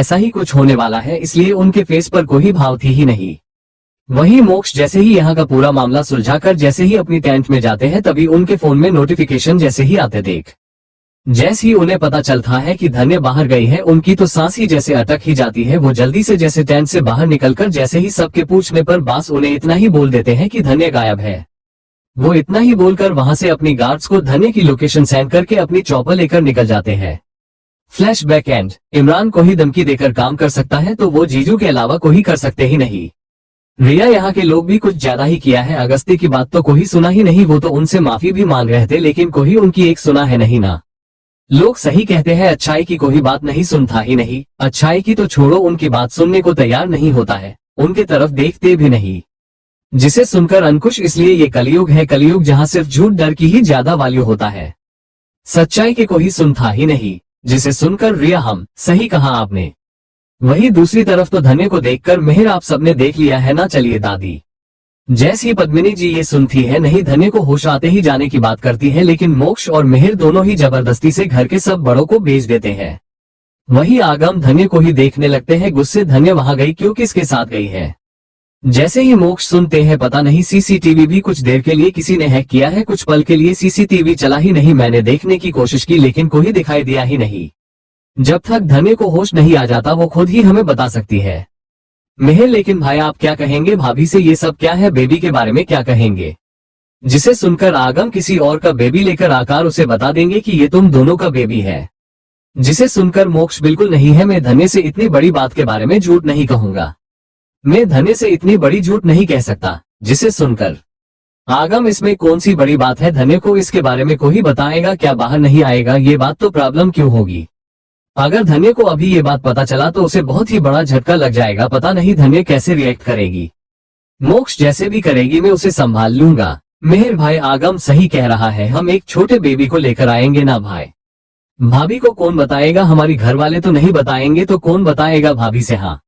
ऐसा ही कुछ होने वाला है, इसलिए उनके फेस पर कोई भाव थी ही नहीं। वही मोक्ष जैसे ही यहाँ का पूरा मामला सुलझाकर जैसे ही अपनी टेंट में जाते हैं, तभी उनके फोन में नोटिफिकेशन जैसे ही आते देख जैसे ही उन्हें पता चलता है कि धन्य बाहर गई है, उनकी तो सांस ही जैसे अटक ही जाती है। वो जल्दी से जैसे टेंट से बाहर निकलकर जैसे ही सबके पूछने पर बास उन्हें इतना ही बोल देते हैं कि धन्य गायब है। वो इतना ही बोलकर वहां से अपनी गार्ड्स को धन्य की लोकेशन सेंड करके अपनी चॉपर लेकर निकल जाते हैं। फ्लैशबैक एंड इमरान को ही धमकी देकर काम कर सकता है तो वो जीजू के अलावा कोई कर सकते ही नहीं। रिया यहाँ के लोग भी कुछ ज्यादा ही किया है। अगस्ती की बात तो कोई सुना ही नहीं, वो तो उनसे माफी भी मांग रहे थे, लेकिन कोई उनकी एक सुना है नहीं ना। लोग सही कहते हैं, अच्छाई की कोई बात नहीं सुनता ही नहीं। अच्छाई की तो छोड़ो, उनकी बात सुनने को तैयार नहीं होता है, उनके तरफ देखते भी नहीं। जिसे सुनकर अंकुश, इसलिए ये कलयुग है, कलयुग जहाँ सिर्फ झूठ डर की ही ज्यादा वैल्यू होता है, सच्चाई के कोई सुनता ही नहीं। जिसे सुनकर रिया, हम सही कहा आपने। वही दूसरी तरफ तो धन्य को देखकर मेहर, आप सबने देख लिया है ना, चलिए दादी। जैसी पद्मिनी जी ये सुनती है नहीं, धन्य को होश आते ही जाने की बात करती है, लेकिन मोक्ष और मेहर दोनों ही जबरदस्ती से घर के सब बड़ों को भेज देते हैं। वही आगम धन्य को ही देखने लगते हैं गुस्से, धन्य वहां गई क्यों, किसके साथ गई है। जैसे ही मोक्ष सुनते हैं, पता नहीं सीसीटीवी भी कुछ देर के लिए किसी ने हैक किया है, कुछ पल के लिए सीसीटीवी चला ही नहीं। मैंने देखने की कोशिश की लेकिन कोई दिखाई दिया ही नहीं। जब तक धन्य को होश नहीं आ जाता वो खुद ही हमें बता सकती है। मेहर, लेकिन भाई आप क्या कहेंगे, भाभी से ये सब क्या है, बेबी के बारे में क्या कहेंगे। जिसे सुनकर आगम किसी और का बेबी लेकर आकर उसे बता देंगे कि ये तुम दोनों का बेबी है। जिसे सुनकर मोक्ष, बिल्कुल नहीं है, मैं धन्य से इतनी बड़ी बात के बारे में झूठ नहीं कहूंगा, मैं धन्य से इतनी बड़ी झूठ नहीं कह सकता। जिसे सुनकर आगम, इसमें कौन सी बड़ी बात है, धन्य को इसके बारे में कोई बताएगा क्या, बाहर नहीं आएगा, ये बात तो प्रॉब्लम क्यों होगी। अगर धन्य को अभी ये बात पता चला तो उसे बहुत ही बड़ा झटका लग जाएगा, पता नहीं धन्य कैसे रिएक्ट करेगी। मोक्ष जैसे भी करेगी मैं उसे संभाल लूंगा। मेहर भाई, आगम सही कह रहा है, हम एक छोटे बेबी को लेकर आएंगे ना भाई। भाभी को कौन बताएगा, हमारी घर वाले तो नहीं बताएंगे तो कौन बताएगा भाभी से। हाँ,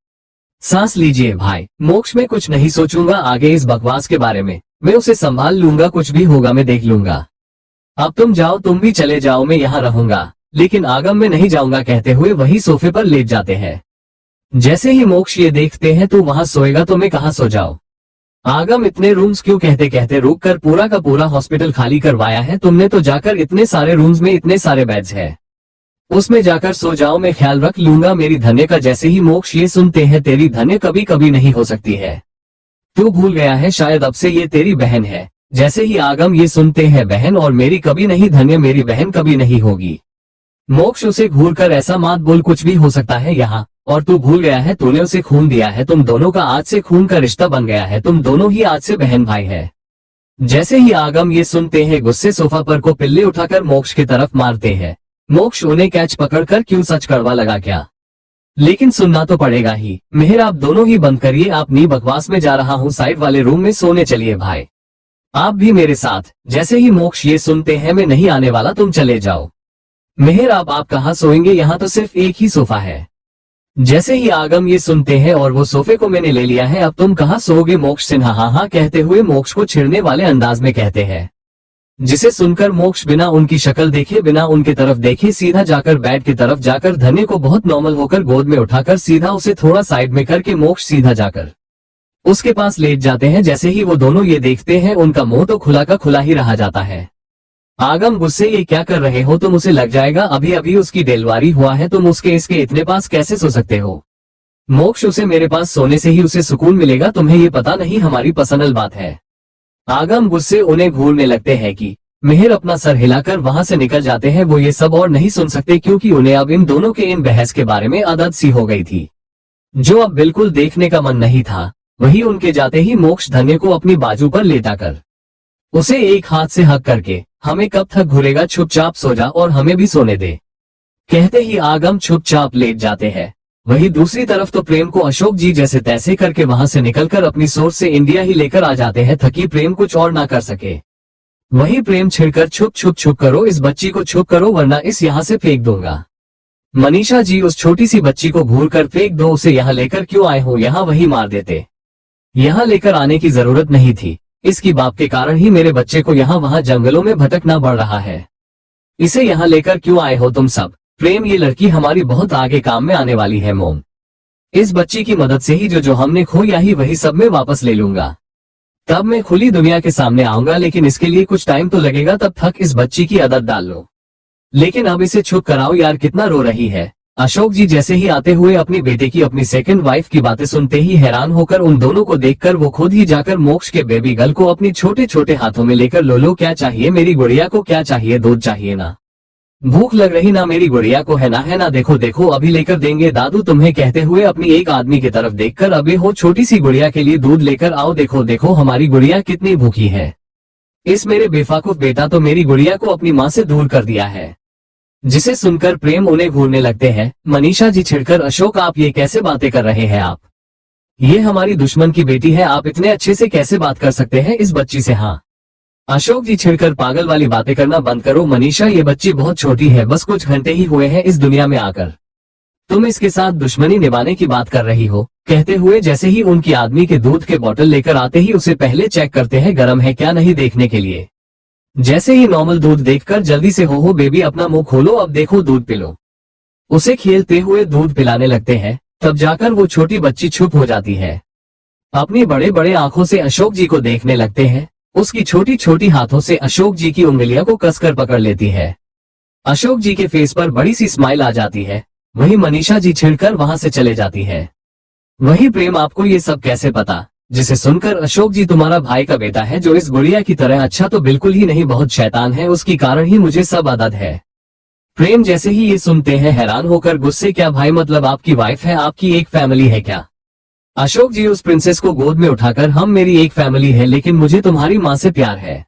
सांस लीजिए भाई, मोक्ष में कुछ नहीं सोचूंगा आगे इस बकवास के बारे में, मैं उसे संभाल लूंगा, कुछ भी होगा मैं देख लूंगा। अब तुम जाओ, तुम भी चले जाओ, मैं यहाँ रहूंगा। लेकिन आगम में नहीं जाऊंगा कहते हुए वही सोफे पर लेट जाते हैं। जैसे ही मोक्ष ये देखते हैं तो वहां सोएगा तो मैं कहाँ सो जाऊं। आगम, इतने रूम्स क्यों, कहते कहते रुक कर, पूरा का पूरा हॉस्पिटल खाली करवाया है तुमने तो, जाकर इतने सारे रूम्स में इतने सारे बेड्स है, उसमें जाकर सो जाओ, मैं ख्याल रख लूंगा मेरी धन्य का। जैसे ही मोक्ष ये सुनते हैं, तेरी धन्य कभी कभी नहीं हो सकती है, तू भूल गया है शायद, अब से ये तेरी बहन है। जैसे ही आगम ये सुनते हैं, बहन और मेरी कभी नहीं, धन्य मेरी बहन कभी नहीं होगी। मोक्ष उसे घूर कर, ऐसा मत बोल, कुछ भी हो सकता है यहाँ, और तू भूल गया है, तूने उसे खून दिया है, तुम दोनों का आज से खून का रिश्ता बन गया है, तुम दोनों ही आज से बहन भाई है। जैसे ही आगम ये सुनते हैं, गुस्से सोफा पर को पिल्ले उठाकर मोक्ष की तरफ मारते हैं। मोक्ष उन्हें कैच पकड़कर, क्यों सच कड़वा लगा क्या, लेकिन सुनना तो पड़ेगा ही। मेहर, आप दोनों ही बंद करिए, आप नी बकवास में जा रहा हूँ, साइड वाले रूम में सोने चलिए भाई, आप भी मेरे साथ। जैसे ही मोक्ष ये सुनते हैं, मैं नहीं आने वाला, तुम चले जाओ। मेहर, आप कहाँ सोएंगे, यहाँ तो सिर्फ एक ही सोफा है। जैसे ही आगम ये सुनते हैं, और वो सोफे को मैंने ले लिया है, अब तुम कहाँ सोओगे, मोक्ष सिन्हा हाँ हाँ कहते हुए मोक्ष को छिड़ने वाले अंदाज में कहते हैं। जिसे सुनकर मोक्ष बिना उनकी शक्ल देखे, बिना उनके तरफ देखे, सीधा जाकर बेड की तरफ जाकर धन्य को बहुत नॉर्मल होकर गोद में उठाकर सीधा उसे थोड़ा साइड में करके मोक्ष सीधा जाकर उसके पास लेट जाते हैं। जैसे ही वो दोनों ये देखते हैं, उनका मुंह तो खुला का खुला ही रह जाता है। आगम गुस्से, ये क्या कर रहे हो तुम, उसे लग जाएगा, अभी अभी उसकी डिलीवरी हुआ है, तुम उसके इसके इतने पास कैसे सो सकते हो। मोक्ष, उसे मेरे पास सोने से ही उसे सुकून मिलेगा, तुम्हें ये पता नहीं, हमारी पर्सनल बात है। आगम गुस्से उन्हें घूरने लगते हैं कि मेहर अपना सर हिलाकर वहां से निकल जाते हैं। वो ये सब और नहीं सुन सकते, क्योंकि उन्हें अब इन दोनों के इन बहस के बारे में आदत सी हो गई थी, जो अब बिल्कुल देखने का मन नहीं था। वही उनके जाते ही मोक्ष धन्य को अपनी बाजू पर लेटाकर उसे एक हाथ से हक करके, हमें कब तक घूरेगा, चुपचाप सो जा और हमें भी सोने दे, कहते ही आगम चुपचाप लेट जाते हैं। वही दूसरी तरफ तो प्रेम को अशोक जी जैसे तैसे करके वहां से निकलकर अपनी सोच से इंडिया ही लेकर आ जाते हैं। थकी प्रेम कुछ और ना कर सके, वही प्रेम छिड़कर, छुप छुप छुप करो, इस बच्ची को छुप करो वरना इस यहाँ से फेंक दूंगा। मनीषा जी, उस छोटी सी बच्ची को घूर कर फेंक दो, उसे यहाँ लेकर क्यों आए हो, यहाँ वही मार देते, यहाँ लेकर आने की जरूरत नहीं थी। इसकी बाप के कारण ही मेरे बच्चे को यहाँ वहाँ जंगलों में भटकना पड़ रहा है, इसे यहाँ लेकर क्यों आए हो तुम सब। प्रेम, ये लड़की हमारी बहुत आगे काम में आने वाली है मोम। इस बच्ची की मदद से ही जो हमने खोया ही वही सब मैं वापस ले लूंगा। तब मैं खुली दुनिया के सामने आऊंगा, लेकिन इसके लिए कुछ टाइम तो लगेगा। तब तक इस बच्ची की आदत डाल लो। लेकिन अब इसे चुप कराओ यार, कितना रो रही है। अशोक जी जैसे ही आते हुए अपनी बेटे की, अपनी सेकंड वाइफ की बातें सुनते ही हैरान होकर उन दोनों को देखकर वो खुद ही जाकर मोक्ष के बेबी गर्ल को अपनी छोटे छोटे हाथों में लेकर, लो क्या चाहिए मेरी गुड़िया को, क्या चाहिए, दूध चाहिए ना, भूख लग रही ना मेरी गुड़िया को, है ना, देखो देखो अभी लेकर देंगे दादू तुम्हें, कहते हुए अपनी एक आदमी की तरफ देखकर, अबे हो छोटी सी गुड़िया के लिए दूध लेकर आओ, देखो देखो हमारी गुड़िया कितनी भूखी है। इस मेरे बेवकूफ बेटा तो मेरी गुड़िया को अपनी माँ से दूर कर दिया है। जिसे सुनकर प्रेम उन्हें घूरने लगते हैं। मनीषा जी छिड़कर, अशोक आप ये कैसे बातें कर रहे हैं आप, ये हमारी दुश्मन की बेटी है, आप इतने अच्छे से कैसे बात कर सकते हैं इस बच्ची से। हाँ अशोक जी छिड़कर, पागल वाली बातें करना बंद करो मनीषा, ये बच्ची बहुत छोटी है, बस कुछ घंटे ही हुए हैं इस दुनिया में आकर, तुम इसके साथ दुश्मनी निभाने की बात कर रही हो। कहते हुए जैसे ही उनकी आदमी के दूध के बोतल लेकर आते ही उसे पहले चेक करते हैं गर्म है क्या नहीं देखने के लिए। जैसे ही नॉर्मल दूध देखकर जल्दी से हो बेबी अपना मुंह खोलो, अब देखो दूध पिलो, उसे खेलते हुए दूध पिलाने लगते हैं। तब जाकर वो छोटी बच्ची चुप हो जाती है, अपनी बड़े बड़े आंखों से अशोक जी को देखने लगते हैं। उसकी छोटी छोटी हाथों से अशोक जी की उंगलियों को कसकर पकड़ लेती है। अशोक जी के फेस पर बड़ी सी स्माइल आ जाती है। वही मनीषा जी छिड़कर वहां से चले जाती है। वही प्रेम, आपको ये सब कैसे पता, जिसे सुनकर अशोक जी, तुम्हारा भाई का बेटा है जो इस गुड़िया की तरह अच्छा तो बिल्कुल ही नहीं, बहुत शैतान है, उसकी कारण ही मुझे सब आदत है। प्रेम जैसे ही ये सुनते हैं हैरान होकर गुस्से, क्या भाई मतलब आपकी वाइफ है, आपकी एक फैमिली है क्या। अशोक जी उस प्रिंसेस को गोद में उठाकर, हम मेरी एक फैमिली है लेकिन मुझे तुम्हारी माँ से प्यार है।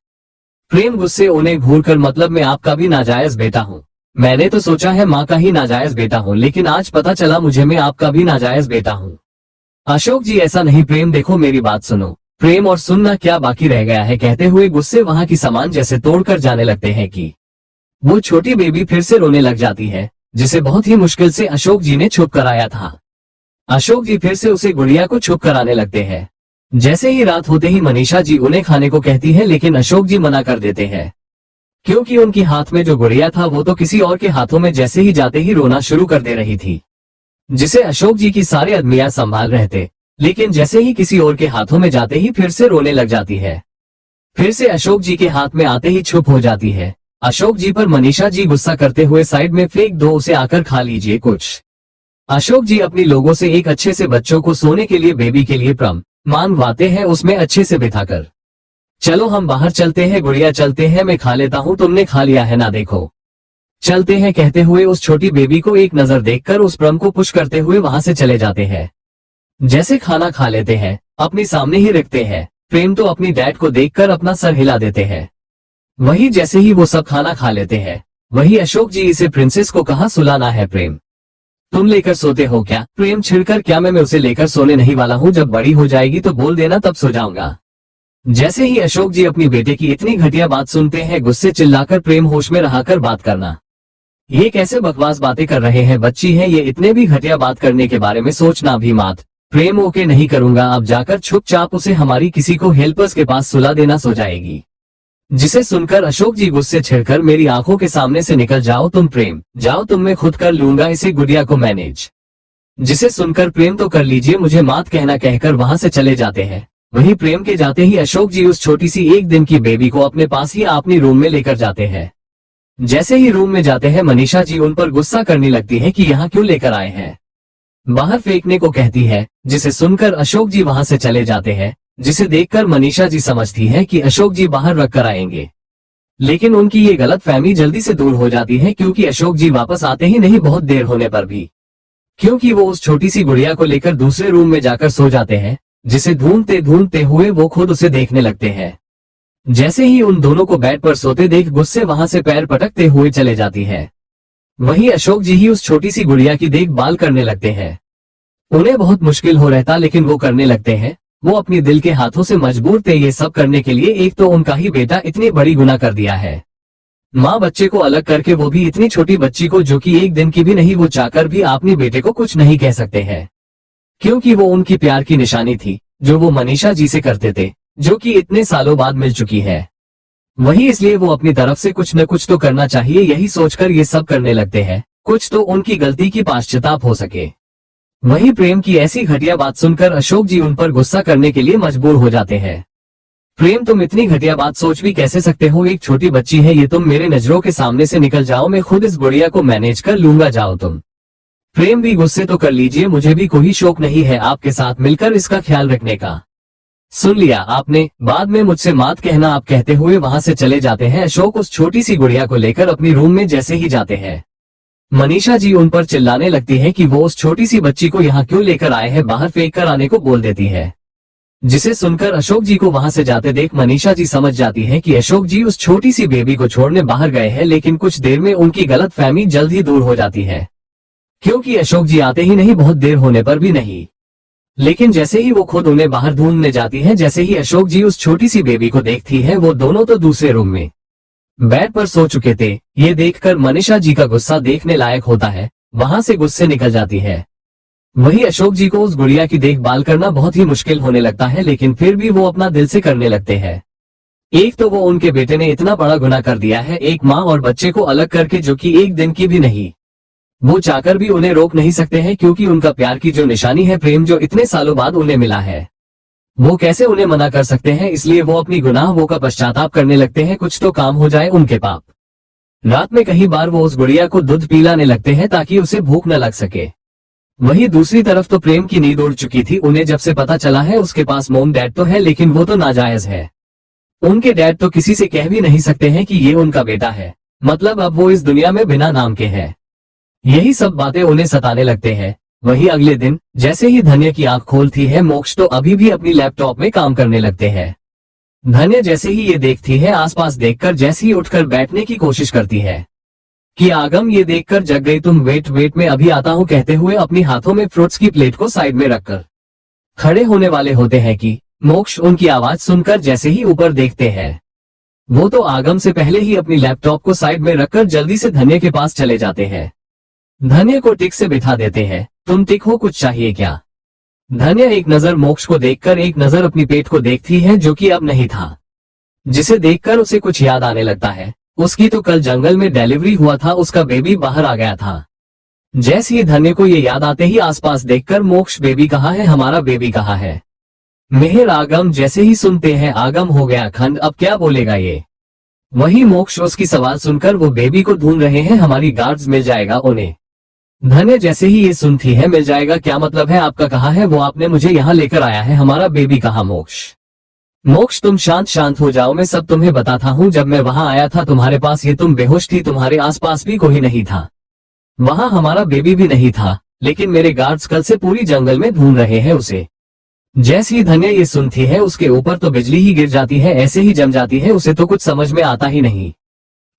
प्रेम गुस्से उन्हें घूरकर, मतलब मैं आपका भी नाजायज बेटा हूँ, मैंने तो सोचा है माँ का ही नाजायज बेटा हूँ, लेकिन आज पता चला मुझे मैं आपका भी नाजायज बेटा हूँ। अशोक जी ऐसा नहीं प्रेम, देखो मेरी बात सुनो प्रेम, और सुनना क्या बाकी रह गया है। कहते हुए गुस्से वहां की सामान जैसे तोड़कर जाने लगते हैं कि वो छोटी बेबी फिर से रोने लग जाती है, जिसे बहुत ही मुश्किल से अशोक जी ने चुप कराया था। अशोक जी फिर से उसे गुड़िया को चुप कराने लगते हैं। जैसे ही रात होते ही मनीषा जी उन्हें खाने को कहती है, लेकिन अशोक जी मना कर देते हैं, क्योंकि उनकी हाथ में जो गुड़िया था वो तो किसी और के हाथों में जैसे ही जाते ही रोना शुरू कर दे रही थी, जिसे अशोक जी की सारे आदमियां संभाल रहे थे, लेकिन जैसे ही किसी और के हाथों में जाते ही फिर से रोने लग जाती है। फिर से अशोक जी के हाथ में आते ही चुप हो जाती है। अशोक जी पर मनीषा जी गुस्सा करते हुए, साइड में फेंक दो उसे, आकर खा लीजिए कुछ। अशोक जी अपनी लोगों से एक अच्छे से बच्चों को सोने के लिए, बेबी के लिए मांगवाते हैं, उसमें अच्छे से बिठाकर, चलो हम बाहर चलते हैं गुड़िया, चलते हैं, मैं खा लेता हूँ, तुमने खा लिया है ना, देखो चलते हैं। कहते हुए उस छोटी बेबी को एक नजर देखकर उस प्रम को पुश करते हुए वहां से चले जाते हैं। जैसे खाना खा लेते हैं, अपने सामने ही रखते हैं। प्रेम तो अपनी डैड को देखकर अपना सर हिला देते हैं। वही जैसे ही वो सब खाना खा लेते हैं, वही अशोक जी, इसे प्रिंसेस को कहाँ सुलाना है प्रेम, तुम लेकर सोते हो क्या। प्रेम छिड़कर, क्या मैं उसे लेकर सोने नहीं वाला हूँ, जब बड़ी हो जाएगी तो बोल देना तब सो जाऊंगा। जैसे ही अशोक जी अपनी बेटे की इतनी घटिया बात सुनते हैं, गुस्से चिल्लाकर प्रेम होश में रहाकर बात करना, ये कैसे बकवास बातें कर रहे हैं, बच्ची है ये, इतने भी घटिया बात करने के बारे में सोचना भी मत। प्रेम, ओके नहीं करूंगा, अब जाकर चुपचाप उसे हमारी किसी को हेल्पर्स के पास सुला देना, सो जाएगी। जिसे सुनकर अशोक जी गुस्से छिड़कर, मेरी आंखों के सामने से निकल जाओ तुम प्रेम, जाओ तुम, मैं खुद कर लूंगा इसे गुड़िया को मैनेज। जिसे सुनकर प्रेम, तो कर लीजिए, मुझे मात कहना, कहकर वहां से चले जाते हैं। वहीं प्रेम के जाते ही अशोक जी उस छोटी सी एक दिन की बेबी को अपने पास ही अपनी रूम में लेकर जाते हैं। जैसे ही रूम में जाते हैं, मनीषा जी उन पर गुस्सा करने लगती है कि यहाँ क्यों लेकर आए हैं, बाहर फेंकने को कहती है। जिसे सुनकर अशोक जी वहां से चले जाते हैं। जिसे देखकर मनीषा जी समझती है कि अशोक जी बाहर रख कर आएंगे, लेकिन उनकी ये गलत फहमी जल्दी से दूर हो जाती है, क्योंकि अशोक जी वापस आते ही नहीं बहुत देर होने पर भी, क्योंकि वो उस छोटी सी गुड़िया को लेकर दूसरे रूम में जाकर सो जाते हैं। जिसे ढूंढते ढूंढते हुए वो खुद उसे देखने लगते हैं। जैसे ही उन दोनों को बेड पर सोते देख गुस्से वहां से पैर पटकते हुए चले जाती है। वहीं अशोक जी ही उस छोटी सी गुड़िया की देखभाल करने लगते हैं। उन्हें बहुत मुश्किल हो रहता, लेकिन वो करने लगते हैं। वो अपनी दिल के हाथों से मजबूर थे ये सब करने के लिए। एक तो उनका ही बेटा इतनी बड़ी गुनाह कर दिया है, माँ बच्चे को अलग करके, वो भी इतनी छोटी बच्ची को जो कि एक दिन की भी नहीं। वो चाहकर भी अपने बेटे को कुछ नहीं कह सकते हैं, क्योंकि वो उनकी प्यार की निशानी थी जो वो मनीषा जी से करते थे, जो कि इतने सालों बाद मिल चुकी है। वही इसलिए वो अपनी तरफ से कुछ न कुछ तो करना चाहिए, यही सोचकर ये सब करने लगते हैं। कुछ तो उनकी गलती की पश्चाताप हो सके। वही प्रेम की ऐसी घटिया बात सुनकर अशोक जी उन पर गुस्सा करने के लिए मजबूर हो जाते हैं। प्रेम, तुम इतनी घटिया बात सोच भी कैसे सकते हो? एक छोटी बच्ची है ये, तुम मेरे नजरों के सामने से निकल जाओ, मैं खुद इस गुड़िया को मैनेज कर लूंगा, जाओ तुम। प्रेम भी गुस्से तो कर लीजिए, मुझे भी कोई शौक नहीं है आपके साथ मिलकर इसका ख्याल रखने का। सुन लिया आपने, बाद में मुझसे मत कहना, आप कहते हुए वहां से चले जाते हैं। अशोक उस छोटी सी गुड़िया को लेकर अपनी रूम में जैसे ही जाते हैं, मनीषा जी उन पर चिल्लाने लगती है कि वो उस छोटी सी बच्ची को यहाँ क्यों लेकर आए हैं, बाहर फेंक कर आने को बोल देती है। जिसे सुनकर अशोक जी को वहां से जाते देख मनीषा जी समझ जाती है कि अशोक जी उस छोटी सी बेबी को छोड़ने बाहर गए हैं, लेकिन कुछ देर में उनकी गलतफहमी जल्द ही दूर हो जाती है, क्योंकि अशोक जी आते ही नहीं, बहुत देर होने पर भी नहीं। लेकिन जैसे ही वो खुद उन्हें बाहर ढूंढने जाती है, जैसे ही अशोक जी उस छोटी सी बेबी को देखती है, वो दोनों तो दूसरे रूम में बेड पर सो चुके थे। ये देखकर मनीषा जी का गुस्सा देखने लायक होता है, वहां से गुस्से निकल जाती है। वही अशोक जी को उस गुड़िया की देखभाल करना बहुत ही मुश्किल होने लगता है, लेकिन फिर भी वो अपना दिल से करने लगते हैं। एक तो वो उनके बेटे ने इतना बड़ा गुनाह कर दिया है, एक माँ और बच्चे को अलग करके, जो कि एक दिन की भी नहीं। वो चाहकर भी उन्हें रोक नहीं सकते हैं, क्योंकि उनका प्यार की जो निशानी है, प्रेम, जो इतने सालों बाद उन्हें मिला है, वो कैसे उन्हें मना कर सकते हैं। इसलिए वो अपनी गुनाह वो का पश्चाताप करने लगते हैं, कुछ तो काम हो जाए उनके पाप। रात में कई बार वो उस गुड़िया को दूध पिलाने लगते हैं ताकि उसे भूख न लग सके। वहीं दूसरी तरफ तो प्रेम की नींद उड़ चुकी थी। उन्हें जब से पता चला है उसके पास मोम डैड तो है, लेकिन वो तो नाजायज है। उनके डैड तो किसी से कह भी नहीं सकते हैं कि ये उनका बेटा है, मतलब अब वो इस दुनिया में बिना नाम के हैं। यही सब बातें उन्हें सताने लगते हैं। वही अगले दिन जैसे ही धन्य की आंख खोलती है, मोक्ष तो अभी भी अपनी लैपटॉप में काम करने लगते हैं। धन्य जैसे ही ये देखती है, आसपास देखकर जैसे ही उठकर बैठने की कोशिश करती है कि आगम ये देखकर जग गई, तुम वेट में अभी आता हूँ, कहते हुए अपनी हाथों में फ्रूट्स की प्लेट को साइड में रखकर खड़े होने वाले होते हैं कि मोक्ष उनकी आवाज सुनकर जैसे ही ऊपर देखते हैं, वो तो आगम से पहले ही अपनी लैपटॉप को साइड में रखकर जल्दी से धन्य के पास चले जाते हैं। धन्य को टिक से बिठा देते हैं। तुम टिक हो, कुछ चाहिए क्या? धन्य एक नजर मोक्ष को देखकर एक नजर अपनी पेट को देखती है, जो कि अब नहीं था, जिसे देखकर उसे कुछ याद आने लगता है। उसकी तो कल जंगल में डिलीवरी हुआ था, उसका बेबी बाहर आ गया था। जैसे ही धन्य को ये याद आते ही आसपास देखकर मोक्ष, बेबी कहाँ है, हमारा बेबी कहाँ है? मेहर आगम जैसे ही सुनते हैं, आगम हो गया खंड, अब क्या बोलेगा ये? वही मोक्ष उसकी सवाल सुनकर, वो बेबी को ढूंढ रहे हैं, हमारी गार्ड्स मिल जाएगा उन्हें। धन्य जैसे ही ये सुनती है, मिल जाएगा क्या मतलब है आपका? कहाँ है वो? आपने मुझे यहाँ लेकर आया है, हमारा बेबी कहाँ? मोक्ष तुम शांत हो जाओ, मैं सब तुम्हें बताता हूँ। जब मैं वहां आया था तुम्हारे पास, ये तुम बेहोश थी, तुम्हारे आसपास भी कोई नहीं था, वहां हमारा बेबी भी नहीं था, लेकिन मेरे गार्ड्स कल से पूरी जंगल में ढूंढ रहे हैं उसे। जैसी धन्य ये सुनती है, उसके ऊपर तो बिजली ही गिर जाती है, ऐसे ही जम जाती है, उसे तो कुछ समझ में आता ही नहीं।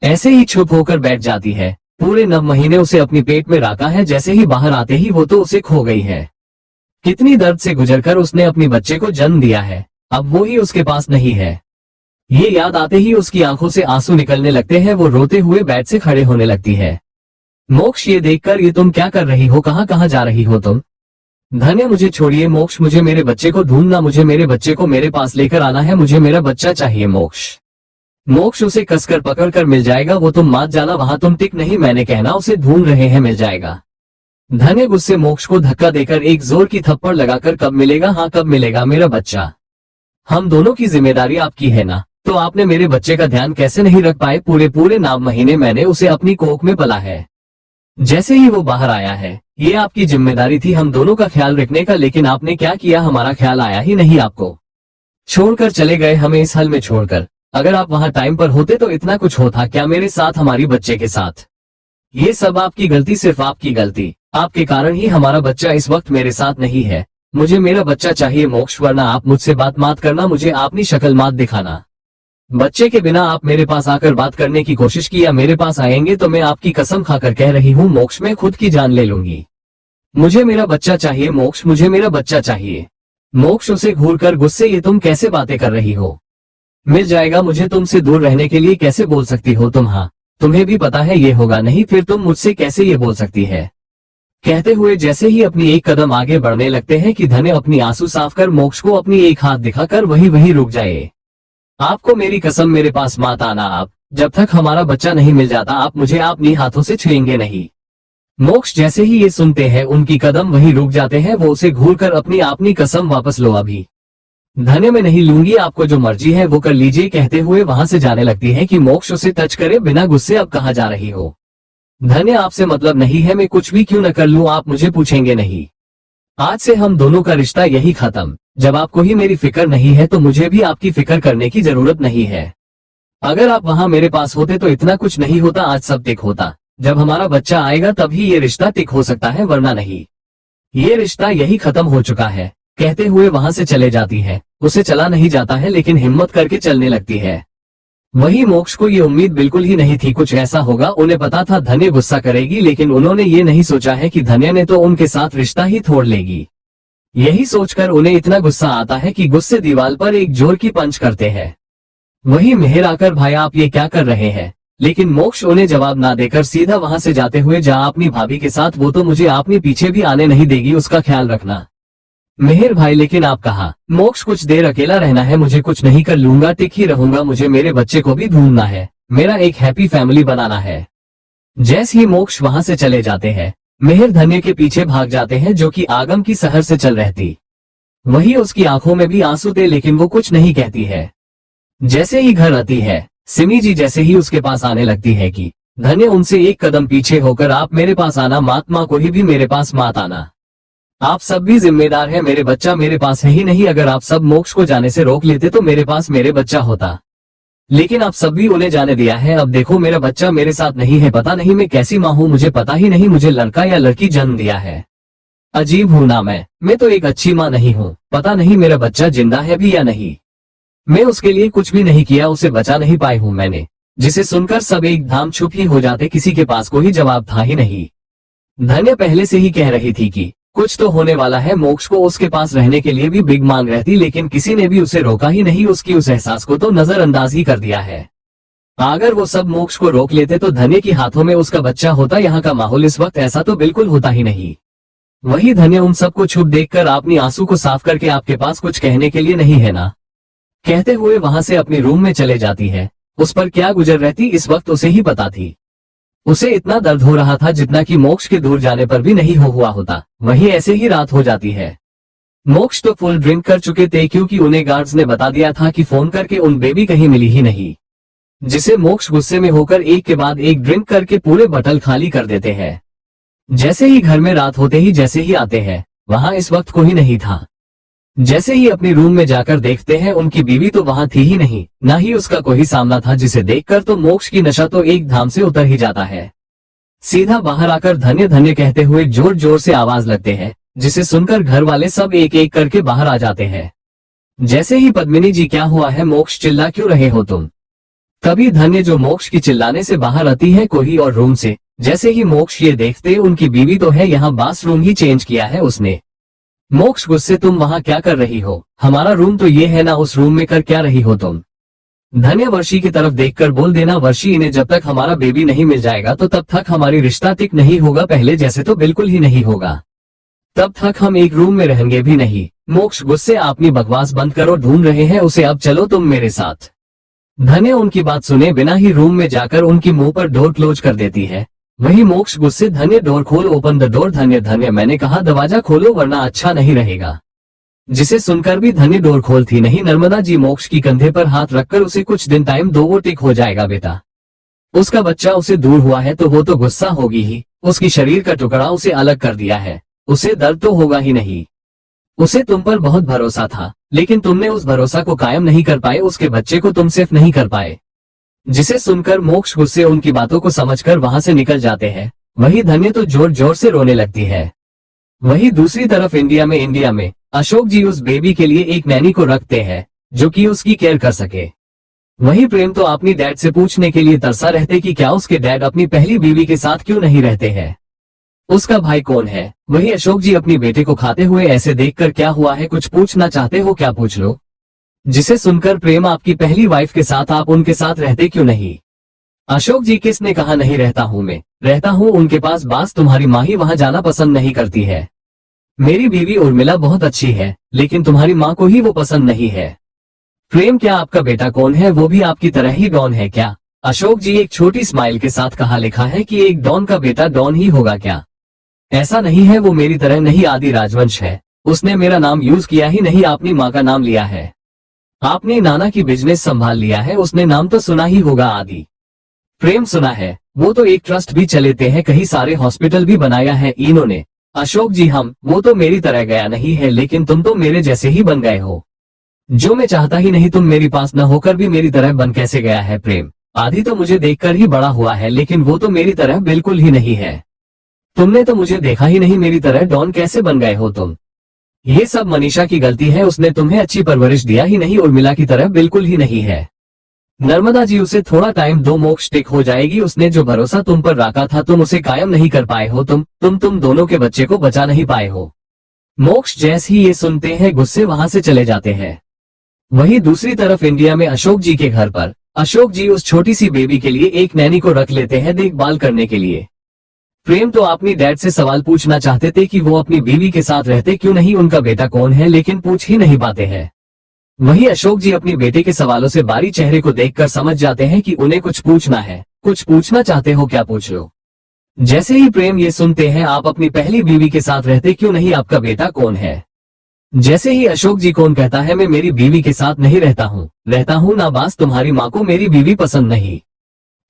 ऐसे ही चुप होकर बैठ जाती है। पूरे 9 महीने उसे अपनी पेट में रखा है, जैसे ही बाहर आते ही वो तो उसे खो गई है। कितनी दर्द से गुजरकर उसने अपनी बच्चे को जन्म दिया है, अब वो ही उसके पास नहीं है। ये याद आते ही उसकी आंखों से आंसू निकलने लगते हैं, वो रोते हुए बेड से खड़े होने लगती है। मोक्ष ये देखकर, ये तुम क्या कर रही हो, कहाँ जा रही हो तुम? धन्य मुझे छोड़िए मोक्ष, मुझे मेरे बच्चे को ढूंढना, मुझे मेरे बच्चे को मेरे पास लेकर आना है, मुझे मेरा बच्चा चाहिए। मोक्ष उसे कसकर पकड़कर, मिल जाएगा वो, तुम मत जाना वहां, तुम टिक नहीं, मैंने कहना उसे ढूंढ रहे हैं, मिल जाएगा। धन्य गुस्से मोक्ष को धक्का देकर एक जोर की थप्पड़ लगाकर, कब मिलेगा? हाँ कब मिलेगा मेरा बच्चा? हम दोनों की जिम्मेदारी आपकी है ना, तो आपने मेरे बच्चे का ध्यान कैसे नहीं रख पाए? पूरे 9 महीने मैंने उसे अपनी कोख में पला है। जैसे ही वो बाहर आया है, ये आपकी जिम्मेदारी थी हम दोनों का ख्याल रखने का, लेकिन आपने क्या किया? हमारा ख्याल आया ही नहीं, आपको छोड़कर चले गए, हमें इस हाल में छोड़कर। अगर आप वहां टाइम पर होते तो इतना कुछ होता क्या मेरे साथ, हमारी बच्चे के साथ? ये सब आपकी गलती, सिर्फ आपकी गलती। आपके कारण ही हमारा बच्चा इस वक्त मेरे साथ नहीं है। मुझे मेरा बच्चा चाहिए मोक्ष, वरना आप मुझसे बात मत करना, मुझे अपनी शक्ल मत दिखाना। बच्चे के बिना आप मेरे पास आकर बात करने की कोशिश की, या मेरे पास आएंगे तो मैं आपकी कसम खाकर कह रही हूँ मोक्ष, मैं खुद की जान ले लूंगी। मुझे मेरा बच्चा चाहिए मोक्ष, मुझे मेरा बच्चा चाहिए। मोक्ष उसे घूरकर गुस्से, ये तुम कैसे बातें कर रही हो? मिल जाएगा मुझे, तुमसे दूर रहने के लिए कैसे बोल सकती हो तुम? हाँ तुम्हें भी पता है ये होगा नहीं, फिर तुम मुझसे कैसे ये बोल सकती है? कहते हुए जैसे ही अपनी एक कदम आगे बढ़ने लगते हैं कि धन्य अपनी आंसू साफ कर मोक्ष को अपनी एक हाथ दिखाकर वही रुक जाए। आपको मेरी कसम, मेरे पास मत आना आप, जब तक हमारा बच्चा नहीं मिल जाता आप मुझे अपनी हाथों से छुएंगे नहीं। मोक्ष जैसे ही ये सुनते हैं उनकी कदम वहीं रुक जाते हैं। वो उसे घूरकर अपनी कसम वापस लो अभी। धन्य मैं नहीं लूंगी, आपको जो मर्जी है वो कर लीजिए कहते हुए वहां से जाने लगती है कि मोक्ष उसे टच करे बिना गुस्से। अब कहाँ जा रही हो? धन्य आपसे मतलब नहीं है, मैं कुछ भी क्यों न कर लूं आप मुझे पूछेंगे नहीं। आज से हम दोनों का रिश्ता यही खत्म। जब आपको ही मेरी फिक्र नहीं है तो मुझे भी आपकी फिक्र करने की जरूरत नहीं है। अगर आप वहां मेरे पास होते तो इतना कुछ नहीं होता, आज सब टिक होता। जब हमारा बच्चा आएगा तभी ये रिश्ता टिक हो सकता है, वरना नहीं। ये रिश्ता यही खत्म हो चुका है कहते हुए वहां से चले जाती है। उसे चला नहीं जाता है लेकिन हिम्मत करके चलने लगती है। वही मोक्ष को ये उम्मीद बिल्कुल ही नहीं थी कुछ ऐसा होगा। उन्हें पता था धन्य गुस्सा करेगी, लेकिन उन्होंने ये नहीं सोचा है कि धन्य ने तो उनके साथ रिश्ता ही तोड़ लेगी। यही सोचकर उन्हें इतना गुस्सा आता है कि गुस्से दीवार पर एक जोर की पंच करते हैं। वही मेहर आकर भाई आप ये क्या कर रहे हैं? लेकिन मोक्ष उन्हें जवाब ना देकर सीधा वहां से जाते हुए जा अपनी भाभी के साथ, वो तो मुझे अपने पीछे भी आने नहीं देगी, उसका ख्याल रखना। मेहर भाई लेकिन आप कहा? मोक्ष कुछ देर अकेला रहना है, मुझे कुछ नहीं कर लूंगा, टिक ही रहूंगा, मुझे मेरे बच्चे को भी ढूंढना है, मेरा एक हैप्पी फैमिली बनाना है। जैसे ही मोक्ष वहां से चले जाते हैं मेहर धन्य के पीछे भाग जाते हैं जो कि आगम की शहर से चल रहती। वही उसकी आंखों में भी आंसू थे लेकिन वो कुछ नहीं कहती है। जैसे ही घर आती है सिमी जी जैसे ही उसके पास आने लगती है कि धन्य उनसे एक कदम पीछे होकर आप मेरे पास आना, माँ को ही भी मेरे पास मत आना, आप सब भी जिम्मेदार हैं, मेरे बच्चा मेरे पास है ही नहीं। अगर आप सब मोक्ष को जाने से रोक लेते तो मेरे पास मेरे बच्चा होता, लेकिन आप सब भी उन्हें जाने दिया है। अब देखो मेरा बच्चा मेरे साथ नहीं है, पता नहीं मैं कैसी माँ हूँ, मुझे पता ही नहीं मुझे लड़का या लड़की जन्म दिया है। अजीब हूँ ना मैं तो एक अच्छी माँ नहीं हूँ, पता नहीं मेरा बच्चा जिंदा है भी या नहीं। मैं उसके लिए कुछ भी नहीं किया, उसे बचा नहीं पाई हूँ मैंने। जिसे सुनकर सब एकदम चुप ही हो जाते, किसी के पास कोई जवाब था ही नहीं। धन्य पहले से ही कह रही थी कि कुछ तो होने वाला है, मोक्ष को उसके पास रहने के लिए भी बिग मांग रहती, लेकिन किसी ने भी उसे रोका ही नहीं, उसकी उस एहसास को तो नजरअंदाज ही कर दिया है। अगर वो सब मोक्ष को रोक लेते तो धन्य के हाथों में उसका बच्चा होता। यहाँ का माहौल इस वक्त ऐसा तो बिल्कुल होता ही नहीं। वही धन्य उन सबको छुप देखकर अपनी आंसू को साफ करके आपके पास कुछ कहने के लिए नहीं है ना कहते हुए वहां से अपने रूम में चले जाती है। उस पर क्या गुजर रहती इस वक्त उसे ही पता थी। उसे इतना दर्द हो रहा था जितना कि मोक्ष के दूर जाने पर भी नहीं हुआ होता। वहीं ऐसे ही रात हो जाती है। मोक्ष तो फुल ड्रिंक कर चुके थे क्योंकि उन्हें गार्ड्स ने बता दिया था कि फोन करके उन बेबी कहीं मिली ही नहीं, जिसे मोक्ष गुस्से में होकर एक के बाद एक ड्रिंक करके पूरे बटल खाली कर देते हैं। जैसे ही घर में रात होते ही जैसे ही आते हैं वहां इस वक्त कोई नहीं था। जैसे ही अपने रूम में जाकर देखते हैं उनकी बीवी तो वहां थी ही नहीं, ना ही उसका कोई सामना था, जिसे देखकर तो मोक्ष की नशा तो एक धाम से उतर ही जाता है। सीधा बाहर आकर धन्य धन्य कहते हुए जोर जोर से आवाज लगते हैं, जिसे सुनकर घर वाले सब एक एक करके बाहर आ जाते हैं। जैसे ही पद्मिनी जी क्या हुआ है, मोक्ष चिल्ला क्यों रहे हो तुम? तभी धन्य जो मोक्ष की चिल्लाने से बाहर आती है कोई और रूम से। जैसे ही मोक्ष ये देखते उनकी बीवी तो है यहाँ, बाथरूम ही चेंज किया है उसने। मोक्ष गुस्से तुम वहां क्या कर रही हो? हमारा रूम तो ये है ना, उस रूम में कर क्या रही हो तुम? धन्य वर्षी की तरफ देखकर बोल देना, वर्षी इन्हें जब तक हमारा बेबी नहीं मिल जाएगा तो तब तक हमारी रिश्ता टिक नहीं होगा, पहले जैसे तो बिल्कुल ही नहीं होगा, तब तक हम एक रूम में रहेंगे भी नहीं। मोक्ष गुस्से अपनी बकवास बंद करो, ढूंढ रहे हैं उसे, अब चलो तुम मेरे साथ। धन्य उनकी बात सुने बिना ही रूम में जाकर उनकी मुंह पर डोर क्लोज कर देती है। वही मोक्ष गुस्से, धन्य डोर खोल, ओपन द डोर। धन्य धन्य मैंने कहा दरवाजा खोलो वरना अच्छा नहीं रहेगा। जिसे सुनकर भी धन्य डोर खोलती नहीं। नर्मदा जी मोक्ष की कंधे पर हाथ रखकर उसे कुछ दिन टाइम दो, वो टिक हो जाएगा बेटा। उसका बच्चा उसे दूर हुआ है तो वो तो गुस्सा होगी ही, उसकी शरीर का टुकड़ा उसे अलग कर दिया है, उसे दर्द तो होगा ही नहीं। उसे तुम पर बहुत भरोसा था लेकिन तुमने उस भरोसा को कायम नहीं कर पाए, उसके बच्चे को तुम सेफ नहीं कर पाए। जिसे सुनकर मोक्ष गुस्से उनकी बातों को समझकर वहां से निकल जाते हैं। वही धन्य तो जोर जोर से रोने लगती है। वही दूसरी तरफ इंडिया में अशोक जी उस बेबी के लिए एक नैनी को रखते हैं जो कि उसकी केयर कर सके। वही प्रेम तो अपनी डैड से पूछने के लिए तरसा रहते कि क्या उसके डैड अपनी पहली बीवी के साथ क्यों नहीं रहते हैं, उसका भाई कौन है। वही अशोक जी अपनी बेटे को खाते हुए ऐसे देखकर क्या हुआ है, कुछ पूछना चाहते हो क्या, पूछ लो। जिसे सुनकर प्रेम, आपकी पहली वाइफ के साथ आप उनके साथ रहते क्यों नहीं? अशोक जी किसने कहा नहीं रहता हूँ, मैं रहता हूँ उनके पास, बास तुम्हारी माँ ही वहां जाना पसंद नहीं करती है। मेरी बीवी उर्मिला बहुत अच्छी है लेकिन तुम्हारी माँ को ही वो पसंद नहीं है। प्रेम क्या आपका बेटा कौन है, वो भी आपकी तरह ही डॉन है क्या? अशोक जी एक छोटी स्माइल के साथ कहा, लिखा है कि एक डॉन का बेटा डॉन ही होगा क्या? ऐसा नहीं है, वो मेरी तरह नहीं आदि राजवंश है। उसने मेरा नाम यूज किया ही नहीं, आपने माँ का नाम लिया है। आपने नाना की बिजनेस संभाल लिया है, उसने नाम तो सुना ही होगा आदि। प्रेम सुना है, वो तो एक ट्रस्ट भी चलेते हैं, कहीं सारे हॉस्पिटल भी बनाया है इन्होंने। अशोक जी वो तो मेरी तरह गया नहीं है, लेकिन तुम तो मेरे जैसे ही बन गए हो। जो मैं चाहता ही नहीं, तुम मेरी पास न होकर भी मेरी तरह बन कैसे गया है प्रेम? आदि तो मुझे देखकर ही बड़ा हुआ है, लेकिन वो तो मेरी तरह बिल्कुल ही नहीं है। तुमने तो मुझे देखा ही नहीं, मेरी तरह डॉन कैसे बन गए हो तुम? ये सब मनीषा की गलती है, उसने तुम्हें अच्छी परवरिश दिया ही नहीं, उर्मिला की तरह बिल्कुल ही नहीं है। नर्मदा जी उसे थोड़ा टाइम दो, मोक्ष टिक हो जाएगी। उसने जो भरोसा तुम पर रखा था, तुम उसे कायम नहीं कर पाए हो। तुम दोनों के बच्चे को बचा नहीं पाए हो। मोक्ष जैसे ही ये सुनते हैं, गुस्से वहां से चले जाते हैं। वहीं दूसरी तरफ इंडिया में अशोक जी के घर पर अशोक जी उस छोटी सी बेबी के लिए एक नैनी को रख लेते हैं देखभाल करने के लिए। प्रेम तो अपनी डैड से सवाल पूछना चाहते थे कि वो अपनी बीवी के साथ रहते क्यों नहीं, उनका बेटा कौन है, लेकिन पूछ ही नहीं पाते हैं। वहीं अशोक जी अपनी बेटे के सवालों से बारी चेहरे को देखकर समझ जाते हैं कि उन्हें कुछ पूछना है। कुछ पूछना चाहते हो, क्या पूछ लो। जैसे ही प्रेम ये सुनते हैं, आप अपनी पहली बीवी के साथ रहते क्यों नहीं, आपका बेटा कौन है? जैसे ही अशोक जी कौन कहता है, मैं मेरी बीवी के साथ नहीं रहता हूँ ना बास, तुम्हारी माँ को मेरी बीवी पसंद नहीं।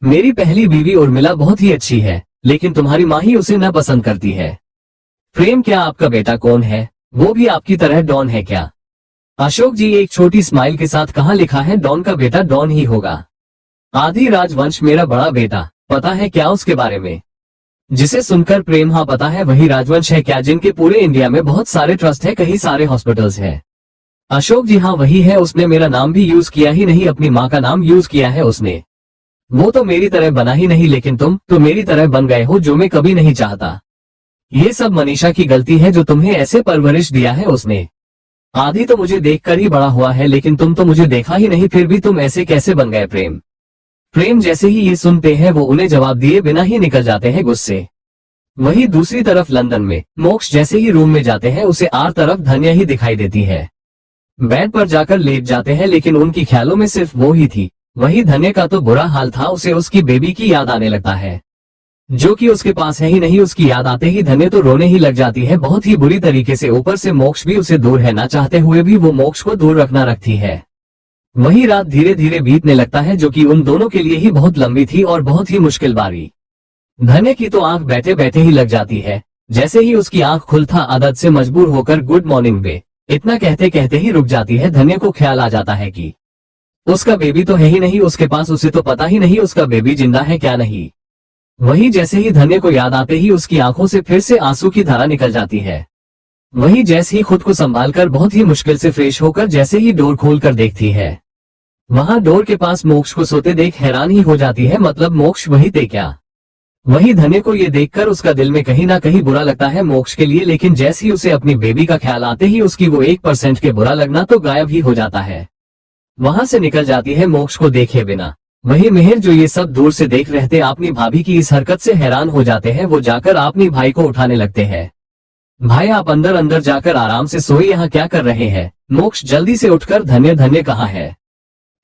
मेरी पहली बीवी उर्मिला बहुत ही अच्छी है, लेकिन तुम्हारी माँ ही उसे न पसंद करती है। प्रेम क्या आपका बेटा कौन है? वो भी आपकी तरह डॉन है क्या? अशोक जी एक छोटी स्माइल के साथ कहा, लिखा है डॉन का बेटा डॉन ही होगा। आदि राजवंश मेरा बड़ा बेटा, पता है क्या उसके बारे में? जिसे सुनकर प्रेम, हाँ पता है, वही राजवंश है क्या जिनके पूरे इंडिया में बहुत सारे ट्रस्ट है, कई सारे हॉस्पिटल्स है। अशोक जी हाँ वही है, उसने मेरा नाम भी यूज किया ही नहीं, अपनी माँ का नाम यूज किया है उसने। वो तो मेरी तरह बना ही नहीं, लेकिन तुम तो मेरी तरह बन गए हो, जो मैं कभी नहीं चाहता। ये सब मनीषा की गलती है, जो तुम्हें ऐसे परवरिश दिया है उसने। आदि तो मुझे देखकर ही बड़ा हुआ है, लेकिन तुम तो मुझे देखा ही नहीं, फिर भी तुम ऐसे कैसे बन गए प्रेम? प्रेम जैसे ही ये सुनते हैं, वो उन्हें जवाब दिए बिना ही निकल जाते हैं गुस्से। वहीं दूसरी तरफ लंदन में मोक्ष जैसे ही रूम में जाते हैं, उसे आर तरफ धन्या ही दिखाई देती है। बेड पर जाकर लेट जाते हैं, लेकिन उनकी ख्यालों में सिर्फ वो ही थी। वहीं धन्य का तो बुरा हाल था, उसे उसकी बेबी की याद आने लगता है, जो कि उसके पास है ही नहीं। उसकी याद आते ही धन्य तो रोने ही लग जाती है, बहुत ही बुरी तरीके से। ऊपर से मोक्ष भी उसे दूर है, ना चाहते हुए भी वो मोक्ष को दूर रखना रखती है। वही रात धीरे धीरे बीतने लगता है, जो कि उन दोनों के लिए ही बहुत लंबी थी और बहुत ही मुश्किल बारी। धन्य की तो आंख बैठे बैठे ही लग जाती है। जैसे ही उसकी आंख खुलता, आदत से मजबूर होकर गुड मॉर्निंग बे, इतना कहते कहते ही रुक जाती है। धन्य को ख्याल आ जाता है कि उसका बेबी तो है ही नहीं उसके पास, उसे तो पता ही नहीं उसका बेबी जिंदा है क्या नहीं। वही जैसे ही धन्य को याद आते ही उसकी आंखों से फिर से आंसू की धारा निकल जाती है। वही जैसे ही खुद को संभालकर बहुत ही मुश्किल से फ्रेश होकर जैसे ही डोर खोलकर देखती है, वहां डोर के पास मोक्ष को सोते देख हैरान ही हो जाती है। मतलब मोक्ष वही थे क्या? वही धन्य को ये देखकर उसका दिल में कहीं ना कहीं बुरा लगता है मोक्ष के लिए, लेकिन जैसे ही उसे अपनी बेबी का ख्याल आते ही उसकी वो 1% के बुरा लगना तो गायब ही हो जाता है। वहां से निकल जाती है मोक्ष को देखे बिना। वही मिहिर, जो ये सब दूर से देख रहे थे, अपनी भाभी की इस हरकत से हैरान हो जाते हैं। वो जाकर अपनी भाई को उठाने लगते हैं। भाई आप अंदर अंदर जाकर आराम से सोए, यहाँ क्या कर रहे हैं? मोक्ष जल्दी से उठकर धन्य धन्य कहाँ है?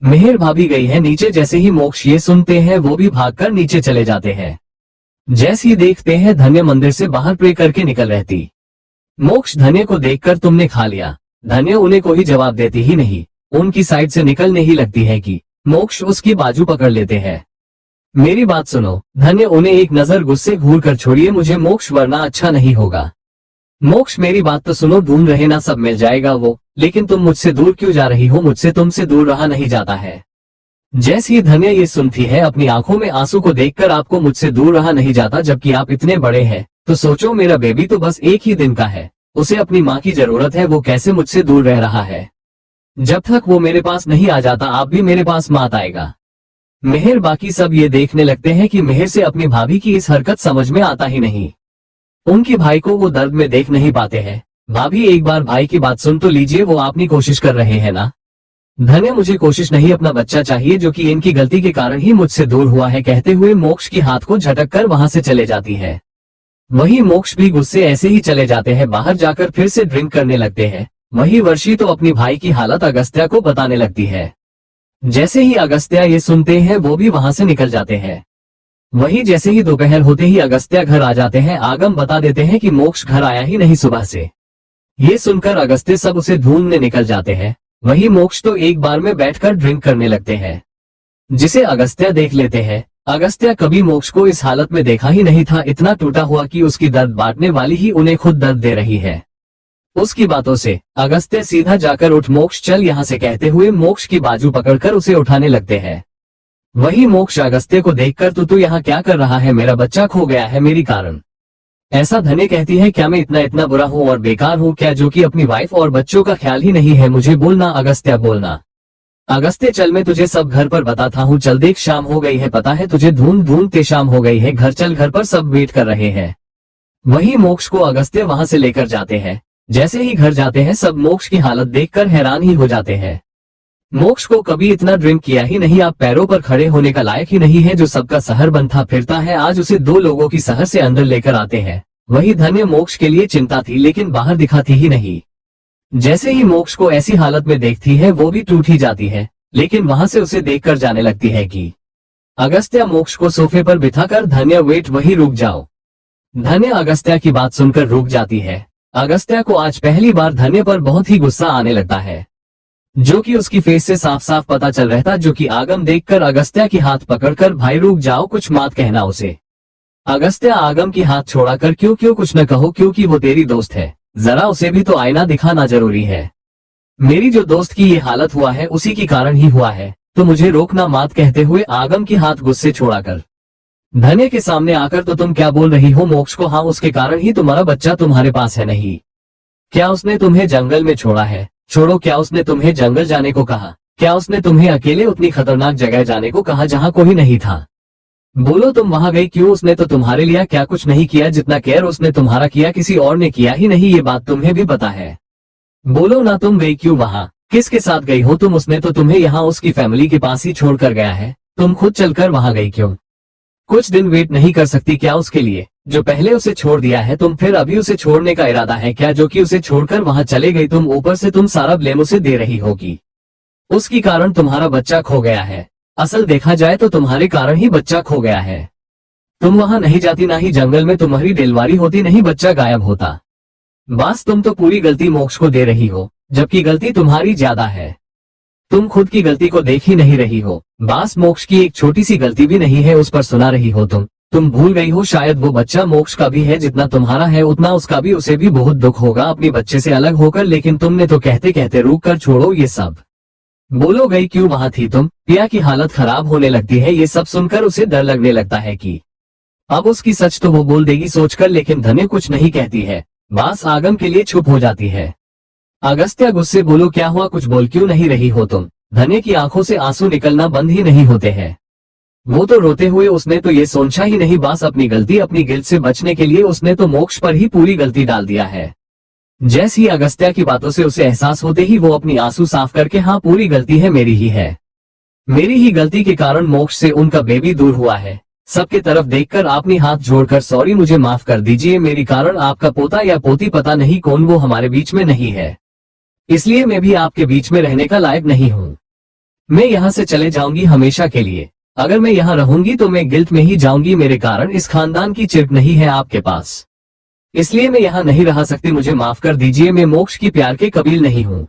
मिहिर भाभी गई है नीचे। जैसे ही मोक्ष ये सुनते हैं, वो भी भागकर नीचे चले जाते हैं। जैसे ही देखते हैं, धन्य मंदिर से बाहर प्रे करके निकल रहती। मोक्ष धन्य को देखकर तुमने खा लिया, धन्य उन्हें कोई जवाब देती ही नहीं, उनकी साइड से निकलने ही लगती है कि मोक्ष उसकी बाजू पकड़ लेते हैं। मेरी बात सुनो। धन्य उन्हें एक नजर गुस्से घूर कर, छोड़िए मुझे मोक्ष, वरना अच्छा नहीं होगा। मोक्ष मेरी बात तो सुनो, ढूंढ रहे ना, सब मिल जाएगा वो, लेकिन तुम मुझसे दूर क्यों जा रही हो? मुझसे तुमसे दूर रहा नहीं जाता है। जैसे ही धन्य ये सुनती है, अपनी आंखों में आंसू को देखकर, आपको मुझसे दूर रहा नहीं जाता, जबकि आप इतने बड़े हैं। तो सोचो, मेरा बेबी तो बस 1 ही दिन का है, उसे अपनी माँ की जरूरत है, वो कैसे मुझसे दूर रह रहा है? जब तक वो मेरे पास नहीं आ जाता, आप भी मेरे पास मत आएगा। मिहिर बाकी सब ये देखने लगते हैं कि मिहिर से अपनी भाभी की इस हरकत समझ में आता ही नहीं। उनके भाई को वो दर्द में देख नहीं पाते हैं। भाभी एक बार भाई की बात सुन तो लीजिए, वो अपनी कोशिश कर रहे हैं ना। धन्य मुझे कोशिश नहीं, अपना बच्चा चाहिए, जो कि इनकी गलती के कारण ही मुझसे दूर हुआ है, कहते हुए मोक्ष की हाथ को झटक कर वहां से चले जाती है। वही मोक्ष भी गुस्से ऐसे ही चले जाते हैं, बाहर जाकर फिर से ड्रिंक करने लगते हैं। वही वर्षी तो अपनी भाई की हालत अगस्त्या को बताने लगती है। जैसे ही अगस्त्या ये सुनते हैं वो भी वहां से निकल जाते हैं। वही जैसे ही दोपहर होते ही अगस्त्या घर आ जाते हैं। आगम बता देते हैं कि मोक्ष घर आया ही नहीं सुबह से। ये सुनकर अगस्त्य सब उसे ढूंढने निकल जाते हैं। वही मोक्ष तो एक बार में बैठकर ड्रिंक करने लगते हैं, जिसे अगस्त्या देख लेते हैं। अगस्त्या कभी मोक्ष को इस हालत में देखा ही नहीं था, इतना टूटा हुआ कि उसकी दर्द बांटने वाली ही उन्हें खुद दर्द दे रही है। उसकी बातों से अगस्त्य सीधा जाकर उठ मोक्ष चल यहाँ से कहते हुए मोक्ष की बाजू पकड़कर उसे उठाने लगते हैं। वही मोक्ष अगस्त्य को देखकर तू यहाँ क्या कर रहा है, मेरा बच्चा खो गया है मेरी कारण। ऐसा धन्य कहती है, क्या मैं इतना बुरा हूँ और बेकार हूँ क्या, जो कि अपनी वाइफ और बच्चों का ख्याल ही नहीं है। मुझे बोलना अगस्त्या बोलना। अगस्त्य चल मैं तुझे सब घर पर बताता हूँ, चल देख शाम हो गई है, पता है तुझे ढूंढते शाम हो गई है, घर चल घर पर सब वेट कर रहे हैं। वही मोक्ष को अगस्त्य वहां से लेकर जाते हैं। जैसे ही घर जाते हैं सब मोक्ष की हालत देखकर हैरान ही हो जाते हैं। मोक्ष को कभी इतना ड्रिंक किया ही नहीं, आप पैरों पर खड़े होने का लायक ही नहीं है, जो सबका शहर बनता फिरता है आज उसे 2 लोगों की शहर से अंदर लेकर आते हैं। वही धन्य मोक्ष के लिए चिंता थी लेकिन बाहर दिखाती ही नहीं। जैसे ही मोक्ष को ऐसी हालत में देखती है वो भी टूट ही जाती है, लेकिन वहां से उसे देखकर जाने लगती है कि अगस्त्या मोक्ष को सोफे पर बिठाकर धन्य वेट वही रुक जाओ। धन्य अगस्त्या की बात सुनकर रुक जाती है। अगस्त्या को आज पहली बार धन्य पर बहुत ही गुस्सा आने लगता है, जो कि उसकी फेस से साफ साफ पता चल रहा था, जो कि आगम देखकर अगस्त्या की हाथ पकड़कर भाई रुक जाओ कुछ मत कहना उसे। अगस्त्या आगम की हाथ छोड़ाकर क्यों कुछ न कहो, क्योंकि वो तेरी दोस्त है, जरा उसे भी तो आईना दिखाना जरूरी है। मेरी जो दोस्त की ये हालत हुआ है उसी के कारण ही हुआ है, तो मुझे रोकना मत कहते हुए आगम की हाथ गुस्से छोड़ाकर धन्य के सामने आकर तो तुम क्या बोल रही हो मोक्ष को, हाँ उसके कारण ही तुम्हारा बच्चा तुम्हारे पास है नहीं। क्या उसने तुम्हें जंगल में छोड़ा है? छोड़ो, क्या उसने तुम्हें जंगल जाने को कहा? क्या उसने तुम्हें अकेले उतनी खतरनाक जगह जाने को कहा जहाँ कोई नहीं था? बोलो तुम वहां गई क्यों? उसने तो तुम्हारे लिए क्या कुछ नहीं किया, जितना केयर उसने तुम्हारा किया किसी और ने किया ही नहीं, ये बात तुम्हें भी पता है। बोलो ना तुम गई क्यों वहां, किसके साथ गई हो तुम? उसने तो तुम्हें यहाँ उसकी फैमिली के पास ही छोड़कर गया है, तुम खुद चलकर वहां गई क्यों? कुछ दिन वेट नहीं कर सकती क्या उसके लिए, जो पहले उसे छोड़ दिया है तुम, फिर अभी उसे छोड़ने का इरादा है क्या, जो कि उसे छोड़कर वहां चले गई तुम? ऊपर से तुम सारा ब्लेम उसे दे रही होगी, उसकी कारण तुम्हारा बच्चा खो गया है। असल देखा जाए तो तुम्हारे कारण ही बच्चा खो गया है। तुम वहां नहीं जाती, ना ही जंगल में तुम्हारी डिलीवरी होती, नहीं बच्चा गायब होता। बस तुम तो पूरी गलती मोक्ष को दे रही हो, जबकि गलती तुम्हारी ज्यादा है। तुम खुद की गलती को देख ही नहीं रही हो, बस मोक्ष की एक छोटी सी गलती भी नहीं है उस पर सुना रही हो तुम भूल गई हो शायद वो बच्चा मोक्ष का भी है, जितना तुम्हारा है उतना उसका भी, उसे भी बहुत दुख होगा अपने बच्चे से अलग होकर, लेकिन तुमने तो कहते कहते रुक कर छोड़ो ये सब। बोलो गई क्यों वहां थी तुम? पिया की हालत खराब होने लगती है, ये सब सुनकर उसे डर लगने लगता है कि अब उसकी सच तो वो बोल देगी सोचकर, लेकिन धन्य कुछ नहीं कहती है, बस आगम के लिए चुप हो जाती है। अगस्त्या गुस्से बोलो क्या हुआ, कुछ बोल क्यों नहीं रही हो तुम? धन्य की आंखों से आंसू निकलना बंद ही नहीं होते हैं। वो तो रोते हुए उसने तो ये सोचा ही नहीं, बस अपनी गलती अपनी गिल्ट से बचने के लिए उसने तो मोक्ष पर ही पूरी गलती डाल दिया है। जैसे ही अगस्त्या की बातों से उसे एहसास होते ही वो अपनी आंसू साफ करके हाँ पूरी गलती है मेरी ही है, मेरी ही गलती के कारण मोक्ष से उनका बेबी दूर हुआ है। सबके तरफ देखकर अपनी हाथ जोड़कर सॉरी मुझे माफ कर दीजिए, मेरी कारण आपका पोता या पोती पता नहीं कौन वो हमारे बीच में नहीं है, इसलिए मैं भी आपके बीच में रहने का लायक नहीं हूँ। मैं यहाँ से चले जाऊंगी हमेशा के लिए, अगर मैं यहाँ रहूंगी तो मैं गिल्ट में ही जाऊंगी, मेरे कारण इस खानदान की चिरक नहीं है आपके पास, इसलिए मैं यहाँ नहीं रह सकती, मुझे माफ कर दीजिए, मैं मोक्ष की प्यार के कबील नहीं हूँ।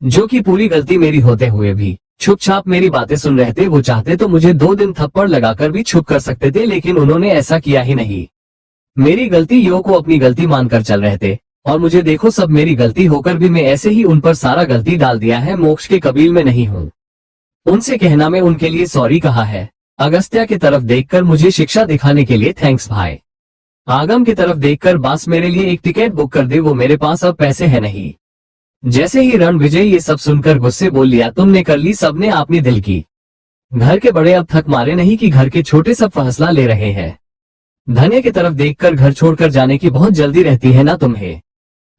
जो कि पूरी गलती मेरी होते हुए भी चुपचाप मेरी बातें सुन रहे थे, वो चाहते तो मुझे 2 दिन थप्पड़ लगाकर भी चुप कर सकते थे, लेकिन उन्होंने ऐसा किया ही नहीं। मेरी गलती यो को अपनी गलती मानकर चल रहे थे, और मुझे देखो सब मेरी गलती होकर भी मैं ऐसे ही उन पर सारा गलती डाल दिया है, मोक्ष के कबील में नहीं हूँ। उनसे कहना मैं उनके लिए सॉरी कहा है। अगस्त्या की तरफ देखकर मुझे शिक्षा दिखाने के लिए थैंक्स भाई। आगम की तरफ देखकर बस मेरे लिए एक टिकट बुक कर दे, वो मेरे पास अब पैसे है नहीं। जैसे ही रणविजय ये सब सुनकर गुस्से बोल लिया तुमने कर ली सबने अपनी दिल की, घर के बड़े अब थक मारे नहीं कि घर के छोटे सब फैसला ले रहे हैं। धन्य की तरफ देखकर घर छोड़कर जाने की बहुत जल्दी रहती है ना तुम्हें,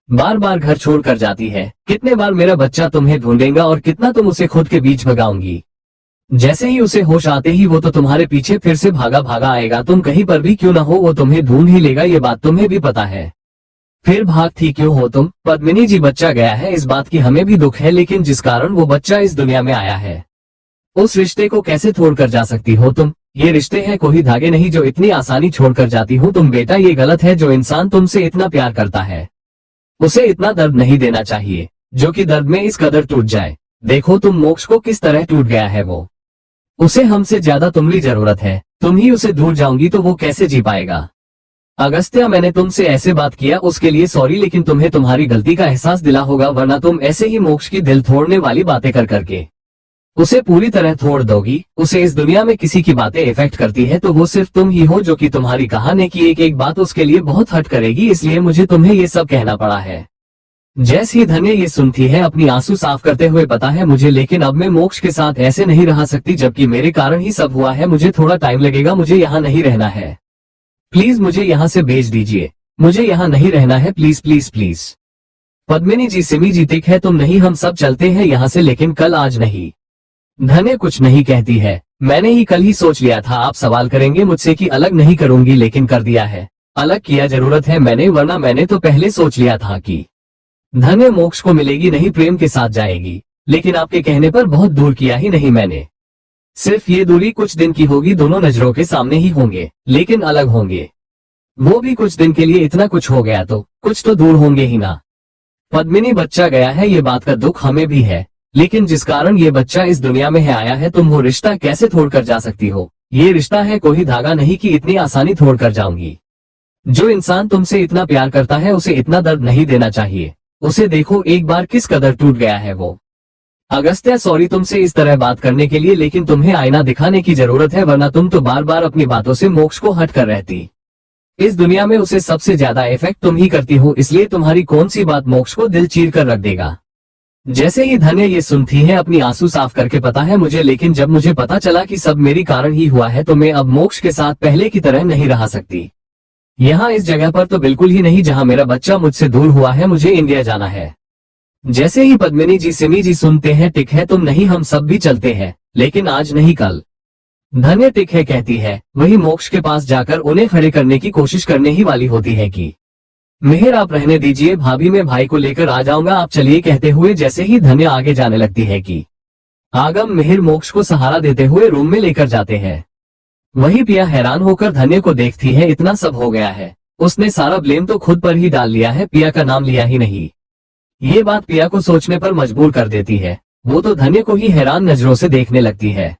बार बार घर छोड़कर जाती है, कितने बार मेरा बच्चा तुम्हें ढूंढेगा और कितना तुम उसे खुद के बीच भगाऊंगी। जैसे ही उसे होश आते ही वो तो तुम्हारे पीछे फिर से भागा भागा आएगा, तुम कहीं पर भी क्यों ना हो वो तुम्हें ढूंढ ही लेगा, ये बात तुम्हें भी पता है। फिर भागती क्यों हो तुम? पद्मिनी जी बच्चा गया है इस बात की हमें भी दुख है, लेकिन जिस कारण वो बच्चा इस दुनिया में आया है उस रिश्ते को कैसे छोड़कर जा सकती हो तुम? ये रिश्ते हैं कोई धागे नहीं जो इतनी आसानी छोड़कर जाती हो तुम। बेटा ये गलत है। जो इंसान तुमसे इतना प्यार करता है उसे इतना दर्द नहीं देना चाहिए जो कि दर्द में इस कदर टूट जाए। देखो तुम मोक्ष को किस तरह टूट गया है वो। उसे हमसे ज्यादा तुम्हारी जरूरत है। तुम ही उसे दूर जाओगी तो वो कैसे जी पाएगा? अगस्त्या मैंने तुमसे ऐसे बात किया उसके लिए सॉरी, लेकिन तुम्हें तुम्हारी गलती का एहसास दिला होगा, वरना तुम ऐसे ही मोक्ष की दिल तोड़ने वाली बातें कर करके उसे पूरी तरह तोड़ दोगी। उसे इस दुनिया में किसी की बातें इफेक्ट करती है तो वो सिर्फ तुम ही हो, जो कि तुम्हारी कहानी की एक एक बात उसके लिए बहुत हर्ट करेगी। इसलिए मुझे तुम्हें ये सब कहना पड़ा है। जैसे ही धन्य ये सुनती है अपनी आंसू साफ करते हुए पता है मुझे, लेकिन अब मैं मोक्ष के साथ ऐसे नहीं रह सकती जबकि मेरे कारण ही सब हुआ है। मुझे थोड़ा टाइम लगेगा, मुझे यहाँ नहीं रहना है। प्लीज मुझे यहाँ से भेज दीजिए, मुझे यहाँ नहीं रहना है, प्लीज प्लीज प्लीज। पद्मिनी जी, सिमी जी, ठीक है तुम नहीं, हम सब चलते हैं यहाँ से, लेकिन कल आज नहीं। धन्य कुछ नहीं कहती है। मैंने ही कल ही सोच लिया था आप सवाल करेंगे मुझसे कि अलग नहीं करूंगी, लेकिन कर दिया है। अलग किया जरूरत है मैंने, वरना मैंने तो पहले सोच लिया था कि धन्य मोक्ष को मिलेगी नहीं, प्रेम के साथ जाएगी। लेकिन आपके कहने पर बहुत दूर किया ही नहीं मैंने। सिर्फ ये दूरी कुछ दिन की होगी, दोनों नजरों के सामने ही होंगे लेकिन अलग होंगे। वो भी कुछ दिन के लिए। इतना कुछ हो गया तो कुछ तो दूर होंगे ही ना। पद्मिनी, बच्चा गया है, ये बात का दुख हमें भी है, लेकिन जिस कारण ये बच्चा इस दुनिया में है आया है, तुम वो रिश्ता कैसे छोड़कर जा सकती हो? ये रिश्ता है कोई धागा नहीं कि इतनी आसानी छोड़कर जाऊंगी। जो इंसान तुमसे इतना प्यार करता है उसे इतना दर्द नहीं देना चाहिए। उसे देखो एक बार किस कदर टूट गया है वो। अगस्त्या सॉरी तुमसे इस तरह बात करने के लिए, लेकिन तुम्हें आईना दिखाने की जरूरत है, वरना तुम तो बार बार अपनी बातों से मोक्ष को हट कर रहती। इस दुनिया में उसे सबसे ज्यादा इफेक्ट तुम ही करती हो, इसलिए तुम्हारी कौन सी बात मोक्ष को दिल चीर कर रख देगा। जैसे ही धन्य ये सुनती है अपनी आंसू साफ करके पता है मुझे, लेकिन जब मुझे पता चला कि सब मेरी कारण ही हुआ है तो मैं अब मोक्ष के साथ पहले की तरह नहीं रह सकती। यहाँ इस जगह पर तो बिल्कुल ही नहीं जहाँ मेरा बच्चा मुझसे दूर हुआ है। मुझे इंडिया जाना है। जैसे ही पद्मिनी जी, सिमी जी सुनते हैं टिक है तुम नहीं, हम सब भी चलते हैं, लेकिन आज नहीं कल। धन्य टिक है कहती है, वही मोक्ष के पास जाकर उन्हें खड़े करने की कोशिश करने ही वाली होती है कि मेहर आप रहने दीजिए भाभी, मैं भाई को लेकर आ जाऊंगा, आप चलिए कहते हुए जैसे ही धन्य आगे जाने लगती है कि आगम मेहर मोक्ष को सहारा देते हुए रूम में लेकर जाते हैं। वही पिया हैरान होकर धन्य को देखती है, इतना सब हो गया है, उसने सारा ब्लेम तो खुद पर ही डाल लिया है, पिया का नाम लिया ही नहीं। ये बात पिया को सोचने पर मजबूर कर देती है। वो तो धन्य को ही हैरान नजरों से देखने लगती है।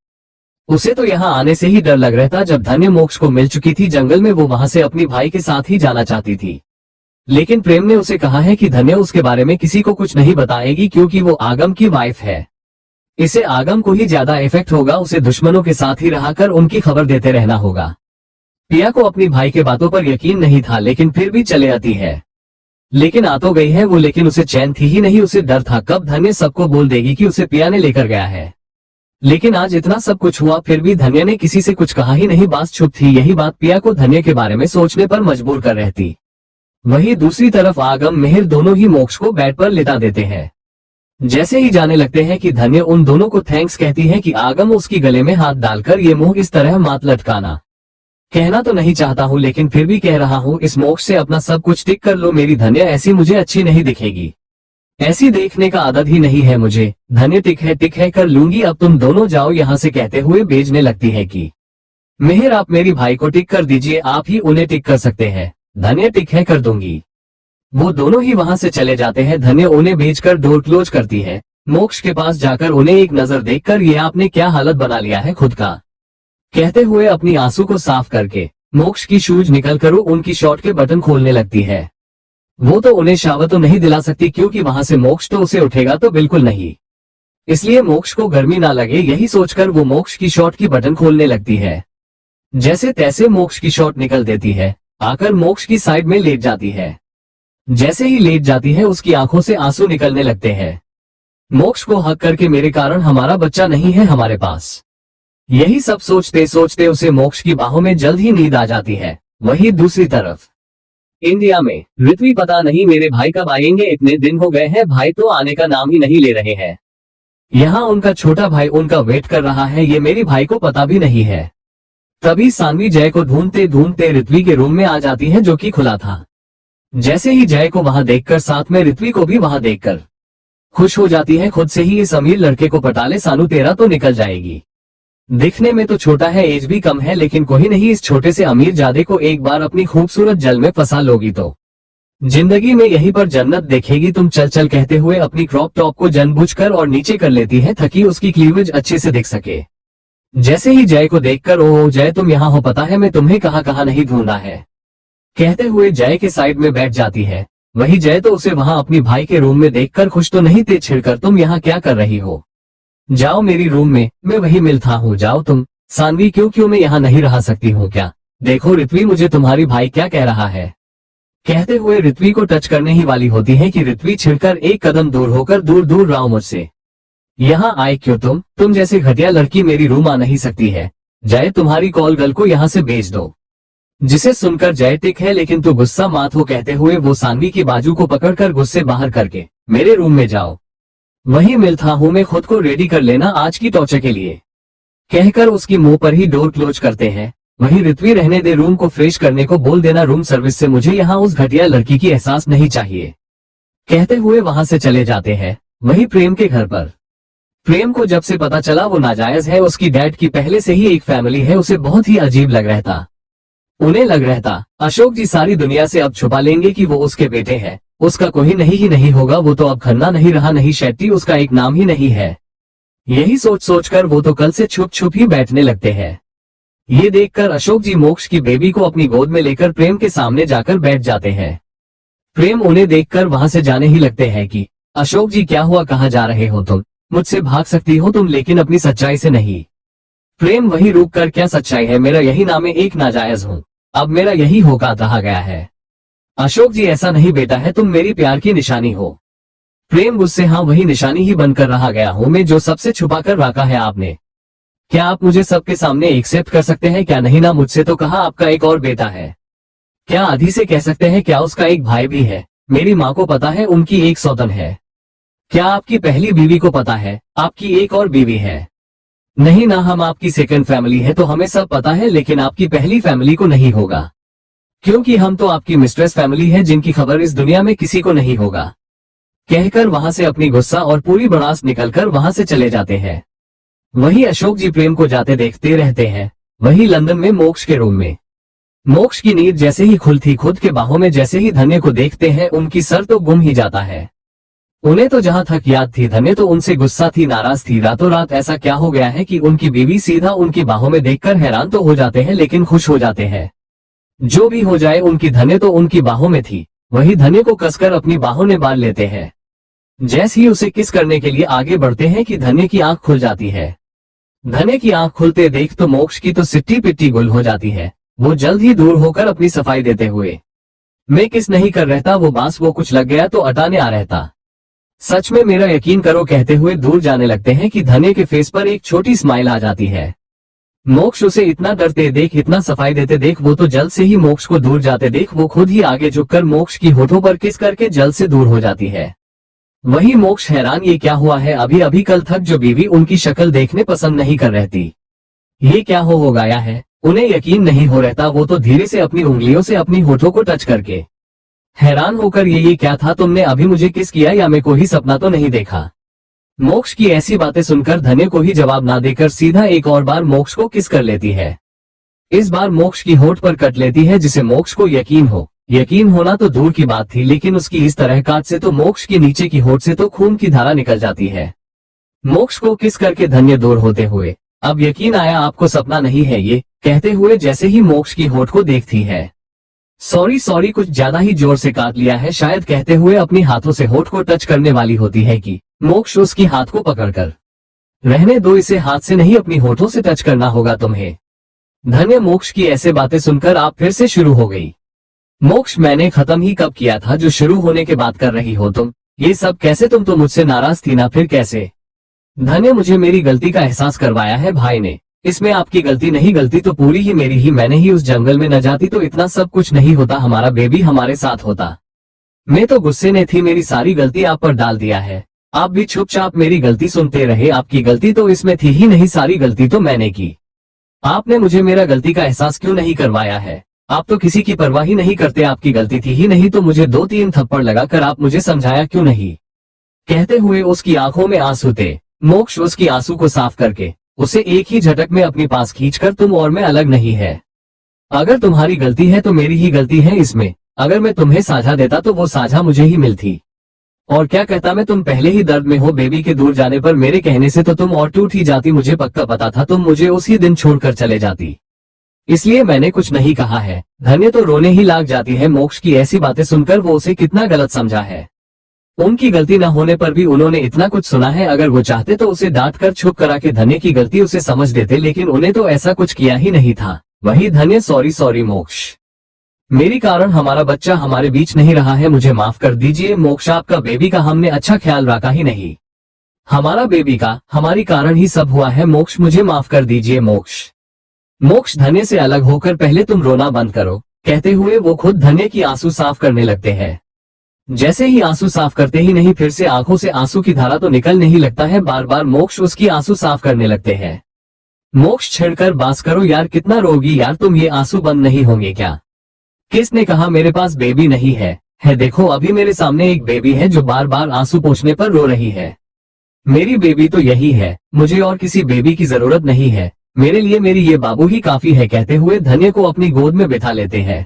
उसे तो यहाँ आने से ही डर लग रहा था। जब धन्य मोक्ष को मिल चुकी थी जंगल में, वो वहां से अपनी भाई के साथ ही जाना चाहती थी, लेकिन प्रेम ने उसे कहा है कि धन्य उसके बारे में किसी को कुछ नहीं बताएगी क्योंकि वो आगम की वाइफ है। इसे आगम को ही ज्यादा इफेक्ट होगा, उसे दुश्मनों के साथ ही रहकर उनकी खबर देते रहना होगा। पिया को अपनी भाई के बातों पर यकीन नहीं था, लेकिन फिर भी चले आती है। लेकिन आ तो गई है वो, लेकिन उसे चैन थी ही नहीं। उसे डर था कब धन्य सबको बोल देगी कि उसे पिया ने लेकर गया है। लेकिन आज इतना सब कुछ हुआ फिर भी धन्य ने किसी से कुछ कहा ही नहीं, बात चुप थी। यही बात पिया को धन्य के बारे में सोचने पर मजबूर कर रहती। वही दूसरी तरफ आगम मेहर दोनों ही मोक्ष को बेड पर लेटा देते हैं। जैसे ही जाने लगते हैं कि धन्य उन दोनों को थैंक्स कहती है कि आगम उसकी गले में हाथ डालकर ये मुंह इस तरह मात लटकाना। कहना तो नहीं चाहता हूँ लेकिन फिर भी कह रहा हूँ, इस मोक्ष से अपना सब कुछ टिक कर लो। मेरी धन्य ऐसी मुझे अच्छी नहीं दिखेगी, ऐसी देखने का आदत ही नहीं है मुझे। धन्य टिक है कर लूंगी, अब तुम दोनों जाओ यहाँ से कहते हुए भेजने लगती है कि मेहर आप मेरी भाई को टिक कर दीजिए, आप ही उन्हें टिक कर सकते हैं। धन्य टिक है कर दूंगी। वो दोनों ही वहां से चले जाते हैं। धन्य उन्हें भेजकर डोर क्लोज करती है। मोक्ष के पास जाकर उन्हें एक नजर देखकर ये आपने क्या हालत बना लिया है खुद का, कहते हुए अपनी आंसू को साफ करके मोक्ष की शूज निकल कर उनकी शॉर्ट के बटन खोलने लगती है। वो तो उन्हें शावर तो नहीं दिला सकती क्योंकि वहां से मोक्ष तो उसे उठेगा तो बिल्कुल नहीं, इसलिए मोक्ष को गर्मी ना लगे यही सोचकर वो मोक्ष की शॉर्ट की बटन खोलने लगती है। जैसे तैसे मोक्ष की शॉर्ट निकल देती है, आकर मोक्ष की साइड में लेट जाती है। जैसे ही लेट जाती है उसकी आंखों से आंसू निकलने लगते हैं। मोक्ष को हक करके मेरे कारण हमारा बच्चा नहीं है हमारे पास, यही सब सोचते सोचते उसे मोक्ष की बाहों में जल्द ही नींद आ जाती है। वहीं दूसरी तरफ इंडिया में ऋत्वी पता नहीं मेरे भाई कब आएंगे, इतने दिन हो गए हैं भाई तो आने का नाम ही नहीं ले रहे हैं। यहाँ उनका छोटा भाई उनका वेट कर रहा है, ये मेरी भाई को पता भी नहीं है। तभी सानवी जय को ढूंढते ढूंढते ऋत्वी के रूम में आ जाती है जो कि खुला था। जैसे ही जय को वहां देखकर साथ में ऋत्वी को भी वहां देखकर खुश हो जाती है खुद से ही, इस अमीर लड़के को पटा ले सानू, तेरा तो निकल जाएगी। दिखने में तो छोटा है, एज भी कम है, लेकिन कोई नहीं, इस छोटे से अमीर जादे को एक बार अपनी खूबसूरत जल में फंसा लोगी तो जिंदगी में यहीं पर जन्नत देखेगी तुम। चल चल कहते हुए अपनी क्रॉप टॉप को जानबूझकर और नीचे कर लेती है ताकि उसकी क्लीवेज अच्छे से दिख सके। जैसे ही जय को देखकर, ओह जय तुम यहाँ हो, पता है मैं तुम्हें कहाँ कहाँ नहीं ढूंढा है, कहते हुए जय के साइड में बैठ जाती है। वही जय तो उसे वहां अपनी भाई के रूम में देखकर खुश तो नहीं थे, छिड़कर तुम यहाँ क्या कर रही हो, जाओ मेरी रूम में, मैं वही मिलता हूँ, जाओ तुम। सानवी क्यों मैं यहाँ नहीं रह सकती हूँ क्या, देखो ऋत्वी मुझे तुम्हारी भाई क्या कह रहा है, कहते हुए ऋत्वी को टच करने ही वाली होती है कि ऋत्वी छिड़कर एक कदम दूर होकर, दूर दूर रहो मुझसे, यहाँ आए क्यों तुम जैसे घटिया लड़की मेरी रूम आ नहीं सकती है, जय तुम्हारी कॉल गर्ल को यहाँ से भेज दो। जिसे सुनकर जय टिक है, लेकिन तू गुस्सा मात हो, कहते हुए वो सानवी की बाजू को पकड़कर गुस्से बाहर करके, मेरे रूम में जाओ, वही मिलता हूँ मैं, खुद को रेडी कर लेना आज की टॉर्चर के लिए, कहकर उसकी मुंह पर ही डोर क्लोज करते हैं। वही ऋत्वी रहने दे, रूम को फ्रेश करने को बोल देना रूम सर्विस से, मुझे यहाँ उस घटिया लड़की की एहसास नहीं चाहिए, कहते हुए वहां से चले जाते हैं। वही प्रेम के घर पर प्रेम को जब से पता चला वो नाजायज है, उसकी डैड की पहले से ही एक फैमिली है, उसे बहुत ही अजीब लग रहा था। उन्हें लग रहा था अशोक जी सारी दुनिया से अब छुपा लेंगे कि वो उसके बेटे हैं, उसका कोई नहीं ही नहीं होगा, वो तो अब खन्ना नहीं रहा, नहीं शेट्टी उसका एक नाम ही नहीं है। यही सोच सोचकर वो तो कल से छुप छुप ही बैठने लगते हैं। ये देखकर अशोक जी मोक्ष की बेबी को अपनी गोद में लेकर प्रेम के सामने जाकर बैठ जाते हैं। प्रेम उन्हें देखकर वहां से जाने ही लगते हैं कि अशोक जी क्या हुआ, कहाँ जा रहे हो तुम, मुझसे भाग सकती हो तुम, लेकिन अपनी सच्चाई से नहीं। प्रेम वही रुक कर, क्या सच्चाई है, मेरा यही नाम है, एक नाजायज हूँ, अब मेरा यही होगा रहा गया है। अशोक जी ऐसा नहीं बेटा है, तुम मेरी प्यार की निशानी हो। प्रेम गुस्से, हाँ वही निशानी ही बनकर रहा गया हूँ मैं, जो सबसे छुपा कर रखा है आपने। क्या आप मुझे सबके सामने एक्सेप्ट कर सकते हैं क्या, नहीं ना, मुझसे तो कहा आपका एक और बेटा है, क्या आधी से कह सकते हैं क्या उसका एक भाई भी है, मेरी माँ को पता है उनकी एक सौतन है, क्या आपकी पहली बीवी को पता है आपकी एक और बीवी है, नहीं ना, हम आपकी सेकंड फैमिली है तो हमें सब पता है, लेकिन आपकी पहली फैमिली को नहीं होगा, क्योंकि हम तो आपकी मिस्ट्रेस फैमिली है जिनकी खबर इस दुनिया में किसी को नहीं होगा, कहकर वहां से अपनी गुस्सा और पूरी भड़ास निकलकर वहां से चले जाते हैं। वही अशोक जी प्रेम को जाते देखते रहते हैं। वही लंदन में मोक्ष के रूम में मोक्ष की नींद जैसे ही खुलती, खुद के बाहों में जैसे ही धन्य को देखते हैं उनकी सर तो गुम ही जाता है। उन्हें तो जहां तक याद थी धन्य तो उनसे गुस्सा थी, नाराज थी, रातों रात ऐसा क्या हो गया है कि उनकी बीवी सीधा उनकी बाहों में देखकर हैरान तो हो जाते हैं लेकिन खुश हो जाते हैं। जो भी हो जाए उनकी धन्य तो उनकी बाहों में थी। वही धन्य को कसकर अपनी बाहों में बांध लेते हैं। जैसे ही उसे किस करने के लिए आगे बढ़ते हैं कि धन्य की आंख खुल जाती है। धन्य की आंख खुलते देख तो मोक्ष की तो सिट्टी पिट्टी गुल हो जाती है। वो जल्द ही दूर होकर अपनी सफाई देते हुए, मैं किस नहीं कर रहता, वो बांस वो कुछ लग गया तो अटाने आ रहता, सच में मेरा यकीन करो, कहते हुए दूर जाने लगते हैं कि धन्य के फेस पर एक छोटी स्माइल आ जाती है। मोक्ष उसे इतना डरते देख, इतना सफाई देते देख, वो तो जल्द से ही मोक्ष को दूर जाते देख वो खुद ही आगे झुककर मोक्ष की होठों पर किस करके जल्द से दूर हो जाती है। वही मोक्ष हैरान, ये क्या हुआ है, अभी अभी कल तक जो बीवी उनकी शक्ल देखने पसंद नहीं कर रहती, ये क्या हो गया है। उन्हें यकीन नहीं हो रहता। वो तो धीरे से अपनी उंगलियों से अपनी होठों को टच करके हैरान होकर ये क्या था, तुमने अभी मुझे किस किया या मैं कोई सपना तो नहीं देखा। मोक्ष की ऐसी बातें सुनकर धन्य को ही जवाब ना देकर सीधा एक और बार मोक्ष को किस कर लेती है। इस बार मोक्ष की होठ पर कट लेती है जिसे मोक्ष को यकीन होना तो दूर की बात थी, लेकिन उसकी इस तरह काट से तो मोक्ष की नीचे की होठ से तो खून की धारा निकल जाती है। मोक्ष को किस करके धन्य दूर होते हुए, अब यकीन आया आपको सपना नहीं है ये, कहते हुए जैसे ही मोक्ष की होठ को देखती है, सॉरी कुछ ज्यादा ही जोर से काट लिया है शायद, कहते हुए अपनी हाथों से होठ को टच करने वाली होती है कि मोक्ष उसकी हाथ को पकड़कर, रहने दो इसे, हाथ से नहीं अपनी होठों से टच करना होगा तुम्हें। धन्य मोक्ष की ऐसे बातें सुनकर आप फिर से शुरू हो गई। मोक्ष मैंने खत्म ही कब किया था जो शुरू होने के बाद कर रही हो तुम, ये सब कैसे, तुम तो मुझसे नाराज थी ना, फिर कैसे। धन्य मुझे मेरी गलती का एहसास करवाया है भाई ने, इसमें आपकी गलती नहीं, गलती तो पूरी ही मेरी ही, मैंने ही उस जंगल में न जाती तो इतना सब कुछ नहीं होता, हमारा बेबी हमारे साथ होता। मैं तो गुस्से में थी, मेरी सारी गलती आप पर डाल दिया है, आप भी चुपचाप मेरी गलती सुनते रहे, आपकी गलती तो इसमें थी ही नहीं, सारी गलती तो मैंने की। आपने मुझे मेरा गलती का एहसास क्यों नहीं करवाया है, आप तो किसी की परवाह ही नहीं करते, आपकी गलती थी ही नहीं तो मुझे 2-3 थप्पड़ लगाकर आप मुझे समझाया क्यों नहीं। कहते हुए उसकी आंखों में आंसू थे। मोक्ष उसकी आंसू को साफ करके उसे एक ही झटक में अपने पास खींचकर, तुम और मैं अलग नहीं है। अगर तुम्हारी गलती है तो मेरी ही गलती है इसमें। अगर मैं तुम्हें साझा देता तो वो साझा मुझे ही मिलती। और क्या कहता मैं, तुम पहले ही दर्द में हो बेबी के दूर जाने पर। मेरे कहने से तो तुम और टूट ही जाती। मुझे पक्का पता था तुम मुझे उसी दिन छोड़कर चले जाती, इसलिए मैंने कुछ नहीं कहा है। धन्य तो रोने ही लाग जाती है। मोक्ष की ऐसी बातें सुनकर वो उसे कितना गलत समझा है। उनकी गलती न होने पर भी उन्होंने इतना कुछ सुना है। अगर वो चाहते तो उसे डांट कर चुप करा के धन्य की गलती उसे समझ देते, लेकिन उन्हें तो ऐसा कुछ किया ही नहीं था। वही धन्य, सॉरी सॉरी मोक्ष, मेरी कारण हमारा बच्चा हमारे बीच नहीं रहा है, मुझे माफ कर दीजिए मोक्ष। आपका बेबी का हमने अच्छा ख्याल रखा ही नहीं। हमारा बेबी का हमारी कारण ही सब हुआ है मोक्ष, मुझे माफ कर दीजिए मोक्ष। मोक्ष धन्य से अलग होकर पहले तुम रोना बंद करो, कहते हुए वो खुद धन्य की आंसू साफ करने लगते हैं। जैसे ही आंसू साफ करते ही नहीं फिर से आंखों से आंसू की धारा तो निकलने ही लगता है। बार बार मोक्ष उसकी आंसू साफ करने लगते हैं। मोक्ष छेड़कर बास करो यार, कितना रोगी यार तुम, ये आंसू बंद नहीं होंगे क्या? किसने कहा मेरे पास बेबी नहीं है देखो अभी मेरे सामने एक बेबी है जो बार बार आंसू पोंछने पर रो रही है। मेरी बेबी तो यही है, मुझे और किसी बेबी की जरूरत नहीं है। मेरे लिए मेरी ये बाबू ही काफी है, कहते हुए धन्य को अपनी गोद में बिठा लेते हैं।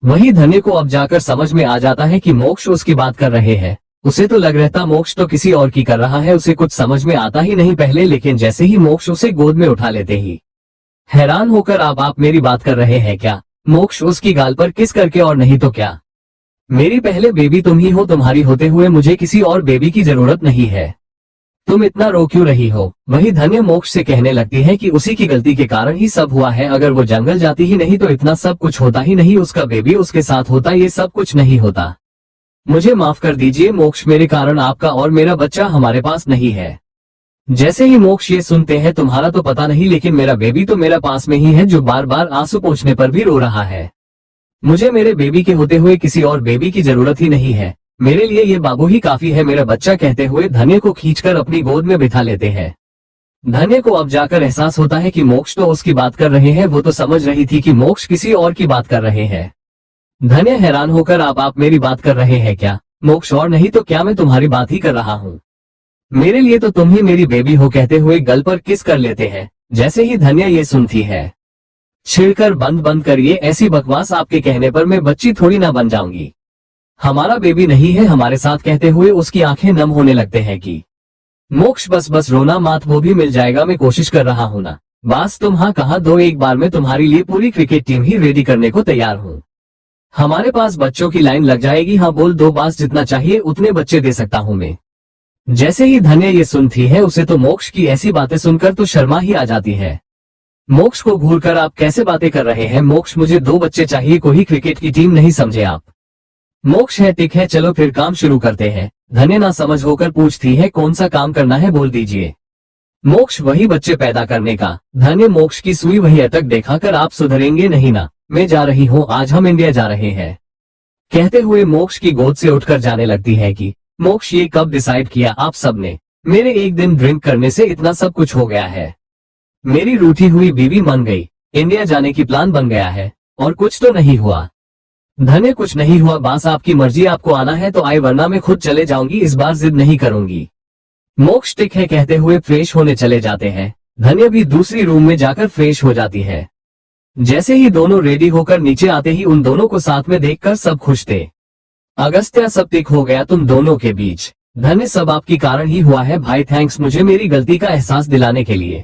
वही धन्य को अब जाकर समझ में आ जाता है कि मोक्ष उसकी बात कर रहे हैं। उसे तो लग रहता मोक्ष तो किसी और की कर रहा है, उसे कुछ समझ में आता ही नहीं पहले, लेकिन जैसे ही मोक्ष उसे गोद में उठा लेते ही हैरान होकर आप मेरी बात कर रहे हैं क्या? मोक्ष उसकी गाल पर किस करके, और नहीं तो क्या। मेरी पहले बेबी तुम ही हो, तुम्हारी होते हुए मुझे किसी और बेबी की जरूरत नहीं है। तुम इतना रो क्यों रही हो? वही धन्य मोक्ष से कहने लगती है कि उसी की गलती के कारण ही सब हुआ है। अगर वो जंगल जाती ही नहीं तो इतना सब कुछ होता ही नहीं, उसका बेबी उसके साथ होता, ये सब कुछ नहीं होता। मुझे माफ कर दीजिए मोक्ष, मेरे कारण आपका और मेरा बच्चा हमारे पास नहीं है। जैसे ही मोक्ष ये सुनते हैं, तुम्हारा तो पता नहीं लेकिन मेरा बेबी तो मेरा पास में ही है जो बार बार आंसू पोंछने पर भी रो रहा है। मुझे मेरे बेबी के होते हुए किसी और बेबी की जरूरत ही नहीं है। मेरे लिए ये बाबू ही काफी है, मेरा बच्चा, कहते हुए धन्य को खींचकर अपनी गोद में बिठा लेते हैं। धन्य को अब जाकर एहसास होता है कि मोक्ष तो उसकी बात कर रहे हैं। वो तो समझ रही थी कि मोक्ष किसी और की बात कर रहे हैं। धन्य हैरान होकर आप मेरी बात कर रहे हैं क्या? मोक्ष, और नहीं तो क्या, मैं तुम्हारी बात ही कर रहा हूँ। मेरे लिए तो तुम ही मेरी बेबी हो, कहते हुए गल पर किस कर लेते हैं। जैसे ही धन्य ये सुनती है, छिड़कर बंद करिए, ऐसी बकवास आपके कहने पर मैं बच्ची थोड़ी ना बन जाऊंगी। हमारा बेबी नहीं है हमारे साथ, कहते हुए उसकी आंखें नम होने लगते हैं कि मोक्ष बस रोना मत, वो भी मिल जाएगा, मैं कोशिश कर रहा हूँ ना। बस तुम हाँ कहा दो एक बार, मैं तुम्हारे लिए पूरी क्रिकेट टीम ही रेडी करने को तैयार हूँ। हमारे पास बच्चों की लाइन लग जाएगी। हाँ बोल दो बस, जितना चाहिए उतने बच्चे दे सकता हूँ मैं। जैसे ही धन्य ये सुनती है, उसे तो मोक्ष की ऐसी बातें सुनकर तो शर्मा ही आ जाती है। मोक्ष को घूरकर आप कैसे बातें कर रहे हैं? मोक्ष, मुझे 2 बच्चे चाहिए, कोई क्रिकेट की टीम नहीं समझे आप। मोक्ष है ठीक है, चलो फिर काम शुरू करते हैं। धन्य ना समझ होकर पूछती है, कौन सा काम करना है बोल दीजिए। मोक्ष, वही बच्चे पैदा करने का। धन्य मोक्ष की सुई वही अटक देखाकर, आप सुधरेंगे नहीं ना, मैं जा रही हूँ, आज हम इंडिया जा रहे हैं, कहते हुए मोक्ष की गोद से उठकर जाने लगती है कि मोक्ष, ये कब डिसाइड किया आप सबने? मेरे एक दिन ड्रिंक करने से इतना सब कुछ हो गया है। मेरी रूठी हुई बीवी मन गई, इंडिया जाने की प्लान बन गया है, और कुछ तो नहीं हुआ। धन्य, कुछ नहीं हुआ, बस आपकी मर्जी, आपको आना है तो आए वरना मैं खुद चले जाऊंगी, इस बार जिद नहीं करूंगी। मोक्ष ठीक है, कहते हुए फ्रेश होने चले जाते हैं। धन्य भी दूसरी रूम में जाकर फ्रेश हो जाती है। जैसे ही दोनों रेडी होकर नीचे आते ही उन दोनों को साथ में देखकर सब खुश थे। अगस्त्या, सब ठीक हो गया तुम दोनों के बीच। धन्य, सब आपकी कारण ही हुआ है भाई, थैंक्स मुझे मेरी गलती का एहसास दिलाने के लिए।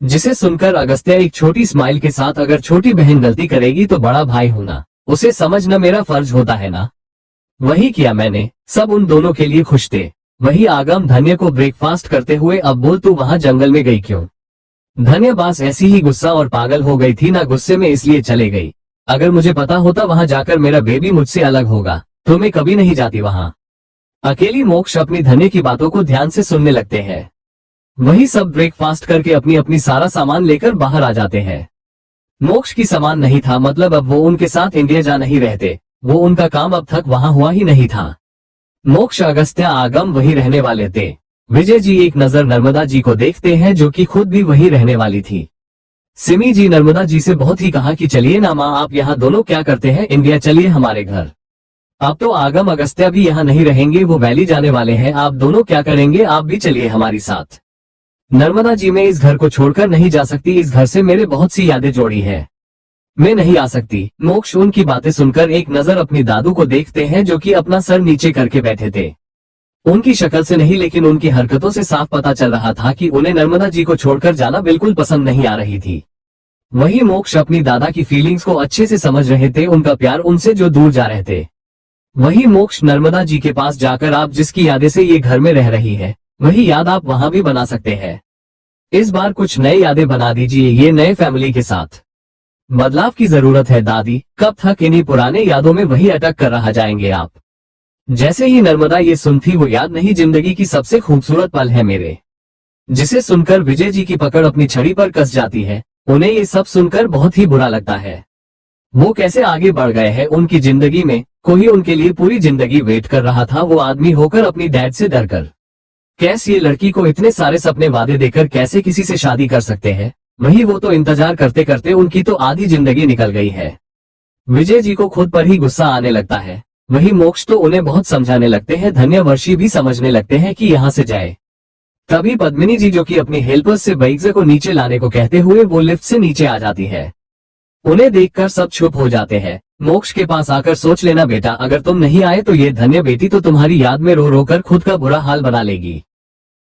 जिसे सुनकर अगस्त्या एक छोटी स्माइल के साथ, अगर छोटी बहन गलती करेगी तो बड़ा भाई होना उसे समझना मेरा फर्ज होता है ना, वही किया मैंने। सब उन दोनों के लिए खुश थे। वही आगम धन्य को ब्रेकफास्ट करते हुए, अब बोल तू वहां जंगल में गई क्यों? धन्य, बस ऐसी ही गुस्सा और पागल हो गई थी ना, गुस्से में इसलिए चले गई। अगर मुझे पता होता वहां जाकर मेरा बेबी मुझसे अलग होगा तो मैं कभी नहीं जाती वहां। अकेली मोक्ष अपनी धन्य की बातों को ध्यान से सुनने लगते हैं। वही सब ब्रेकफास्ट करके अपनी अपनी सारा सामान लेकर बाहर आ जाते हैं। मोक्ष की सामान नहीं था, मतलब अब वो उनके साथ इंडिया जा नहीं रहते, वो उनका काम अब तक वहां हुआ ही नहीं था। मोक्ष, अगस्त्या, आगम वही रहने वाले थे। विजय जी एक नजर नर्मदा जी को देखते हैं जो कि खुद भी वही रहने वाली थी। सिमी जी नर्मदा जी से बहुत ही कहा कि चलिए ना माँ, आप यहाँ दोनों क्या करते हैं, इंडिया चलिए हमारे घर। अब तो आगम अगस्त्या भी यहाँ नहीं रहेंगे, वो वैली जाने वाले हैं। आप दोनों क्या करेंगे? आप भी चलिए हमारी साथ। नर्मदा जी, मैं इस घर को छोड़कर नहीं जा सकती। इस घर से मेरे बहुत सी यादें जोड़ी है, मैं नहीं आ सकती। मोक्ष उनकी बातें सुनकर एक नजर अपनी दादू को देखते हैं, जो कि अपना सर नीचे करके बैठे थे। उनकी शक्ल से नहीं, लेकिन उनकी हरकतों से साफ पता चल रहा था कि उन्हें नर्मदा जी को छोड़कर जाना बिल्कुल पसंद नहीं आ रही थी। वही मोक्ष अपनी दादा की फीलिंग्स को अच्छे से समझ रहे थे, उनका प्यार उनसे जो दूर जा रहे थे। वही मोक्ष नर्मदा जी के पास जाकर, आप जिसकी यादें से ये घर में रह रही है, वही याद आप वहां भी बना सकते हैं। इस बार कुछ नए यादें बना दीजिए, ये नए फैमिली के साथ। बदलाव की जरूरत है दादी, कब तक इन्हीं पुराने यादों में वही अटक कर रह जाएंगे आप? जैसे ही नर्मदा ये सुनती, वो याद नहीं, जिंदगी की सबसे खूबसूरत पल है मेरे, जिसे सुनकर विजय जी की पकड़ अपनी छड़ी पर कस जाती है। उन्हें ये सब सुनकर बहुत ही बुरा लगता है। वो कैसे आगे बढ़ गए हैं उनकी जिंदगी में, कोई उनके लिए पूरी जिंदगी वेट कर रहा था। वो आदमी होकर अपनी डैड से डरकर कैसे ये लड़की को इतने सारे सपने वादे देकर कैसे किसी से शादी कर सकते हैं? वही वो तो इंतजार करते करते उनकी तो आधी जिंदगी निकल गई है। विजय जी को खुद पर ही गुस्सा आने लगता है। वही मोक्ष तो उन्हें बहुत समझाने लगते हैं, धन्यवर्षी भी समझने लगते हैं कि यहाँ से जाए। तभी पद्मिनी जी, जो कि अपनी हेल्पर्स से बैग्स को नीचे लाने को कहते हुए वो लिफ्ट से नीचे आ जाती है। उन्हें देखकर सब चुप हो जाते हैं। मोक्ष के पास आकर, सोच लेना बेटा, अगर तुम नहीं आए तो ये धन्य बेटी तो तुम्हारी याद में रो रो कर खुद का बुरा हाल बना लेगी।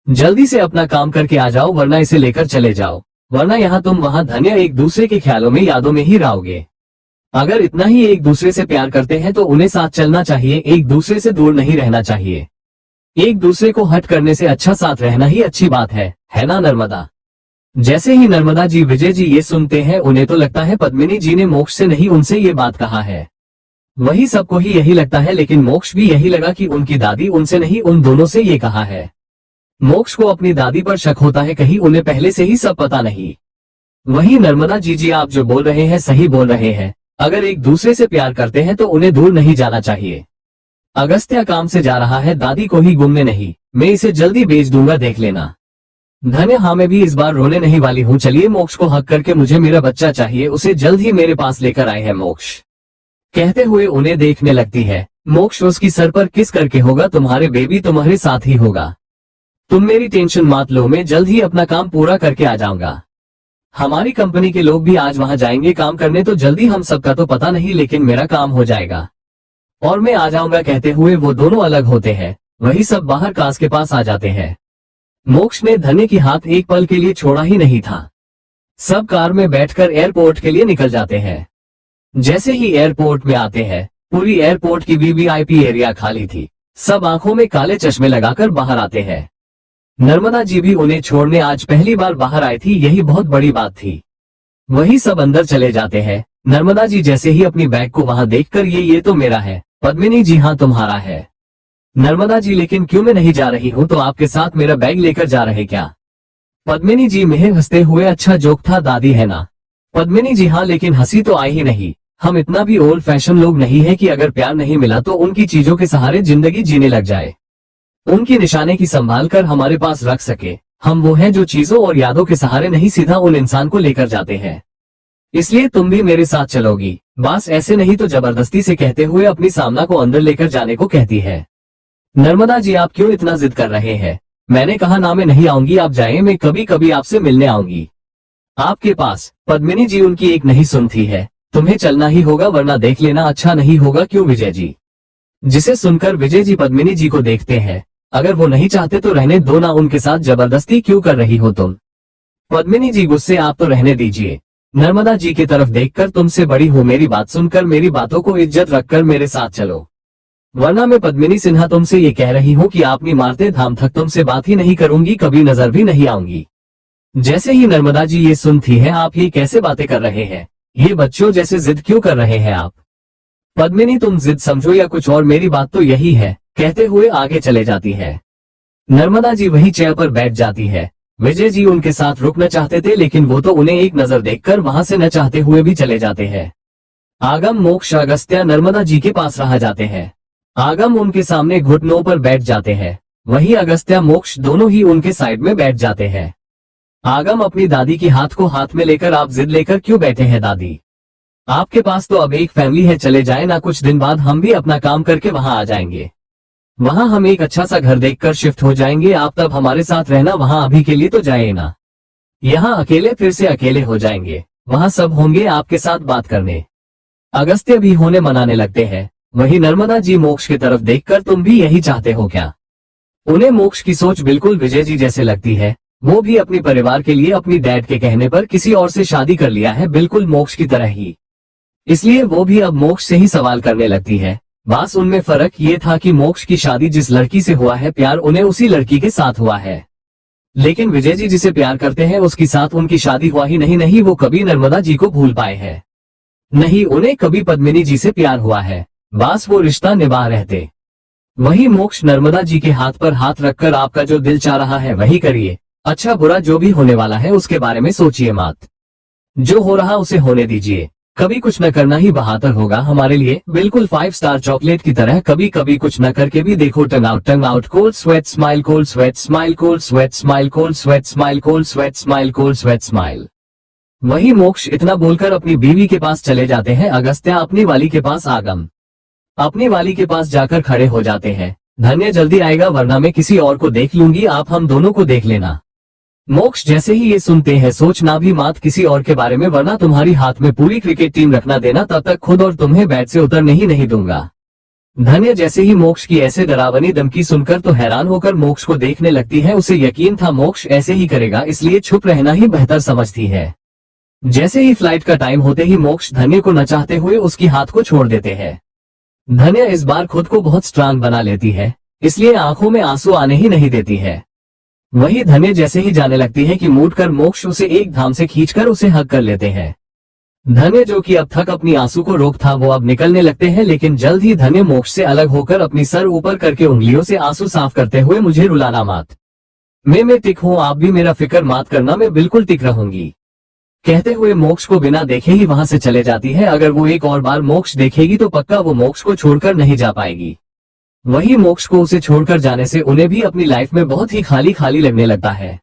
जल्दी से अपना काम करके आ जाओ, वरना इसे लेकर चले जाओ, वरना यहाँ तुम वहाँ धन्य एक दूसरे के ख्यालों में, यादों में ही रहोगे। अगर इतना ही एक दूसरे से प्यार करते हैं तो उन्हें साथ चलना चाहिए, एक दूसरे से दूर नहीं रहना चाहिए। एक दूसरे को हट करने से अच्छा साथ रहना ही अच्छी बात है ना नर्मदा? जैसे ही नर्मदा जी, विजय जी ये सुनते हैं, उन्हें तो लगता है पद्मिनी जी ने मोक्ष से नहीं उनसे ये बात कहा है। वही सबको ही यही लगता है, लेकिन मोक्ष भी यही लगा कि उनकी दादी उनसे नहीं, उन दोनों से ये कहा है। मोक्ष को अपनी दादी पर शक होता है, कहीं उन्हें पहले से ही सब पता नहीं। वही नर्मदा जी, आप जो बोल रहे हैं सही बोल रहे हैं। अगर एक दूसरे से प्यार करते हैं तो उन्हें दूर नहीं जाना चाहिए। अगस्त्या काम से जा रहा है, दादी को ही गुमने नहीं, मैं इसे जल्दी भेज दूंगा, देख लेना। धन्य, हाँ मैं भी इस बार रोने नहीं वाली हूँ। चलिए मोक्ष को हक करके, मुझे मेरा बच्चा चाहिए, उसे जल्द ही मेरे पास लेकर आए हैं मोक्ष, कहते हुए उन्हें देखने लगती है। मोक्ष उसकी सर पर किस करके, होगा तुम्हारे बेबी, तुम्हारे साथ ही होगा, तुम मेरी टेंशन मत लो, मैं जल्द ही अपना काम पूरा करके आ जाऊंगा। हमारी कंपनी के लोग भी आज वहां जाएंगे काम करने, तो जल्दी हम सबका तो पता नहीं, लेकिन मेरा काम हो जाएगा और मैं आ जाऊंगा, कहते हुए वो दोनों अलग होते हैं। वही सब बाहर कास के पास आ जाते हैं। मोक्ष ने धन्य की हाथ एक पल के लिए छोड़ा ही नहीं था। सब कार में बैठकर एयरपोर्ट के लिए निकल जाते हैं। जैसे ही एयरपोर्ट में आते हैं, पूरी एयरपोर्ट की वीवीआईपी एरिया खाली थी। सब आंखों में काले चश्मे लगाकर बाहर आते हैं। नर्मदा जी भी उन्हें छोड़ने आज पहली बार बाहर आई थी, यही बहुत बड़ी बात थी। वही सब अंदर चले जाते हैं। नर्मदा जी जैसे ही अपनी बैग को वहां देखकर, ये तो मेरा है। पद्मिनी जी, हाँ तुम्हारा है। नर्मदा जी, लेकिन क्यों मैं नहीं जा रही हूँ, तो आपके साथ मेरा बैग लेकर जा रहे क्या? पद्मिनी जी में हंसते हुए, अच्छा जोक था दादी, है ना? पद्मिनी जी, हाँ लेकिन हंसी तो आई ही नहीं। हम इतना भी ओल्ड फैशन लोग नहीं है कि अगर प्यार नहीं मिला तो उनकी चीजों के सहारे जिंदगी जीने लग जाए, उनकी निशाने की संभाल कर हमारे पास रख सके। हम वो हैं जो चीजों और यादों के सहारे नहीं, सीधा उन इंसान को लेकर जाते हैं। इसलिए तुम भी मेरे साथ चलोगी? बस ऐसे नहीं तो जबरदस्ती से, कहते हुए अपनी सामना को अंदर लेकर जाने को कहती है। नर्मदा जी, आप क्यों इतना जिद कर रहे हैं? मैंने कहा ना मैं नहीं आऊंगी, आप जाएं, मैं कभी कभी आपसे मिलने आऊंगी आपके पास। पद्मिनी जी उनकी एक नहीं सुनती है। तुम्हें चलना ही होगा, वरना देख लेना अच्छा नहीं होगा। क्यों विजय जी? जिसे सुनकर विजय जी पद्मिनी जी को देखते हैं। अगर वो नहीं चाहते तो रहने दो ना, उनके साथ जबरदस्ती क्यों कर रही हो तुम? पद्मिनी जी गुस्से, आप तो रहने दीजिए। नर्मदा जी की तरफ देखकर, तुमसे बड़ी हूँ, मेरी बात सुनकर, मेरी बातों को इज्जत रखकर मेरे साथ चलो, वरना मैं पद्मिनी सिन्हा तुमसे ये कह रही हूँ कि आपनी मारते धाम तक तुमसे बात ही नहीं करूंगी, कभी नजर भी नहीं आऊंगी। जैसे ही नर्मदा जी ये सुनती है, आप ये कैसे बातें कर रहे हैं? ये बच्चों जैसे जिद क्यों कर रहे हैं आप? पद्मिनी, तुम जिद समझो या कुछ और, मेरी बात तो यही है, कहते हुए आगे चले जाती है। नर्मदा जी वही चेयर पर बैठ जाती है। विजय जी उनके साथ रुकना चाहते थे, लेकिन वो तो उन्हें एक नजर देखकर वहां से न चाहते हुए भी चले जाते हैं। आगम, मोक्ष, अगस्त्या नर्मदा जी के पास रह जाते हैं। आगम उनके सामने घुटनों पर बैठ जाते हैं। वही अगस्त्या, मोक्ष दोनों ही उनके साइड में बैठ जाते हैं। आगम अपनी दादी की हाथ को हाथ में लेकर, आप जिद लेकर क्यों बैठे हैं दादी? आपके पास तो अब एक फैमिली है, चले जाए ना, कुछ दिन बाद हम भी अपना काम करके वहां आ जाएंगे। वहां हम एक अच्छा सा घर देखकर शिफ्ट हो जाएंगे, आप तब हमारे साथ रहना, वहां अभी के लिए तो जाए ना। यहाँ अकेले फिर से अकेले हो जाएंगे, वहां सब होंगे आपके साथ बात करने। अगस्त्य भी होने मनाने लगते हैं। वही नर्मदा जी मोक्ष की तरफ देखकर, तुम भी यही चाहते हो क्या? उन्हें मोक्ष की सोच बिल्कुल विजय जी जैसे लगती है। वो भी अपने परिवार के लिए अपनी डैड के कहने पर किसी और से शादी कर लिया है, बिल्कुल मोक्ष की तरह ही। इसलिए वो भी अब मोक्ष से ही सवाल करने लगती है। बस उनमें फर्क ये था कि मोक्ष की शादी जिस लड़की से हुआ है प्यार, उन्हें उसी लड़की के साथ हुआ है। लेकिन विजय जी जिसे प्यार करते हैं उसके साथ उनकी शादी हुआ ही नहीं, वो कभी नर्मदा जी को भूल पाए हैं। नहीं, उन्हें कभी पद्मिनी जी से प्यार हुआ है, बस वो रिश्ता निभा रहते। वही मोक्ष नर्मदा जी के हाथ पर हाथ रखकर, आपका जो दिल चाह रहा है वही करिए, अच्छा बुरा जो भी होने वाला है उसके बारे में सोचिए मत, जो हो रहा उसे होने दीजिए। कभी कुछ न करना ही बहादुर होगा हमारे लिए, बिल्कुल 5 स्टार चॉकलेट की तरह। कभी कभी कुछ न करके भी देखो, tongue out, cold sweat smile, cold sweat smile, cold sweat smile, cold sweat smile, cold sweat smile, cold sweat smile. वही मोक्ष इतना बोलकर अपनी बीवी के पास चले जाते हैं। अगस्त्या अपनी वाली के पास, आगम अपनी वाली के पास जाकर खड़े हो जाते हैं। धन्य जल्दी आएगा वरना मैं किसी और को देख लूंगी, आप हम दोनों को देख लेना। मोक्ष जैसे ही ये सुनते हैं, सोचना भी मत किसी और के बारे में, वरना तुम्हारी हाथ में पूरी क्रिकेट टीम रखना देना, तब तक खुद और तुम्हें बैट से उतरने ही नहीं दूंगा। धन्य जैसे ही मोक्ष की ऐसे डरावनी धमकी सुनकर तो हैरान होकर मोक्ष को देखने लगती है। उसे यकीन था मोक्ष ऐसे ही करेगा, इसलिए छुप रहना ही बेहतर समझती है। जैसे ही फ्लाइट का टाइम होते ही मोक्ष धन्य को न चाहते हुए उसकी हाथ को छोड़ देते हैं। धन्य इस बार खुद को बहुत स्ट्रांग बना लेती है, इसलिए आंखों में आंसू आने ही नहीं देती है। वही धन्य जैसे ही जाने लगती है कि मूड कर मोक्ष उसे एक धाम से खींचकर उसे हग कर लेते हैं। धन्य जो कि अब तक अपनी आंसू को रोक था, वो अब निकलने लगते हैं, लेकिन जल्द ही धन्य मोक्ष से अलग होकर अपनी सर ऊपर करके उंगलियों से आंसू साफ करते हुए, मुझे रुलाना मत, मैं टिक हूँ, आप भी मेरा फिक्र मत करना, मैं बिल्कुल टिक रहूंगी, कहते हुए मोक्ष को बिना देखे ही वहां से चले जाती है। अगर वो एक और बार मोक्ष देखेगी तो पक्का वो मोक्ष को छोड़कर नहीं जा पाएगी। वही मोक्ष को उसे छोड़कर जाने से उन्हें भी अपनी लाइफ में बहुत ही खाली खाली लगने लगता है।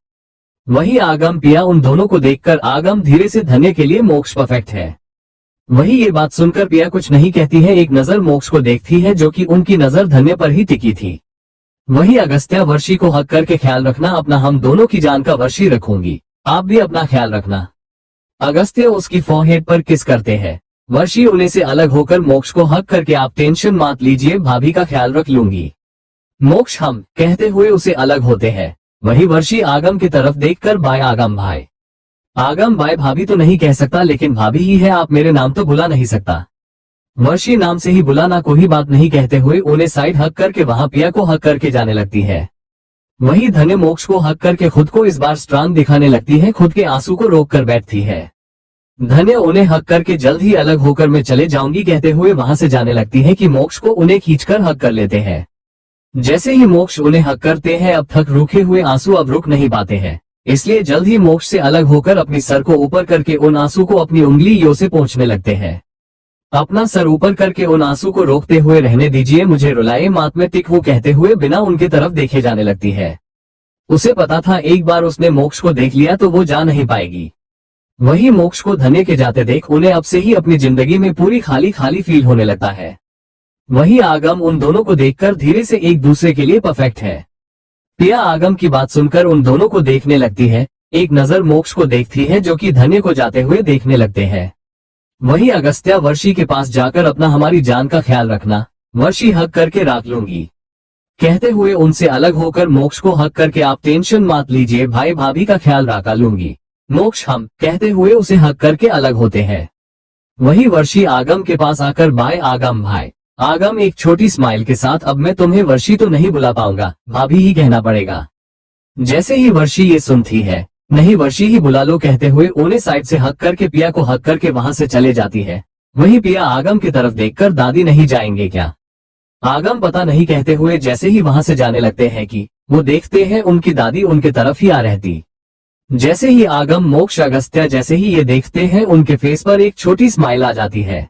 वही आगम पिया उन दोनों को देखकर, आगम धीरे से धन्य के लिए मोक्ष परफेक्ट है। वही ये बात सुनकर पिया कुछ नहीं कहती है, एक नजर मोक्ष को देखती है जो कि उनकी नजर धन्य पर ही टिकी थी। वही अगस्त्या, वर्षी को हक करके ख्याल रखना अपना, हम दोनों की जान का वर्षी रखूंगी, आप भी अपना ख्याल रखना। अगस्त्य उसकी फोरहेड पर किस करते हैं। वर्षी उन्हें से अलग होकर मोक्ष को हक करके, आप टेंशन मत लीजिए, भाभी का ख्याल रख लूंगी। मोक्ष हम कहते हुए उसे अलग होते हैं। वही वर्षी आगम की तरफ देखकर, बाय आगम भाई। आगम बाय भाभी तो नहीं कह सकता, लेकिन भाभी ही है, आप मेरे नाम तो बुला नहीं सकता। वर्षी नाम से ही बुलाना, कोई बात नहीं, कहते हुए उन्हें साइड हक करके वहां पिया को हक करके जाने लगती है। वही धन्य मोक्ष को हक करके खुद को इस बार स्ट्रांग दिखाने लगती है, खुद के आंसू को रोक कर बैठती है। धन्य उन्हें हक करके जल्द ही अलग होकर मैं चले जाऊंगी कहते हुए वहां से जाने लगती है कि मोक्ष को उन्हें खींचकर हक कर लेते हैं। जैसे ही मोक्ष उन्हें हक करते हैं, अब तक रुके हुए आंसू अब रुक नहीं पाते हैं, इसलिए जल्द ही मोक्ष से अलग होकर अपनी सर को ऊपर करके उन आंसू को अपनी उंगलियों से पोंछने लगते हैं। अपना सर ऊपर करके उन आंसू को रोकते हुए, रहने दीजिए, मुझे रुलाए मत, मैं टिक हूं, कहते हुए बिना उनके तरफ देखे जाने लगती है। उसे पता था एक बार उसने मोक्ष को देख लिया तो वो जा नहीं पाएगी। वही मोक्ष को धन्य के जाते देख उन्हें अब से ही अपनी जिंदगी में पूरी खाली खाली फील होने लगता है। वही आगम उन दोनों को देखकर धीरे से एक दूसरे के लिए परफेक्ट है। पिया आगम की बात सुनकर उन दोनों को देखने लगती है, एक नजर मोक्ष को देखती है जो कि धन्य को जाते हुए देखने लगते हैं। वही अगस्त्या, वर्षी के पास जाकर अपना, हमारी जान का ख्याल रखना, वर्षी हक करके रख लूंगी, कहते हुए उनसे अलग होकर मोक्ष को हक करके, आप टेंशन मत लीजिए भाई, भाभी का ख्याल रखा लूंगी, मोक्ष हम कहते हुए उसे हक करके अलग होते हैं। वही वर्षी आगम के पास आकर, बाय आगम भाई। आगम एक छोटी स्माइल के साथ, अब मैं तुम्हें वर्षी तो नहीं बुला पाऊंगा, भाभी ही कहना पड़ेगा। जैसे ही वर्षी ये सुनती है, नहीं वर्षी ही बुला लो, कहते हुए उन्हें साइड से हक करके पिया को हक करके वहां से चले जाती है। वही पिया आगम की तरफ देखकर, दादी नहीं जाएंगे क्या? आगम पता नहीं कहते हुए जैसे ही वहां से जाने लगते हैं कि वो देखते हैं उनकी दादी उनके तरफ ही आ रहती। जैसे ही आगम, मोक्ष, अगस्त्या जैसे ही ये देखते हैं, उनके फेस पर एक छोटी स्माइल आ जाती है।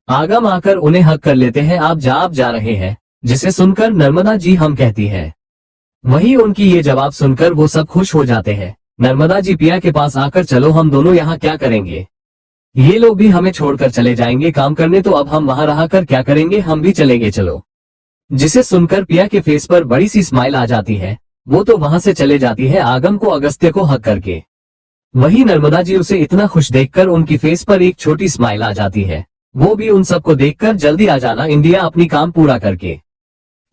आगम आकर उन्हें हक कर लेते हैं, आप जा रहे हैं, जिसे सुनकर नर्मदा जी हम कहती है। वही उनकी ये जवाब सुनकर वो सब खुश हो जाते हैं। नर्मदा जी पिया के पास आकर, चलो हम दोनों यहाँ क्या करेंगे, ये लोग भी हमें छोड़कर चले जाएंगे काम करने, तो अब हम वहां रहा कर क्या करेंगे, हम भी चलेंगे चलो। जिसे सुनकर पिया के फेस पर बड़ी सी स्माइल आ जाती है। वो तो वहां से चले जाती है आगम को अगस्त्य को हक करके। वही नर्मदा जी उसे इतना खुश देखकर उनकी फेस पर एक छोटी स्माइल आ जाती है। वो भी उन सबको देखकर जल्दी आ जाना इंडिया अपनी काम पूरा करके।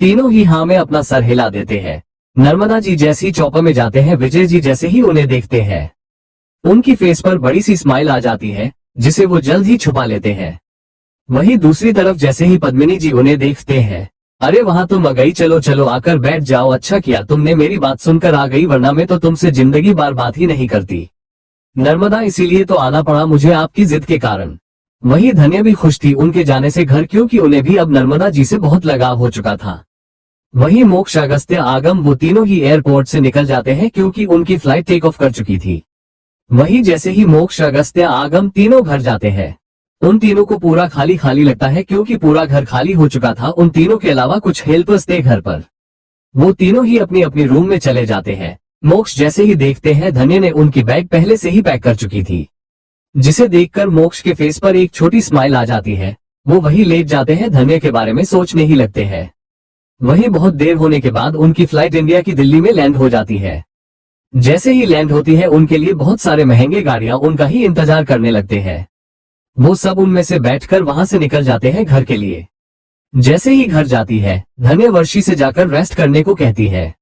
तीनों ही हाँ में अपना सर हिला देते हैं। नर्मदा जी जैसे ही चौपर में जाते हैं, विजय जी जैसे ही उन्हें देखते हैं, उनकी फेस पर बड़ी सी स्माइल आ जाती है, जिसे वो जल्द ही छुपा लेते हैं। वहीं दूसरी तरफ जैसे ही पद्मिनी जी उन्हें देखते हैं, अरे वहां तुम आ गई, चलो चलो आकर बैठ जाओ, अच्छा किया तुमने मेरी बात सुनकर आ गई, वरना मैं तो तुमसे जिंदगी बार बात ही नहीं करती। नर्मदा इसीलिए तो आना पड़ा मुझे आपकी जिद के कारण। वहीं धन्य भी खुश थी उनके जाने से घर, क्योंकि उन्हें भी अब नर्मदा जी से बहुत लगाव हो चुका था। वहीं मोक्ष, अगस्त्य, आगम वो तीनों ही एयरपोर्ट से निकल जाते हैं, क्योंकि उनकी फ्लाइट टेक ऑफ कर चुकी थी। वहीं जैसे ही मोक्ष, अगस्त्य, आगम तीनों घर जाते हैं, उन तीनों को पूरा खाली खाली लगता है, क्योंकि पूरा घर खाली हो चुका था। उन तीनों के अलावा कुछ हेल्पर्स थे घर पर। वो तीनों ही अपनी अपनी रूम में चले जाते हैं। मोक्ष जैसे ही देखते हैं धन्य ने उनकी बैग पहले से ही पैक कर चुकी थी, जिसे देखकर मोक्ष के फेस पर एक छोटी स्माइल आ जाती है। वो वही लेट जाते हैं, धन्य के बारे में सोचने ही लगते हैं। वहीं बहुत देर होने के बाद उनकी फ्लाइट इंडिया की दिल्ली में लैंड हो जाती है। जैसे ही लैंड होती है, उनके लिए बहुत सारे महंगे गाड़ियां उनका ही इंतजार करने लगते हैं। वो सब उनमें से बैठकर वहां से निकल जाते हैं घर के लिए। जैसे ही घर जाती है, धन्य वर्षी से जाकर रेस्ट करने को कहती है।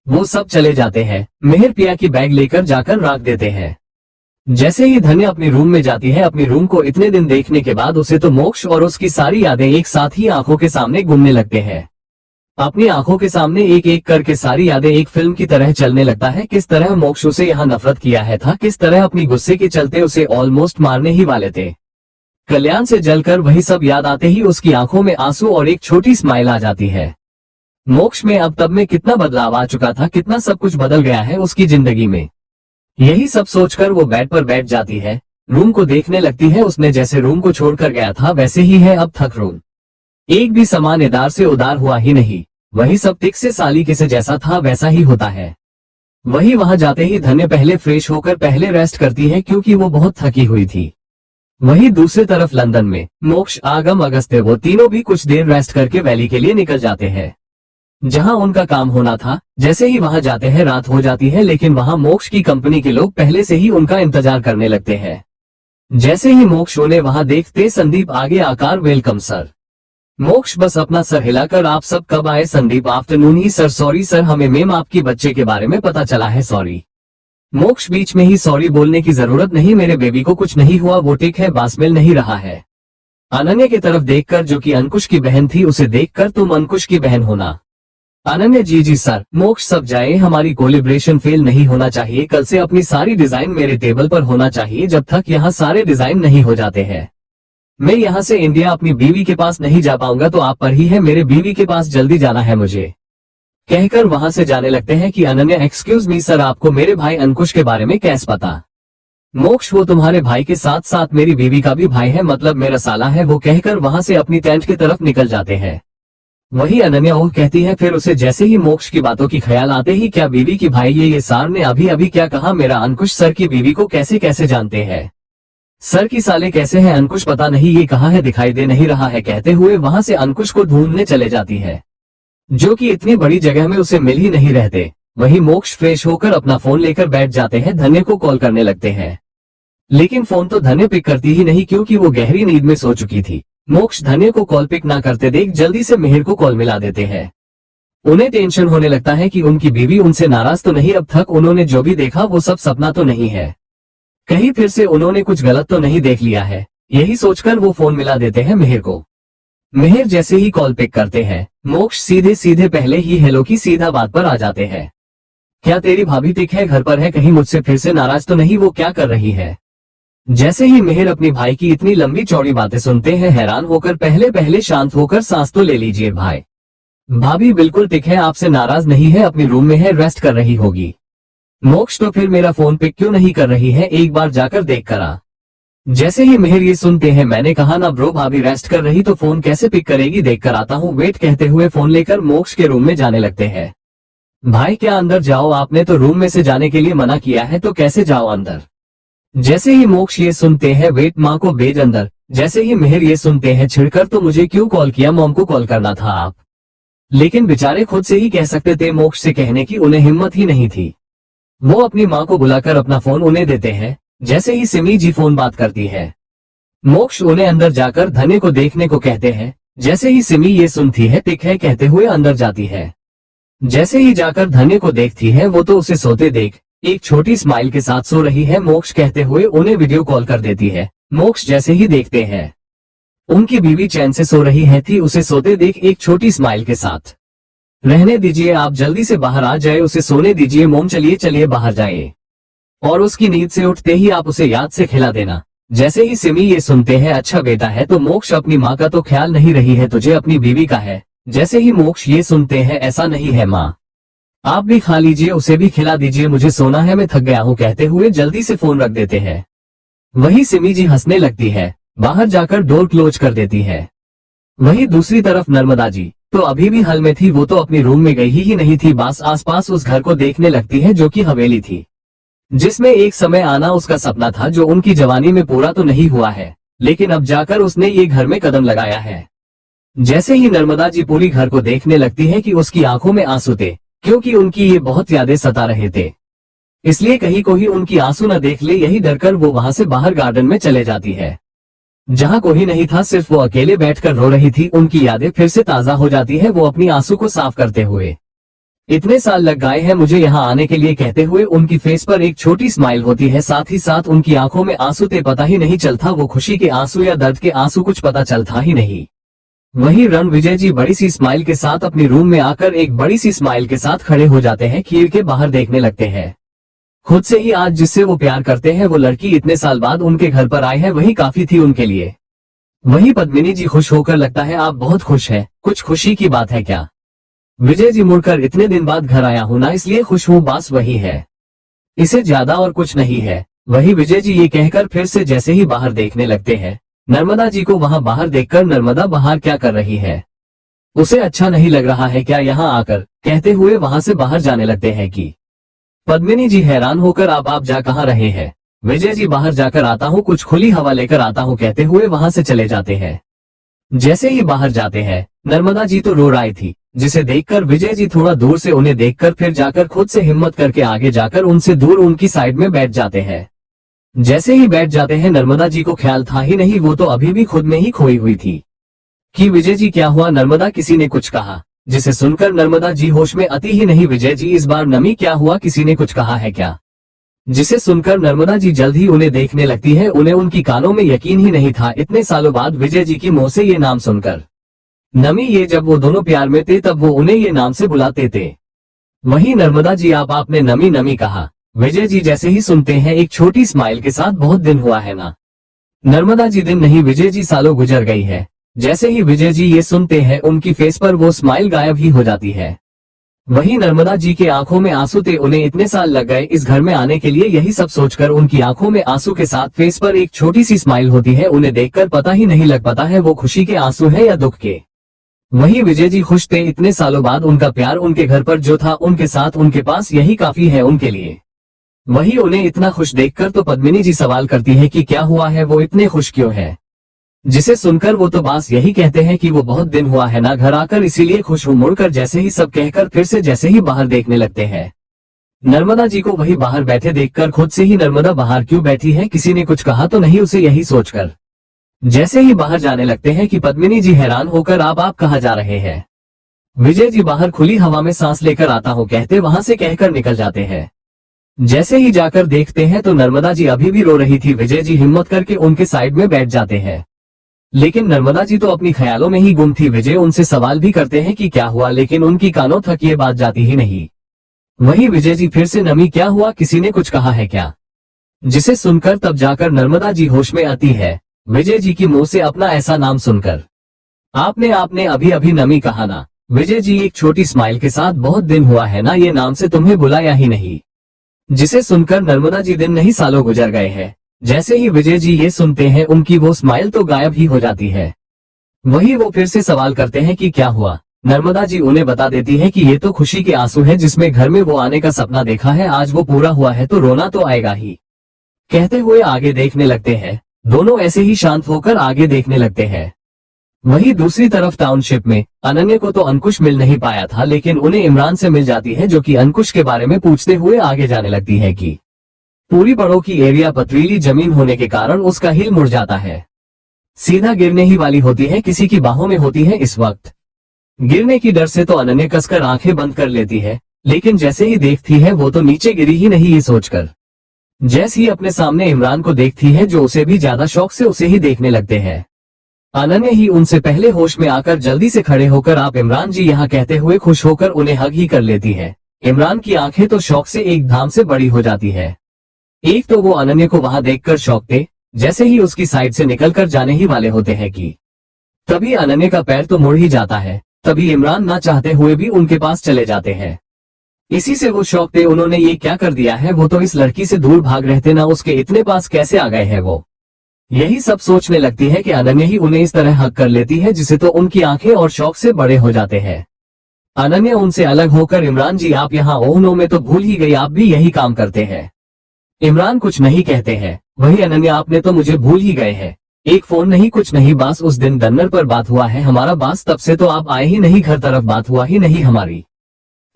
वो सब चले जाते हैं। मेहर पिया की बैग लेकर जाकर रख देते हैं। जैसे ही धन्य अपनी रूम में जाती है, अपनी रूम को इतने दिन देखने के बाद उसे तो मोक्ष और उसकी सारी यादें एक साथ ही आंखों के सामने घूमने लगते हैं। अपनी आंखों के सामने एक एक करके सारी यादें एक फिल्म की तरह चलने लगता है। किस तरह मोक्ष उसे यहाँ नफरत किया है था, किस तरह अपनी गुस्से के चलते उसे ऑलमोस्ट मारने ही वाले थे। कल्याण से जलकर वही सब याद आते ही उसकी आंखों में आंसू और एक छोटी स्माइल आ जाती है। मोक्ष में अब तब में कितना बदलाव आ चुका था, कितना सब कुछ बदल गया है उसकी जिंदगी में। यही सब सोचकर वो बेड पर बैठ जाती है, रूम को देखने लगती है। उसने जैसे रूम को छोड़कर गया था वैसे ही है अब तक रूम। एक भी सामान इदार से उदार हुआ ही नहीं, वही सब टिक से सालीके से जैसा था वैसा ही होता है। वही वहां जाते ही धन्य पहले फ्रेश होकर पहले रेस्ट करती है, क्योंकि वो बहुत थकी हुई थी। वही दूसरी तरफ लंदन में मोक्ष, आगम, अगस्त्य वो तीनों भी कुछ देर रेस्ट करके वैली के लिए निकल जाते हैं, जहां उनका काम होना था। जैसे ही वहां जाते हैं रात हो जाती है, लेकिन वहां मोक्ष की कंपनी के लोग पहले से ही उनका इंतजार करने लगते हैं। जैसे ही मोक्ष उन्हें वहां देखते, संदीप आगे आकर वेलकम सर। मोक्ष बस अपना सर हिलाकर, आप सब कब आए? संदीप, आफ्टरनून ही सर। सॉरी सर, हमें मैम आपकी बच्चे के बारे में पता चला है, सॉरी। मोक्ष बीच में ही, सॉरी बोलने की जरूरत नहीं, मेरे बेबी को कुछ नहीं हुआ, वो ठीक है, बास मिल नहीं रहा है। अनन्या की तरफ देखकर, जो कि अंकुश की बहन थी, उसे देखकर, तुम अंकुश की बहन होना? अनन्या, जी जी सर। मोक्ष, सब जाए, हमारी कोलिब्रेशन फेल नहीं होना चाहिए। कल से अपनी सारी डिजाइन मेरे टेबल पर होना चाहिए, जब तक यहाँ सारे डिजाइन नहीं हो जाते हैं। मैं यहाँ से इंडिया अपनी बीवी के पास नहीं जा पाऊंगा, तो आप पर ही है, मेरे बीवी के पास जल्दी जाना है मुझे, कहकर वहां से जाने लगते हैं। कि अनन्या, एक्सक्यूज मी सर, आपको मेरे भाई अंकुश के बारे में कैसे पता? मोक्ष, वो तुम्हारे भाई के साथ साथ मेरी बीवी का भी भाई है, मतलब मेरा साला है, वो कहकर वहां से अपनी टेंट की तरफ निकल जाते हैं। वही अनन्या ओह कहती है। फिर उसे जैसे ही मोक्ष की बातों की ख्याल आते ही, क्या बीवी की भाई? ये सार ने अभी अभी क्या कहा? मेरा अंकुश सर की बीवी को कैसे कैसे जानते हैं? सर की साले कैसे हैं? अंकुश पता नहीं ये कहाँ है, दिखाई दे नहीं रहा है, कहते हुए वहां से अंकुश को ढूंढने चले जाती है, जो कि इतनी बड़ी जगह में उसे मिल ही नहीं रहते। वही मोक्ष फ्रेश होकर अपना फोन लेकर बैठ जाते हैं, धन्य को कॉल करने लगते हैं। लेकिन फोन तो धन्य पिक करती ही नहीं, क्योंकि वो गहरी नींद में सो चुकी थी। मोक्ष धन्य को कॉल पिक ना करते देख जल्दी से मेहर को कॉल मिला देते हैं। उन्हें टेंशन होने लगता है कि उनकी बीवी उनसे नाराज तो नहीं, अब तक उन्होंने जो भी देखा वो सब सपना तो नहीं है, कहीं फिर से उन्होंने कुछ गलत तो नहीं देख लिया है। यही सोचकर वो फोन मिला देते हैं मेहर को। मेहर जैसे ही कॉल पिक करते हैं, मोक्ष सीधे सीधे पहले ही हेलो की सीधा बात पर आ जाते हैं। क्या तेरी भाभी ठीक है, घर पर है, कहीं मुझसे फिर से नाराज तो नहीं, वो क्या कर रही है? जैसे ही मेहर अपनी भाई की इतनी लंबी चौड़ी बातें सुनते हैं, हैरान होकर पहले पहले शांत होकर सांस तो ले लीजिए भाई। भाभी बिल्कुल ठीक है, आपसे नाराज नहीं है, अपनी रूम में है, रेस्ट कर रही होगी। मोक्ष, तो फिर मेरा फोन पिक क्यों नहीं कर रही है, एक बार जाकर देख कर आ। जैसे ही मेहर ये सुनते हैं, मैंने कहा ना ब्रो, भाभी रेस्ट कर रही तो फोन कैसे पिक करेगी, देख कर आता हूँ, वेट, कहते हुए फोन लेकर मोक्ष के रूम में जाने लगते हैं। भाई क्या अंदर जाओ, आपने तो रूम में से जाने के लिए मना किया है, तो कैसे जाओ अंदर? जैसे ही मोक्ष ये सुनते हैं वेट माँ को बेड अंदर। जैसे ही मिहिर ये सुनते हैं छिड़कर तो मुझे क्यों कॉल किया, मॉम को कॉल करना था आप। लेकिन बेचारे खुद से ही कह सकते थे, मोक्ष से कहने की उन्हें हिम्मत ही नहीं थी। वो अपनी माँ को बुलाकर अपना फोन उन्हें देते हैं। जैसे ही सिमी जी फोन बात करती है, मोक्ष उन्हें अंदर जाकर धने को देखने को कहते हैं। जैसे ही सिमी ये सुनती है ठीक है कहते हुए अंदर जाती है। जैसे ही जाकर धने को देखती है वो तो उसे सोते देख एक छोटी स्माइल के साथ सो रही है। मोक्ष कहते हुए उन्हें वीडियो कॉल कर देती है। मोक्ष जैसे ही देखते हैं उनकी बीवी चैन से सो रही है थी, उसे सोते देख एक छोटी स्माइल के साथ, रहने दीजिए आप जल्दी से बाहर आ जाए, उसे सोने दीजिए मोम, चलिए चलिए बाहर जाइए, और उसकी नींद से उठते ही आप उसे याद से खिला देना। जैसे ही सिमी ये सुनते हैं अच्छा बेटा है, तो मोक्ष अपनी माँ का तो ख्याल नहीं रही है, तुझे अपनी बीवी का है। जैसे ही मोक्ष ये सुनते हैं ऐसा नहीं है माँ, आप भी खा लीजिए, उसे भी खिला दीजिए, मुझे सोना है, मैं थक गया हूँ, कहते हुए जल्दी से फोन रख देते हैं। वही सिमी जी हंसने लगती है, बाहर जाकर डोर क्लोज कर देती है। वही दूसरी तरफ नर्मदा जी तो अभी भी हल में थी, वो तो अपनी रूम में गई ही नहीं थी, बस आसपास उस घर को देखने लगती है जो कि हवेली थी, जिसमें एक समय आना उसका सपना था, जो उनकी जवानी में पूरा तो नहीं हुआ है, लेकिन अब जाकर उसने ये घर में कदम लगाया है। जैसे ही नर्मदा जी पूरी घर को देखने लगती है कि उसकी आंखों में आंसू थे, क्योंकि उनकी ये बहुत यादें सता रहे थे, इसलिए कहीं कोई उनकी आंसू न देख ले, यही डर कर वो वहां से बाहर गार्डन में चले जाती है, जहां कोई नहीं था, सिर्फ वो अकेले बैठकर रो रही थी। उनकी यादें फिर से ताजा हो जाती है, वो अपनी आंसू को साफ करते हुए, इतने साल लग गए हैं मुझे यहाँ आने के लिए, कहते हुए उनकी फेस पर एक छोटी स्माइल होती है, साथ ही साथ उनकी आंखों में आंसू थे, पता ही नहीं चलता वो खुशी के आंसू या दर्द के आंसू, कुछ पता चलता ही नहीं। वहीं रणविजय जी बड़ी सी स्माइल के साथ अपनी रूम में आकर एक बड़ी सी स्माइल के साथ खड़े हो जाते हैं, खीर के बाहर देखने लगते हैं। खुद से ही आज जिससे वो प्यार करते हैं वो लड़की इतने साल बाद उनके घर पर आई है, वही काफी थी उनके लिए। वही पद्मिनी जी खुश होकर, लगता है आप बहुत खुश हैं, कुछ खुशी की बात है क्या? विजय जी मुड़कर, इतने दिन बाद घर आया हूं ना इसलिए खुश हूँ, बस वही है, इसे ज्यादा और कुछ नहीं है। वही विजय जी ये कहकर फिर से जैसे ही बाहर देखने लगते हैं, नर्मदा जी को वहां बाहर देखकर, नर्मदा बाहर क्या कर रही है, उसे अच्छा नहीं लग रहा है क्या यहाँ आकर, कहते हुए वहां से बाहर जाने लगते हैं कि पद्मिनी जी हैरान होकर, आप जा कहाँ रहे हैं? विजय जी बाहर जाकर आता हूँ, कुछ खुली हवा लेकर आता हूँ, कहते हुए वहां से चले जाते हैं। जैसे ही बाहर जाते हैं नर्मदा जी तो रो रही थी, जिसे देखकर विजय जी थोड़ा दूर से उन्हें देखकर फिर जाकर खुद से हिम्मत करके आगे जाकर उनसे दूर उनकी साइड में बैठ जाते हैं। जैसे ही बैठ जाते हैं नर्मदा जी को ख्याल था ही नहीं, वो तो अभी भी खुद में ही खोई हुई थी कि विजय जी क्या हुआ नर्मदा, किसी ने कुछ कहा, जिसे सुनकर नर्मदा जी होश में आती ही नहीं, विजय जी इस बार नमी क्या हुआ, किसी ने कुछ कहा है क्या? जिसे सुनकर नर्मदा जी जल्द ही उन्हें देखने लगती है। उन्हें उनकी कानों में यकीन ही नहीं था, इतने सालों बाद विजय जी की मुंह से ये नाम सुनकर। नमी, ये जब वो दोनों प्यार में थे तब वो उन्हें ये नाम से बुलाते थे। वही नर्मदा जी आपने नमी नमी कहा। विजय जी जैसे ही सुनते हैं एक छोटी स्माइल के साथ, बहुत दिन हुआ है ना? नर्मदा जी दिन नहीं विजय जी सालों गुजर गई है। जैसे ही विजय जी ये सुनते हैं उनकी फेस पर वो स्माइल गायब ही हो जाती है। वही नर्मदा जी के आंखों में आंसू थे, उन्हें इतने साल लग गए इस घर में आने के लिए, यही सब सोचकर उनकी आंखों में आंसू के साथ फेस पर एक छोटी सी स्माइल होती है। उन्हें देखकर पता ही नहीं लग पाता है वो खुशी के आंसू है या दुख के। वही विजय जी खुश थे, इतने सालों बाद उनका प्यार उनके घर पर जो था उनके साथ, उनके पास यही काफी है उनके लिए। वही उन्हें इतना खुश देखकर तो पद्मिनी जी सवाल करती है कि क्या हुआ है, वो इतने खुश क्यों है? जिसे सुनकर वो तो बस यही कहते हैं कि वो बहुत दिन हुआ है ना घर आकर, इसीलिए खुश हूँ। मुड़कर जैसे ही सब कहकर फिर से जैसे ही बाहर देखने लगते हैं, नर्मदा जी को वही बाहर बैठे देखकर खुद से ही नर्मदा बाहर क्यों बैठी है, किसी ने कुछ कहा तो नहीं, उसे यही सोचकर जैसे ही बाहर जाने लगते हैं कि पद्मिनी जी हैरान होकर आप कहाँ जा रहे हैं? विजय जी बाहर खुली हवा में सांस लेकर आता हूँ कहते वहां से कहकर निकल जाते हैं। जैसे ही जाकर देखते हैं तो नर्मदा जी अभी भी रो रही थी। विजय जी हिम्मत करके उनके साइड में बैठ जाते हैं, लेकिन नर्मदा जी तो अपनी ख्यालों में ही गुम थी। विजय उनसे सवाल भी करते हैं कि क्या हुआ, लेकिन उनकी कानों तक ये बात जाती ही नहीं। वही विजय जी फिर से नमी, क्या हुआ, किसी ने कुछ कहा है क्या? जिसे सुनकर तब जाकर नर्मदा जी होश में आती है, विजय जी की मुंह से अपना ऐसा नाम सुनकर। आपने अभी अभी नमी कहा ना? विजय जी एक छोटी स्माइल के साथ, बहुत दिन हुआ है ना ये नाम से तुम्हें बुलाया ही नहीं। जिसे सुनकर नर्मदा जी दिन नहीं सालों गुजर गए हैं। जैसे ही विजय जी ये सुनते हैं उनकी वो स्माइल तो गायब ही हो जाती है। वही वो फिर से सवाल करते हैं कि क्या हुआ? नर्मदा जी उन्हें बता देती है कि ये तो खुशी के आंसू है, जिसमें घर में वो आने का सपना देखा है, आज वो पूरा हुआ है तो रोना तो आएगा ही। कहते हुए आगे देखने लगते हैं। दोनों ऐसे ही शांत होकर आगे देखने लगते हैं। वहीं दूसरी तरफ टाउनशिप में अनन्या को तो अंकुश मिल नहीं पाया था, लेकिन उन्हें इमरान से मिल जाती है, जो कि अंकुश के बारे में पूछते हुए आगे जाने लगती है कि पूरी बड़ों की एरिया पथरीली जमीन होने के कारण उसका हिल मुड़ जाता है, सीधा गिरने ही वाली होती है, किसी की बाहों में होती है। इस वक्त गिरने की डर से तो अनन्या कसकर आंखें बंद कर लेती है, लेकिन जैसे ही देखती है वो तो नीचे गिरी ही नहीं, ये सोचकर। जैसे ही अपने सामने इमरान को देखती है, जो उसे भी ज्यादा शौक से उसे ही देखने लगते हैं। अनन्या ही उनसे पहले होश में आकर जल्दी से खड़े होकर आप इमरान जी यहाँ कहते हुए खुश होकर उन्हें हग ही कर लेती है। इमरान की आंखें तो शौक से एक धाम से बड़ी हो जाती है। एक तो वो अनन्या को वहां देखकर शौकते, जैसे ही उसकी साइड से निकलकर जाने ही वाले होते हैं कि तभी अनन्या का पैर तो मुड़ ही जाता है। तभी इमरान ना चाहते हुए भी उनके पास चले जाते हैं। इसी से वो शौकते, उन्होंने ये क्या कर दिया है, वो तो इस लड़की से दूर भाग रहे थे ना, उसके इतने पास कैसे आ गए हैं वो। यही सब सोचने लगती है कि अनन्या ही उन्हें इस तरह हक कर लेती है, जिसे तो उनकी आंखें और शौक से बड़े हो जाते हैं। अनन्या उनसे अलग होकर, इमरान जी आप यहाँ, ओह नो मैं तो भूल ही गई, आप भी यही काम करते हैं। इमरान कुछ नहीं कहते हैं। वही अनन्या, आपने तो मुझे भूल ही गए हैं, एक फोन नहीं कुछ नहीं, बस उस दिन डिनर पर बात हुआ है हमारा, बस तब से तो आप आए ही नहीं घर तरफ, बात हुआ ही नहीं हमारी,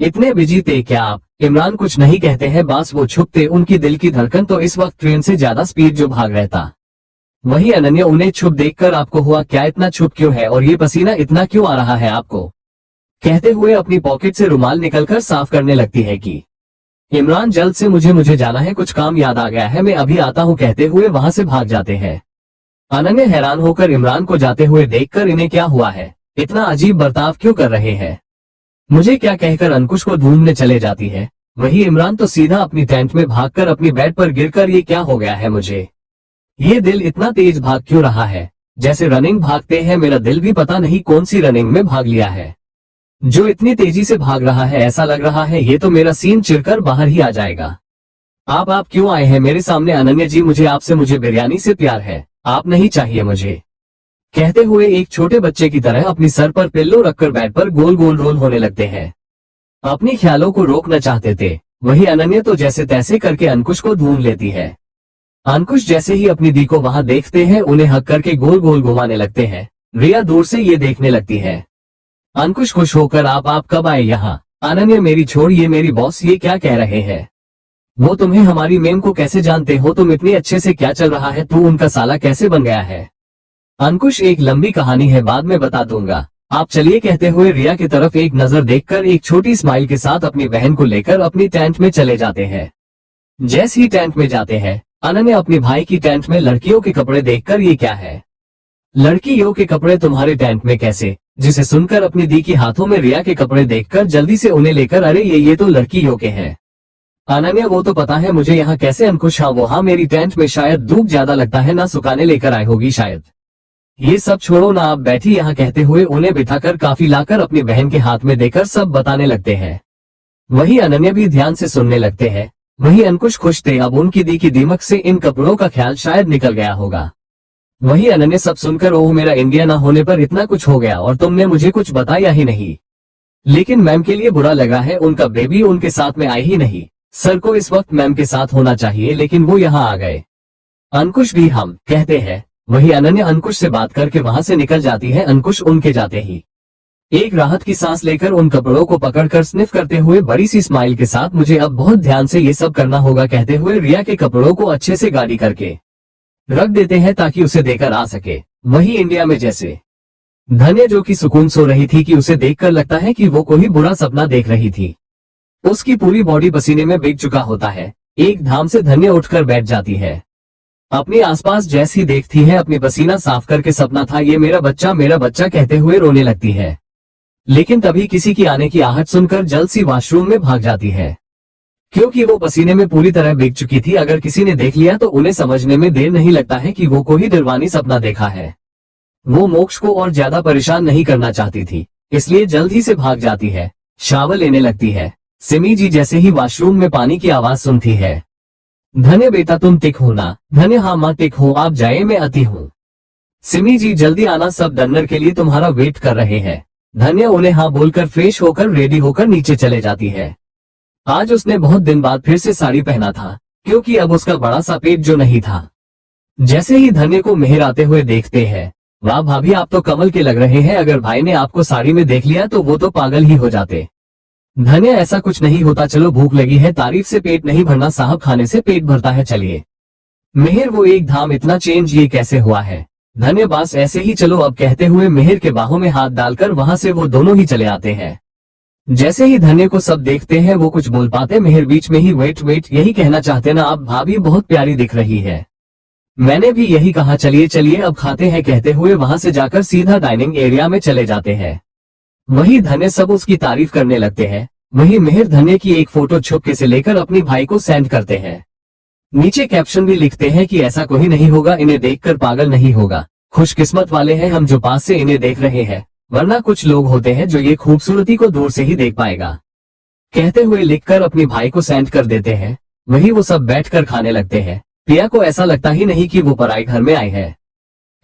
इतने बिजी थे क्या आप। इमरान कुछ नहीं कहते हैं, बस वो छुपते, उनकी दिल की धड़कन तो इस वक्त ट्रेन से ज्यादा स्पीड जो भाग रहता। वही अनन्या उन्हें छुप देखकर, आपको हुआ क्या, इतना छुप क्यों है और ये पसीना इतना क्यों आ रहा है आपको, कहते हुए अपनी पॉकेट से रुमाल निकलकर साफ करने लगती है कि इमरान जल्द से मुझे जाना है, कुछ काम याद आ गया है, मैं अभी आता हूँ, कहते हुए वहां से भाग जाते हैं। अनन्या हैरान होकर इमरान को जाते हुए देखकर, इन्हें क्या हुआ है, इतना अजीब बर्ताव क्यों कर रहे हैं, मुझे क्या कहकर अंकुश को ढूंढने चले जाती है। वही इमरान तो सीधा अपनी टेंट में भागकर अपनी बेड पर गिरकर, ये क्या हो गया है मुझे, ये दिल इतना तेज भाग क्यों रहा है, जैसे रनिंग भागते हैं, मेरा दिल भी पता नहीं कौन सी रनिंग में भाग लिया है, जो इतनी तेजी से भाग रहा है, ऐसा लग रहा है ये तो मेरा सीन चिरकर बाहर ही आ जाएगा। आप क्यों आए हैं मेरे सामने, अनन्या जी मुझे बिरयानी से प्यार है, आप नहीं चाहिए मुझे, कहते हुए एक छोटे बच्चे की तरह अपनी सर पर पिल्लो रखकर बेड पर गोल गोल रोल होने लगते हैं। अपने ख्यालों को रोकना चाहते थे। वही अनन्या तो जैसे तैसे करके अंकुश को ढूंढ लेती है। अंकुश जैसे ही अपनी दी को वहां देखते हैं, उन्हें हक करके गोल गोल घुमाने लगते हैं। रिया दूर से ये देखने लगती है। अंकुश खुश होकर, आप कब आए यहाँ, अनन्या मेरी छोड़, ये मेरी बॉस ये क्या कह रहे हैं, वो तुम्हें हमारी मेम को कैसे जानते हो, तुम इतनी अच्छे से क्या चल रहा है, तू उनका साला कैसे बन गया है। अंकुश एक लंबी कहानी है, बाद में बता दूंगा, आप चलिए, कहते हुए रिया की तरफ एक नजर देखकर एक छोटी स्माइल के साथ अपनी बहन को लेकर अपनी टेंट में चले जाते हैं। जैसे ही टेंट में जाते हैं, अनन्या अपने भाई की टेंट में लड़कियों के कपड़े देखकर, ये क्या है, लड़कियों के कपड़े तुम्हारे टेंट में कैसे, जिसे सुनकर अपनी दी की हाथों में रिया के कपड़े देखकर जल्दी से उन्हें लेकर, अरे ये तो लड़कियों के हैं। अनन्या वो तो पता है मुझे, यहाँ कैसे। अंकुश हाँ वो हाँ, मेरी टेंट में शायद धूप ज्यादा लगता है ना, सुखाने लेकर आई होगी शायद। ये सब छोड़ो ना, आप बैठी यहाँ, कहते हुए उन्हें बिठाकर काफी लाकर अपनी बहन के हाथ में देकर सब बताने लगते हैं। वही अनन्या भी ध्यान से सुनने लगते हैं। वही अंकुश खुश थे, अब उनकी दी की दीमक से इन कपड़ों का ख्याल शायद निकल गया होगा। वही अनन्या सब सुनकर, ओह मेरा इंडिया ना होने पर इतना कुछ हो गया और तुमने मुझे कुछ बताया ही नहीं, लेकिन मैम के लिए बुरा लगा है, उनका बेबी उनके साथ में आई ही नहीं, सर को इस वक्त मैम के साथ होना चाहिए, लेकिन वो यहाँ आ गए। अंकुश भी हम कहते हैं। वही अनन्या अंकुश से बात करके वहां से निकल जाती है। अंकुश उनके जाते ही एक राहत की सांस लेकर उन कपड़ों को पकड़कर स्निफ करते हुए बड़ी सी स्माइल के साथ, मुझे अब बहुत ध्यान से ये सब करना होगा, कहते हुए रिया के कपड़ों को अच्छे से गाड़ी करके रख देते हैं ताकि उसे देकर आ सके। वही इंडिया में जैसे धन्या जो कि सुकून सो रही थी कि उसे देखकर लगता है कि वो कोई बुरा सपना देख रही थी। उसकी पूरी बॉडी पसीने में भीग चुका होता है। एक धाम से धन्या उठकर बैठ जाती है। अपने आसपास जैसी देखती है, अपनी पसीना साफ करके, सपना था ये मेरा बच्चा कहते हुए रोने लगती है। लेकिन तभी किसी की आने की आहट सुनकर जल्द सी वॉशरूम में भाग जाती है, क्योंकि वो पसीने में पूरी तरह भीग चुकी थी। अगर किसी ने देख लिया तो उन्हें समझने में देर नहीं लगता है कि वो कोई डरवानी सपना देखा है। वो मोक्ष को और ज्यादा परेशान नहीं करना चाहती थी, इसलिए जल्द ही से भाग जाती है। शावर लेने लगती है। सिमी जी जैसे ही वॉशरूम में पानी की आवाज सुनती है, धन्या बेटा तुम टिक हो ना। धन्या हाँ माँ टिक हो, आप जाए मैं आती हूँ। सिमी जी जल्दी आना, सब डिनर के लिए तुम्हारा वेट कर रहे हैं। धन्या उन्हें हाँ बोलकर फ्रेश होकर रेडी होकर नीचे चले जाती है। आज उसने बहुत दिन बाद फिर से साड़ी पहना था। क्योंकि अब उसका बड़ा सा पेट जो नहीं था। जैसे ही धन्य को मेहर आते हुए देखते हैं, वाह भाभी आप तो कमल के लग रहे हैं, अगर भाई ने आपको साड़ी में देख लिया तो वो तो पागल ही हो जाते। धन्य ऐसा कुछ नहीं होता, चलो भूख लगी है, तारीफ से पेट नहीं भरना साहब, खाने से पेट भरता है, चलिए। मेहर वो एक धाम इतना चेंज ये कैसे हुआ है। धन्य बस ऐसे ही चलो अब कहते हुए मेहर के बाहों में हाथ डालकर वहां से वो दोनों ही चले आते हैं। जैसे ही धन्य को सब देखते हैं वो कुछ बोल पाते, मेहर बीच में ही वेट वेट यही कहना चाहते ना आप भाभी बहुत प्यारी दिख रही है। मैंने भी यही कहा, चलिए चलिए अब खाते हैं, कहते हुए वहां से जाकर सीधा डाइनिंग एरिया में चले जाते हैं। वही धन्य सब उसकी तारीफ करने लगते हैं। वही मेहर धन्य की एक फोटो छुपके से लेकर अपनी भाई को सेंड करते हैं। नीचे कैप्शन भी लिखते हैं कि ऐसा कोई नहीं होगा, इन्हें देखकर पागल नहीं होगा, खुशकिस्मत वाले हैं हम जो पास से इन्हें देख रहे हैं, वरना कुछ लोग होते हैं जो ये खूबसूरती को दूर से ही देख पाएगा, कहते हुए लिखकर अपनी भाई को सेंड कर देते हैं। वही वो सब बैठकर खाने लगते हैं। पिया को ऐसा लगता ही नहीं कि वो पराई घर में आई है,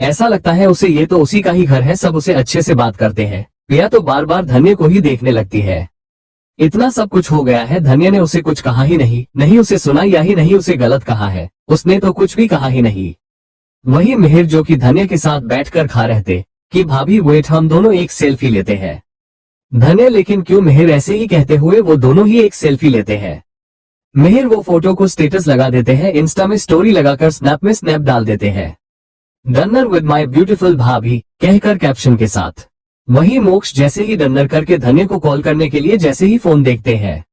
ऐसा लगता है उसे ये तो उसी का ही घर है, सब उसे अच्छे से बात करते हैं। पिया तो बार बार धन्य को ही देखने लगती है। इतना सब कुछ हो गया है, धन्य ने उसे कुछ कहा ही नहीं, नहीं उसे सुना या ही नहीं उसे गलत कहा है, उसने तो कुछ भी कहा ही नहीं। वही मेहर जो कि धन्य के साथ बैठकर खा रहते कि भाभी वेट हम दोनों एक सेल्फी लेते हैं। धन्य लेकिन क्यों मेहर ऐसे ही कहते हुए वो दोनों ही एक सेल्फी लेते हैं। मेहर वो फोटो को स्टेटस लगा देते हैं, इंस्टा में स्टोरी लगाकर स्नैप में स्नैप डाल देते हैं, डनर विद माई ब्यूटीफुल भाभी कहकर कैप्शन के साथ। वही मोक्ष जैसे ही डनर करके धन्य को कॉल करने के लिए जैसे ही फोन देखते हैं,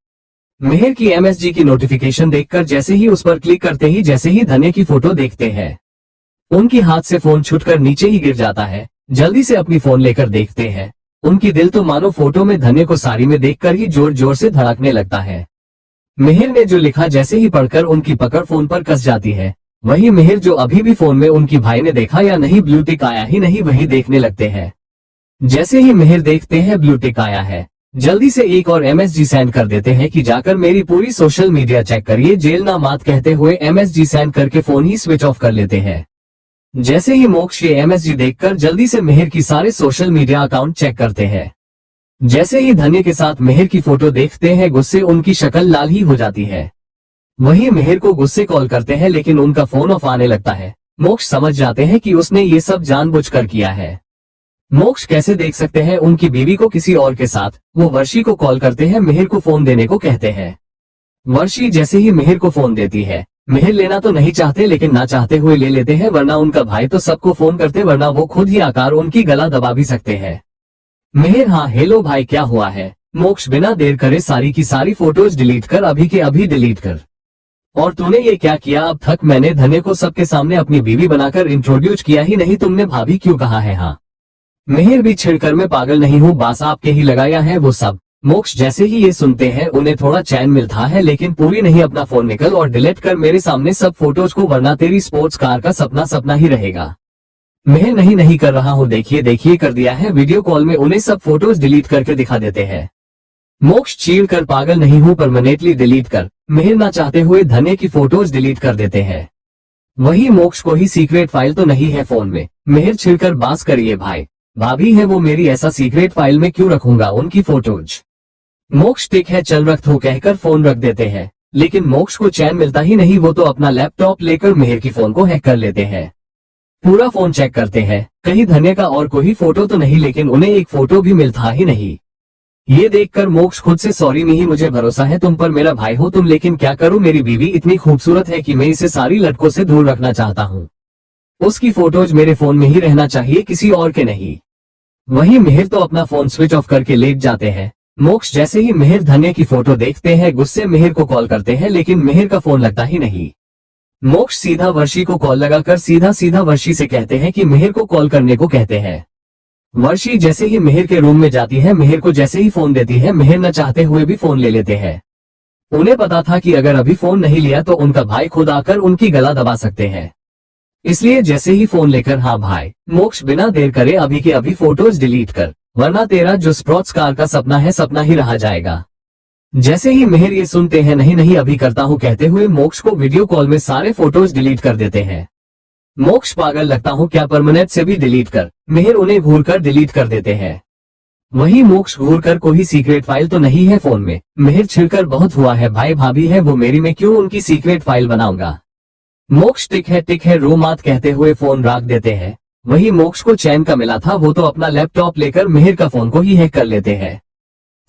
मेहर की MSG की नोटिफिकेशन देखकर जैसे ही उस पर क्लिक करते ही जैसे ही धन्य की फोटो देखते हैं, उनकी हाथ से फोन छूटकर नीचे ही गिर जाता है। जल्दी से अपनी फोन लेकर देखते हैं, उनकी दिल तो मानो फोटो में धन्य को साड़ी में देखकर ही जोर जोर से धड़कने लगता है। मेहर ने जो लिखा जैसे ही पढ़कर उनकी पकड़ फोन पर कस जाती है। वही मेहर जो अभी भी फोन में उनकी भाई ने देखा या नहीं ब्लू टिक आया ही नहीं वही देखने लगते हैं। जैसे ही मेहर देखते हैं ब्लू टिक आया है, जल्दी से एक और MSG सेंड कर देते हैं कि जाकर मेरी पूरी सोशल मीडिया चेक करिए, जेल ना मात कहते हुए MSG सेंड करके फोन ही स्विच ऑफ कर लेते हैं। जैसे ही मोक्ष ये MSG देखकर जल्दी से मेहर की सारे सोशल मीडिया अकाउंट चेक करते हैं। जैसे ही धन्य के साथ मेहर की फोटो देखते हैं गुस्से उनकी शक्ल लाल ही हो जाती है। वही मेहर को गुस्से कॉल करते हैं लेकिन उनका फोन ऑफ आने लगता है। मोक्ष समझ जाते हैं कि उसने ये सब जानबूझकर किया है। मोक्ष कैसे देख सकते हैं उनकी बीवी को किसी और के साथ। वो वर्षी को कॉल करते हैं, मेहर को फोन देने को कहते हैं। वर्षी जैसे ही मेहर को फोन देती है, मेहर लेना तो नहीं चाहते लेकिन ना चाहते हुए ले लेते हैं, वरना उनका भाई तो सबको फोन करते, वरना वो खुद ही आकर उनकी गला दबा भी सकते हैं। मेहर हाँ हेलो भाई क्या हुआ है। मोक्ष बिना देर करे सारी की सारी फोटोज डिलीट कर, अभी के अभी डिलीट कर। और तूने ये क्या किया, अब तक मैंने धन्य को सबके सामने अपनी बीवी बनाकर इंट्रोड्यूस किया ही नहीं, तुमने भाभी क्यों कहा है। हाँ मेहर भी छिड़कर मैं पागल नहीं हूँ, बास आपके ही लगाया है वो सब। मोक्ष जैसे ही ये सुनते हैं उन्हें थोड़ा चैन मिलता है, लेकिन पूरी नहीं, अपना फोन निकल और डिलीट कर मेरे सामने सब फोटोज को, वरना तेरी स्पोर्ट्स कार का सपना सपना ही रहेगा। मेहर नहीं नहीं कर रहा हूँ, देखिए देखिए कर दिया है। वीडियो कॉल में उन्हें सब फोटोज डिलीट करके दिखा देते हैं। मोक्ष चीड़ कर पागल नहीं हूँ, परमानेंटली डिलीट कर। मेहर ना चाहते हुए धन्य की फोटोज डिलीट कर देते हैं। वही मोक्ष को ही सीक्रेट फाइल तो नहीं है फोन में। मेहर छिड़कर बास करिए भाई, भाभी है वो मेरी, ऐसा सीक्रेट फाइल में क्यों रखूंगा उनकी फोटोज। मोक्ष ठीक है चल रख दो कहकर फोन रख देते हैं, लेकिन मोक्ष को चैन मिलता ही नहीं। वो तो अपना लैपटॉप लेकर मेहर की फोन को हैक कर लेते हैं। पूरा फोन चेक करते हैं, कहीं धन्य का और कोई फोटो तो नहीं, लेकिन उन्हें एक फोटो भी मिलता ही नहीं। ये देखकर मोक्ष खुद से सॉरी नहीं, मुझे भरोसा है तुम पर, मेरा भाई हो तुम, लेकिन क्या करूं मेरी बीवी इतनी खूबसूरत है कि मैं इसे सारी लड़कों से दूर रखना चाहता हूं। उसकी फोटोज मेरे फोन में ही रहना चाहिए, किसी और के नहीं। वही मेहर तो अपना फोन स्विच ऑफ करके लेट जाते हैं। मोक्ष जैसे ही मेहर धन्य की फोटो देखते हैं गुस्से मेहर को कॉल करते हैं, लेकिन मेहर का फोन लगता ही नहीं। मोक्ष सीधा वर्षी को कॉल लगाकर सीधा सीधा वर्षी से कहते हैं कि मेहर को कॉल करने को कहते हैं। वर्षी जैसे ही मेहर के रूम में जाती है, मेहर को जैसे ही फोन देती है, मेहर न चाहते हुए भी फोन ले लेते हैं। उन्हें पता था कि अगर अभी फोन नहीं लिया तो उनका भाई खुद आकर उनकी गला दबा सकते हैं, इसलिए जैसे ही फोन लेकर हाँ भाई मोक्ष बिना देर करे अभी के अभी फोटोज डिलीट कर, वरना तेरा जो स्पोर्ट्स कार का सपना है सपना ही रह जाएगा। जैसे ही मेहर ये सुनते हैं नहीं नहीं अभी करता हूँ कहते हुए मोक्ष को वीडियो कॉल में सारे फोटोज डिलीट कर देते हैं। मोक्ष पागल लगता हूँ क्या, परमानेंट से भी डिलीट कर। मेहर उन्हें घूर कर डिलीट कर देते हैं। वही मोक्ष घूर कर कोई सीक्रेट फाइल तो नहीं है फोन में। मेहर छिड़कर बहुत हुआ है, भाई भाभी है वो मेरी, में क्यों उनकी सीक्रेट फाइल बनाऊंगा। मोक्ष टिक है रो मात कहते हुए फोन रख देते हैं। वही मोक्ष को चैन का मिला था, वो तो अपना लैपटॉप लेकर मेहर का फोन को ही हैक कर लेते हैं।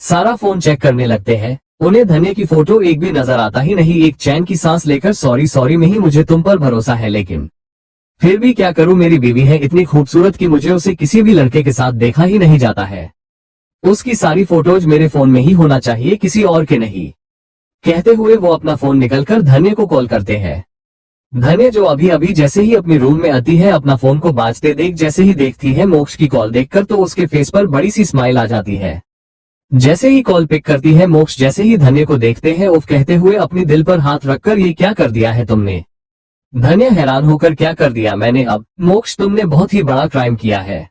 सारा फोन चेक करने लगते हैं। उन्हें धन्य की फोटो एक भी नजर आता ही नहीं। एक चैन की सांस लेकर सॉरी में ही मुझे तुम पर भरोसा है, लेकिन फिर भी क्या करूं, मेरी बीवी है इतनी खूबसूरत कि मुझे उसे किसी भी लड़के के साथ देखा ही नहीं जाता है। उसकी सारी फोटोज मेरे फोन में ही होना चाहिए, किसी और के नहीं। कहते हुए वो अपना फोन निकलकर धन्य को कॉल करते हैं। धन्य जो अभी अभी जैसे ही अपनी रूम में आती है, अपना फोन को बाजते देख जैसे ही देखती है मोक्ष की कॉल देखकर, तो उसके फेस पर बड़ी सी स्माइल आ जाती है। जैसे ही कॉल पिक करती है मोक्ष, जैसे ही धन्य को देखते हैं उफ कहते हुए अपनी दिल पर हाथ रखकर, ये क्या कर दिया है तुमने। धन्य हैरान होकर, क्या कर दिया मैंने अब। मोक्ष तुमने बहुत ही बड़ा क्राइम किया है।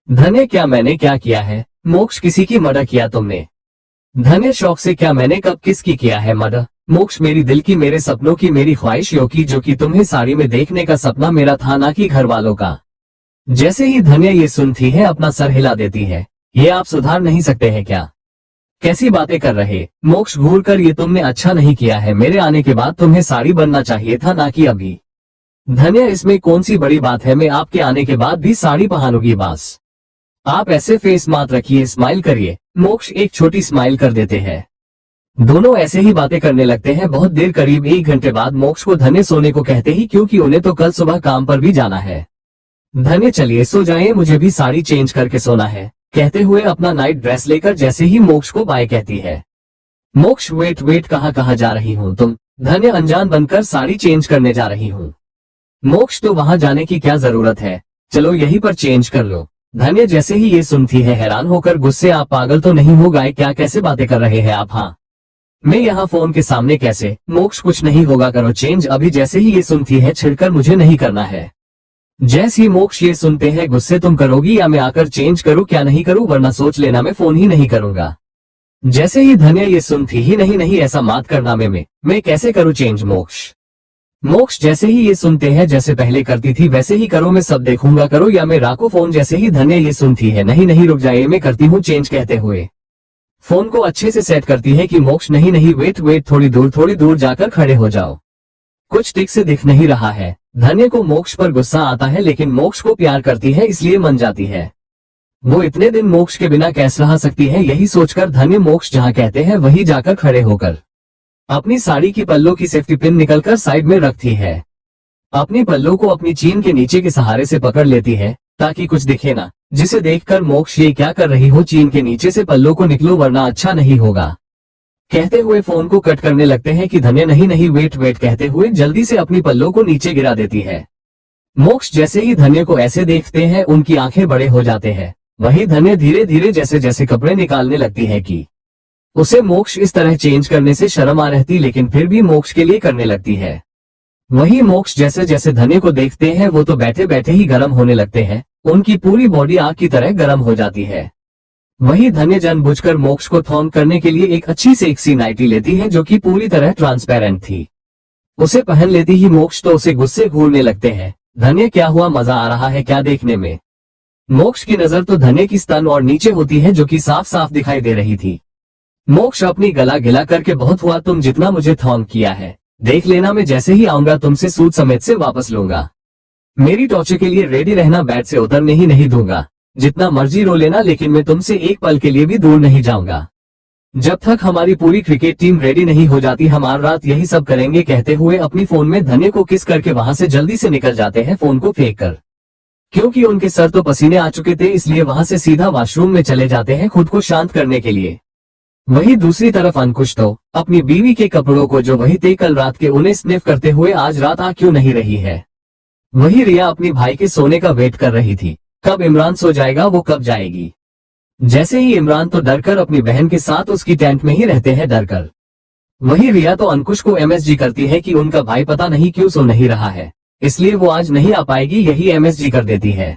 धन्य क्या मैंने क्या किया है। मोक्ष किसी की मर्डर किया तुमने। धन्य शौक से, क्या मैंने कब किसकी किया है मर्डर। मोक्ष मेरी दिल की, मेरे सपनों की, मेरी ख्वाहिशों की, जो कि तुम्हें साड़ी में देखने का सपना मेरा था, ना कि घर वालों का। जैसे ही धन्य ये सुनती है अपना सर हिला देती है। ये आप सुधार नहीं सकते हैं क्या, कैसी बातें कर रहे। मोक्ष घूर कर, ये तुमने अच्छा नहीं किया है, मेरे आने के बाद तुम्हें साड़ी बनना चाहिए था, ना कि अभी। धन्य इसमें कौन सी बड़ी बात है, मैं आपके आने के बाद भी साड़ी पहनूंगी बस। आप ऐसे फेस मत रखिए, स्माइल करिए। मोक्ष एक छोटी स्माइल कर देते हैं। दोनों ऐसे ही बातें करने लगते हैं। बहुत देर, करीब 1 घंटे बाद मोक्ष को धन्य सोने को कहते ही, क्योंकि उन्हें तो कल सुबह काम पर भी जाना है। धन्य चलिए सो जाइए, मुझे भी साड़ी चेंज करके सोना है, कहते हुए अपना नाइट ड्रेस लेकर जैसे ही मोक्ष को बाय कहती है। मोक्ष वेट कहाँ जा रही हूँ तुम। धन्य अनजान बनकर, साड़ी चेंज करने जा रही हूँ। मोक्ष तो वहां जाने की क्या जरूरत है, चलो यहीं पर चेंज कर लो। धन्य जैसे ही ये सुनती है हैरान होकर, गुस्से, आप पागल तो नहीं हो गए क्या, कैसे बातें कर रहे हैं आप। हाँ मैं यहाँ फोन के सामने कैसे। मोक्ष कुछ नहीं होगा, करो चेंज अभी। जैसे ही ये सुनती है, छिड़कर मुझे नहीं करना है। जैसे ही मोक्ष ये सुनते हैं, गुस्से, तुम करोगी या मैं आकर चेंज करूँ, क्या नहीं करूँ, वरना सोच लेना मैं फोन ही नहीं करूंगा। जैसे ही धन्य ये सुनती ही, नहीं ऐसा मत करना, मैं कैसे करूँ चेंज। मोक्ष जैसे ही ये सुनते हैं, जैसे पहले करती थी वैसे ही करो, मैं सब देखूंगा, करो या मैं राखो फोन। जैसे ही धन्य ये सुनती है, नहीं रुक जाइए, मैं करती हूँ चेंज, कहते हुए फोन को अच्छे से सेट करती है कि मोक्ष नहीं वेट, थोड़ी दूर जाकर खड़े हो जाओ, कुछ ठीक से दिख नहीं रहा है। धन्य को मोक्ष पर गुस्सा आता है, लेकिन मोक्ष को प्यार करती है इसलिए मान जाती है। वो इतने दिन मोक्ष के बिना कैसे रह सकती है, यही सोचकर धन्य मोक्ष जहाँ कहते हैं वहीं जाकर खड़े होकर अपनी साड़ी की पल्लों की सेफ्टी पिन निकलकर साइड में रखती है। अपनी पल्लों को अपनी चीन के नीचे के सहारे से पकड़ लेती है ताकि कुछ दिखे ना, जिसे देखकर मोक्ष, ये क्या कर रही हो, चीन के नीचे से पल्लों को निकलो वरना अच्छा नहीं होगा, कहते हुए फोन को कट करने लगते हैं कि धन्य नहीं वेट कहते हुए जल्दी से अपनी पल्लों को नीचे गिरा देती है। मोक्ष जैसे ही धन्य को ऐसे देखते हैं, उनकी आंखें बड़े हो जाते हैं। वही धन्य धीरे धीरे जैसे कपड़े निकालने लगती है कि उसे मोक्ष इस तरह चेंज करने से शर्म आ रहती, लेकिन फिर भी मोक्ष के लिए करने लगती है। वही मोक्ष जैसे धन्य को देखते हैं, वो तो बैठे बैठे ही गर्म होने लगते हैं। उनकी पूरी बॉडी आग की तरह गर्म हो जाती है। वही धन्य जानबूझकर मोक्ष को थॉर्न करने के लिए एक अच्छी सेक्सी नाइटी लेती है, जो कि पूरी तरह ट्रांसपेरेंट थी। उसे पहन लेती ही मोक्ष तो उसे गुस्से घूरने लगते हैं। धन्य क्या हुआ, मजा आ रहा है क्या देखने में। मोक्ष की नजर तो धन्य की स्तन और नीचे होती है, जो कि साफ साफ दिखाई दे रही थी। मोक्ष अपनी गला गिला करके, बहुत हुआ तुम जितना मुझे थॉर्न किया है, देख लेना मैं जैसे ही आऊंगा तुमसे सूद समेत से वापस लूंगा। मेरी टॉर्चर के लिए रेडी रहना, बेड से उतरने ही नहीं दूंगा। जितना मर्जी रो लेना, लेकिन मैं तुमसे एक पल के लिए भी दूर नहीं जाऊंगा। जब तक हमारी पूरी क्रिकेट टीम रेडी नहीं हो जाती, हमार रात यही सब करेंगे, कहते हुए अपनी फोन में धन्य को किस करके वहां से जल्दी से निकल जाते हैं, फोन को फेंक कर। क्योंकि उनके सर तो पसीने आ चुके थे, इसलिए वहां से सीधा वॉशरूम में चले जाते हैं खुद को शांत करने के लिए। वही दूसरी तरफ अंकुश तो अपनी बीवी के कपड़ों को जो वही थे कल रात के, उन्हें स्निफ करते हुए आज रात आ क्यों नहीं रही है। वही रिया अपनी भाई के सोने का वेट कर रही थी, कब इमरान सो जाएगा, वो कब जाएगी। जैसे ही इमरान तो डरकर अपनी बहन के साथ उसकी टेंट में ही रहते हैं डरकर। वही रिया तो अंकुश को एमएसजी करती है कि उनका भाई पता नहीं क्यों सो नहीं रहा है, इसलिए वो आज नहीं आ पाएगी, यही एमएसजी कर देती है।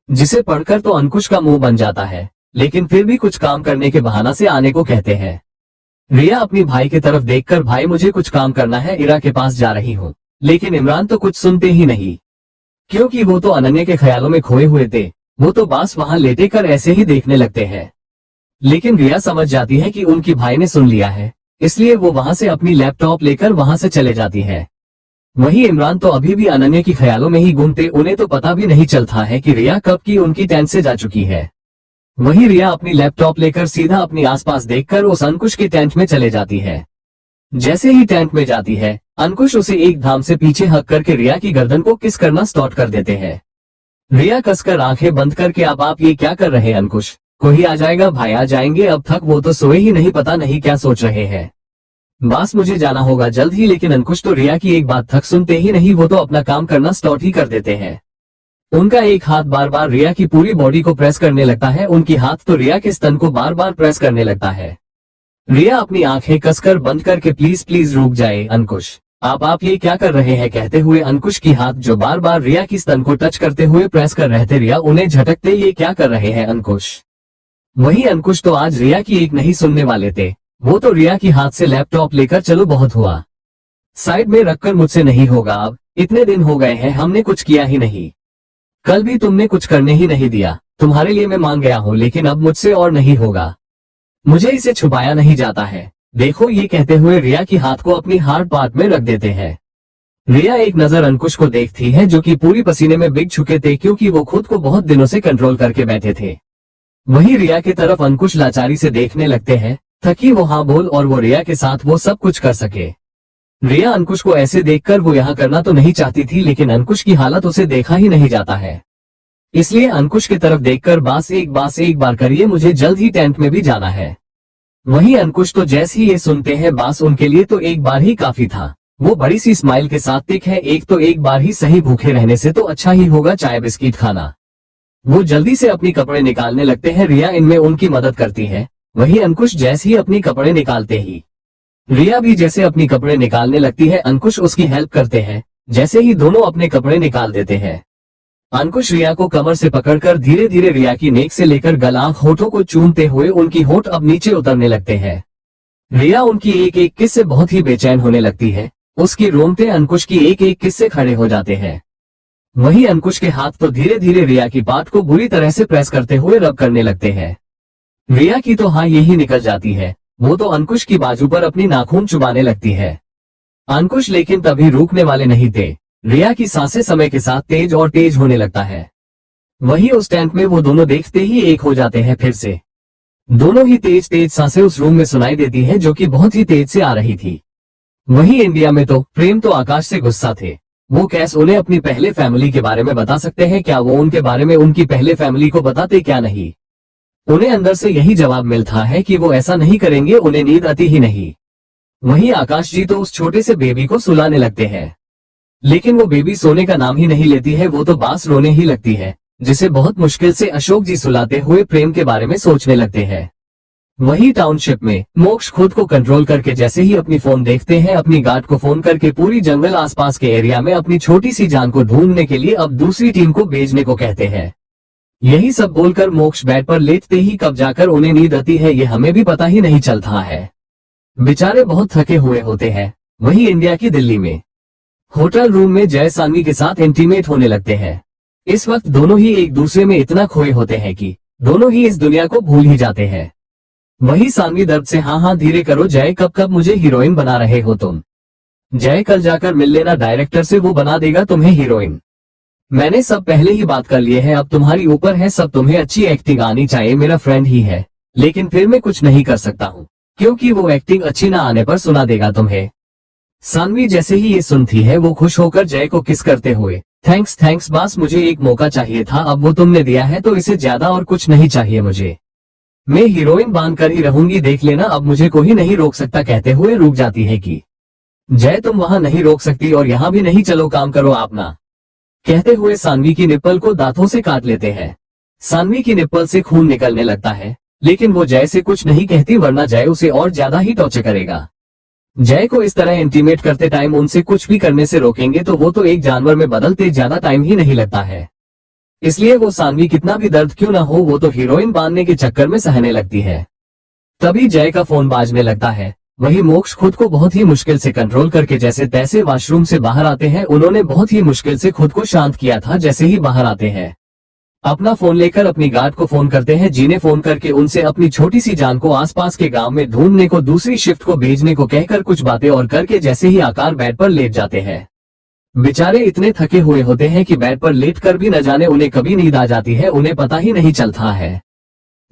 जिसे पढ़कर तो अंकुश का मुंह बन जाता है, लेकिन फिर भी कुछ काम करने के बहाना से आने को कहते हैं। रिया अपनी भाई की तरफ देखकर, भाई मुझे कुछ काम करना है, इरा के पास जा रही हूँ। लेकिन इमरान तो कुछ सुनते ही नहीं, क्योंकि वो तो अनन्या के ख्यालों में खोए हुए थे। वो तो बस वहां लेटे कर ऐसे ही देखने लगते हैं। लेकिन रिया समझ जाती है कि उनकी भाई ने सुन लिया है, इसलिए वो वहां से अपनी लैपटॉप लेकर वहां से चले जाती है। वहीं इमरान तो अभी भी अनन्या की ख्यालों में ही घूमते, उन्हें तो पता भी नहीं चलता है कि रिया कब की उनकी टेंट से जा चुकी है। वहीं रिया अपनी लैपटॉप लेकर सीधा अपनी आसपास देखकर उस अंकुश के टेंट में चले जाती है। जैसे ही टेंट में जाती है, अंकुश उसे एक धाम से पीछे हक करके रिया की गर्दन को किस करना स्टार्ट कर देते हैं। रिया कसकर आंखें बंद करके अब आप ये क्या कर रहे हैं अंकुश, कोई आ जाएगा, भाई आ जाएंगे, अब तक वो तो सोए ही नहीं, पता नहीं क्या सोच रहे हैं। बस मुझे जाना होगा जल्द ही। लेकिन अंकुश तो रिया की एक बात तक सुनते ही नहीं, वो तो अपना काम करना स्टार्ट ही कर देते हैं। उनका एक हाथ बार बार रिया की पूरी बॉडी को प्रेस करने लगता है, उनकी हाथ तो रिया के स्तन को बार बार प्रेस करने लगता है। रिया अपनी आंखें कसकर बंद करके प्लीज प्लीज रुक जाए अंकुश, आप ये क्या कर रहे हैं कहते हुए अंकुश की हाथ जो बार बार रिया की स्तन को टच करते हुए प्रेस कर रहे थे, रिया उन्हें झटकते, ये क्या कर रहे हैं अंकुश। वही अंकुश तो आज रिया की एक नहीं सुनने वाले थे, वो तो रिया की हाथ से लैपटॉप लेकर चलो बहुत हुआ, साइड में रखकर मुझसे नहीं होगा, अब इतने दिन हो गए हैं हमने कुछ किया ही नहीं, कल भी तुमने कुछ करने ही नहीं दिया, तुम्हारे लिए मैं मान गया हूँ लेकिन अब मुझसे और नहीं होगा, मुझे इसे छुपाया नहीं जाता है, देखो ये कहते हुए रिया की हाथ को अपनी हार्ड पार्ट में रख देते हैं। रिया एक नजर अंकुश को देखती है जो कि पूरी पसीने में भीग चुके थे क्योंकि वो खुद को बहुत दिनों से कंट्रोल करके बैठे थे। वहीं रिया की तरफ अंकुश लाचारी से देखने लगते हैं, ताकि वो हाँ बोल और वो रिया के साथ वो सब कुछ कर सके। रिया अंकुश को ऐसे देखकर वो यहाँ करना तो नहीं चाहती थी, लेकिन अंकुश की हालत उसे देखा ही नहीं जाता है, इसलिए अंकुश की तरफ देखकर बास एक बार करिए, मुझे जल्द ही टेंट में भी जाना है। वहीं अंकुश तो जैसे ही ये सुनते हैं बास उनके लिए तो एक बार ही काफी था, वो बड़ी सी स्माइल के साथ टिक है, एक बार ही सही, भूखे रहने से तो अच्छा ही होगा चाय बिस्किट खाना। वो जल्दी से अपनी कपड़े निकालने लगते हैं, रिया इनमें उनकी मदद करती है। वहीं अंकुश जैसे ही अपनी कपड़े निकालते ही रिया भी जैसे अपनी कपड़े निकालने लगती है, अंकुश उसकी हेल्प करते हैं, जैसे ही दोनों अपने कपड़े निकाल देते हैं। अंकुश रिया को कमर से पकड़कर धीरे धीरे रिया की नेक से लेकर गला होठों को चूमते हुए उनकी होठ अब नीचे उतरने लगते हैं। रिया उनकी एक एक किस से बहुत ही बेचैन होने लगती है, उसकी रोंगटे अंकुश की एक एक किस से खड़े हो जाते हैं। वहीं अंकुश के हाथ तो धीरे धीरे रिया की पाट को बुरी तरह से प्रेस करते हुए रब करने लगते हैं। रिया की तो हाँ यही निकल जाती है, वो तो अंकुश की बाजू पर अपनी नाखून चुबाने लगती है। अंकुश लेकिन तभी रुकने वाले नहीं थे, रिया की सांसें समय के साथ तेज और तेज होने लगता है। वहीं उस टेंट में वो दोनों देखते ही एक हो जाते हैं फिर से। दोनों ही तेज तेज सांसें उस रूम में सुनाई देती हैं जो कि बहुत ही तेज से आ रही थी। वहीं इंडिया में तो प्रेम तो आकाश से गुस्सा थे, वो कैस उन्हें अपनी पहले फैमिली के बारे में बता सकते हैं क्या, वो उनके बारे में उनकी पहले फैमिली को बताते क्या नहीं। उन्हें अंदर से यही जवाब मिलता है कि वो ऐसा नहीं करेंगे, उन्हें नींद आती ही नहीं। वहीं आकाश जी तो उस छोटे से बेबी को सुलाने लगते हैं, लेकिन वो बेबी सोने का नाम ही नहीं लेती है, वो तो बास रोने ही लगती है, जिसे बहुत मुश्किल से अशोक जी सुलाते हुए प्रेम के बारे में सोचने लगते हैं। वहीं टाउनशिप में मोक्ष खुद को कंट्रोल करके जैसे ही अपनी फोन देखते हैं, अपनी गार्ड को फोन करके पूरी जंगल आसपास के एरिया में अपनी छोटी सी जान को ढूंढने के लिए अब दूसरी टीम को भेजने को कहते हैं। यही सब बोलकर मोक्ष बेड पर लेटते ही कब जाकर उन्हें नींद आती है, ये हमें भी पता ही नहीं चलता है। बेचारे बहुत थके हुए होते हैं। वहीं इंडिया की दिल्ली में होटल रूम में जय सानवी के साथ इंटीमेट होने लगते हैं। इस वक्त दोनों ही एक दूसरे में इतना खोए होते हैं कि दोनों ही इस दुनिया को भूल ही जाते हैं। वही सानवी दर्द से हाँ धीरे करो जय, कब मुझे हीरोइन बना रहे हो तुम। जय कल जाकर मिल लेना डायरेक्टर से, वो बना देगा तुम्हें हीरोइन। मैंने सब पहले ही बात कर लिए है, अब तुम्हारी ऊपर है सब, तुम्हें अच्छी एक्टिंग आनी चाहिए, मेरा फ्रेंड ही है लेकिन फिर मैं कुछ नहीं कर सकता हूँ क्योंकि वो एक्टिंग अच्छी ना आने पर सुना देगा तुम्हें। सानवी जैसे ही ये सुनती है वो खुश होकर जय को किस करते हुए थैंक्स बॉस, मुझे एक मौका चाहिए था, अब वो तुमने दिया है तो इसे ज्यादा और कुछ नहीं चाहिए मुझे, मैं हीरोइन बांध कर ही रहूंगी, देख लेना अब मुझे कोई नहीं रोक सकता कहते हुए रुक जाती है कि जय तुम वहां नहीं रोक सकती और यहाँ भी नहीं, चलो काम करो अपना कहते हुए सानवी की निप्पल को दांतों से काट लेते हैं। सानवी की निप्पल से खून निकलने लगता है, लेकिन वो जय से कुछ नहीं कहती वरना जय उसे और ज्यादा ही टॉर्चर करेगा। जय को इस तरह इंटीमेट करते टाइम उनसे कुछ भी करने से रोकेंगे तो वो तो एक जानवर में बदलते ज्यादा टाइम ही नहीं लगता है, इसलिए वो सानवी कितना भी दर्द क्यों ना हो वो तो हीरोइन बांधने के चक्कर में सहने लगती है। तभी जय का फोन बाजने लगता है। वही मोक्ष खुद को बहुत ही मुश्किल से कंट्रोल करके जैसे तैसे वॉशरूम से बाहर आते हैं, उन्होंने बहुत ही मुश्किल से खुद को शांत किया था। जैसे ही बाहर आते हैं अपना फोन लेकर अपनी गार्ड को फोन करते हैं, जिन्हें फोन करके उनसे अपनी छोटी सी जान को आसपास के गांव में ढूंढने को, दूसरी शिफ्ट को भेजने को कहकर कुछ बातें और करके जैसे ही आकार बेड पर लेट जाते हैं। बेचारे इतने थके हुए होते हैं कि बेड पर लेट कर भी न जाने उन्हें कभी नींद आ जाती है, उन्हें पता ही नहीं चलता है।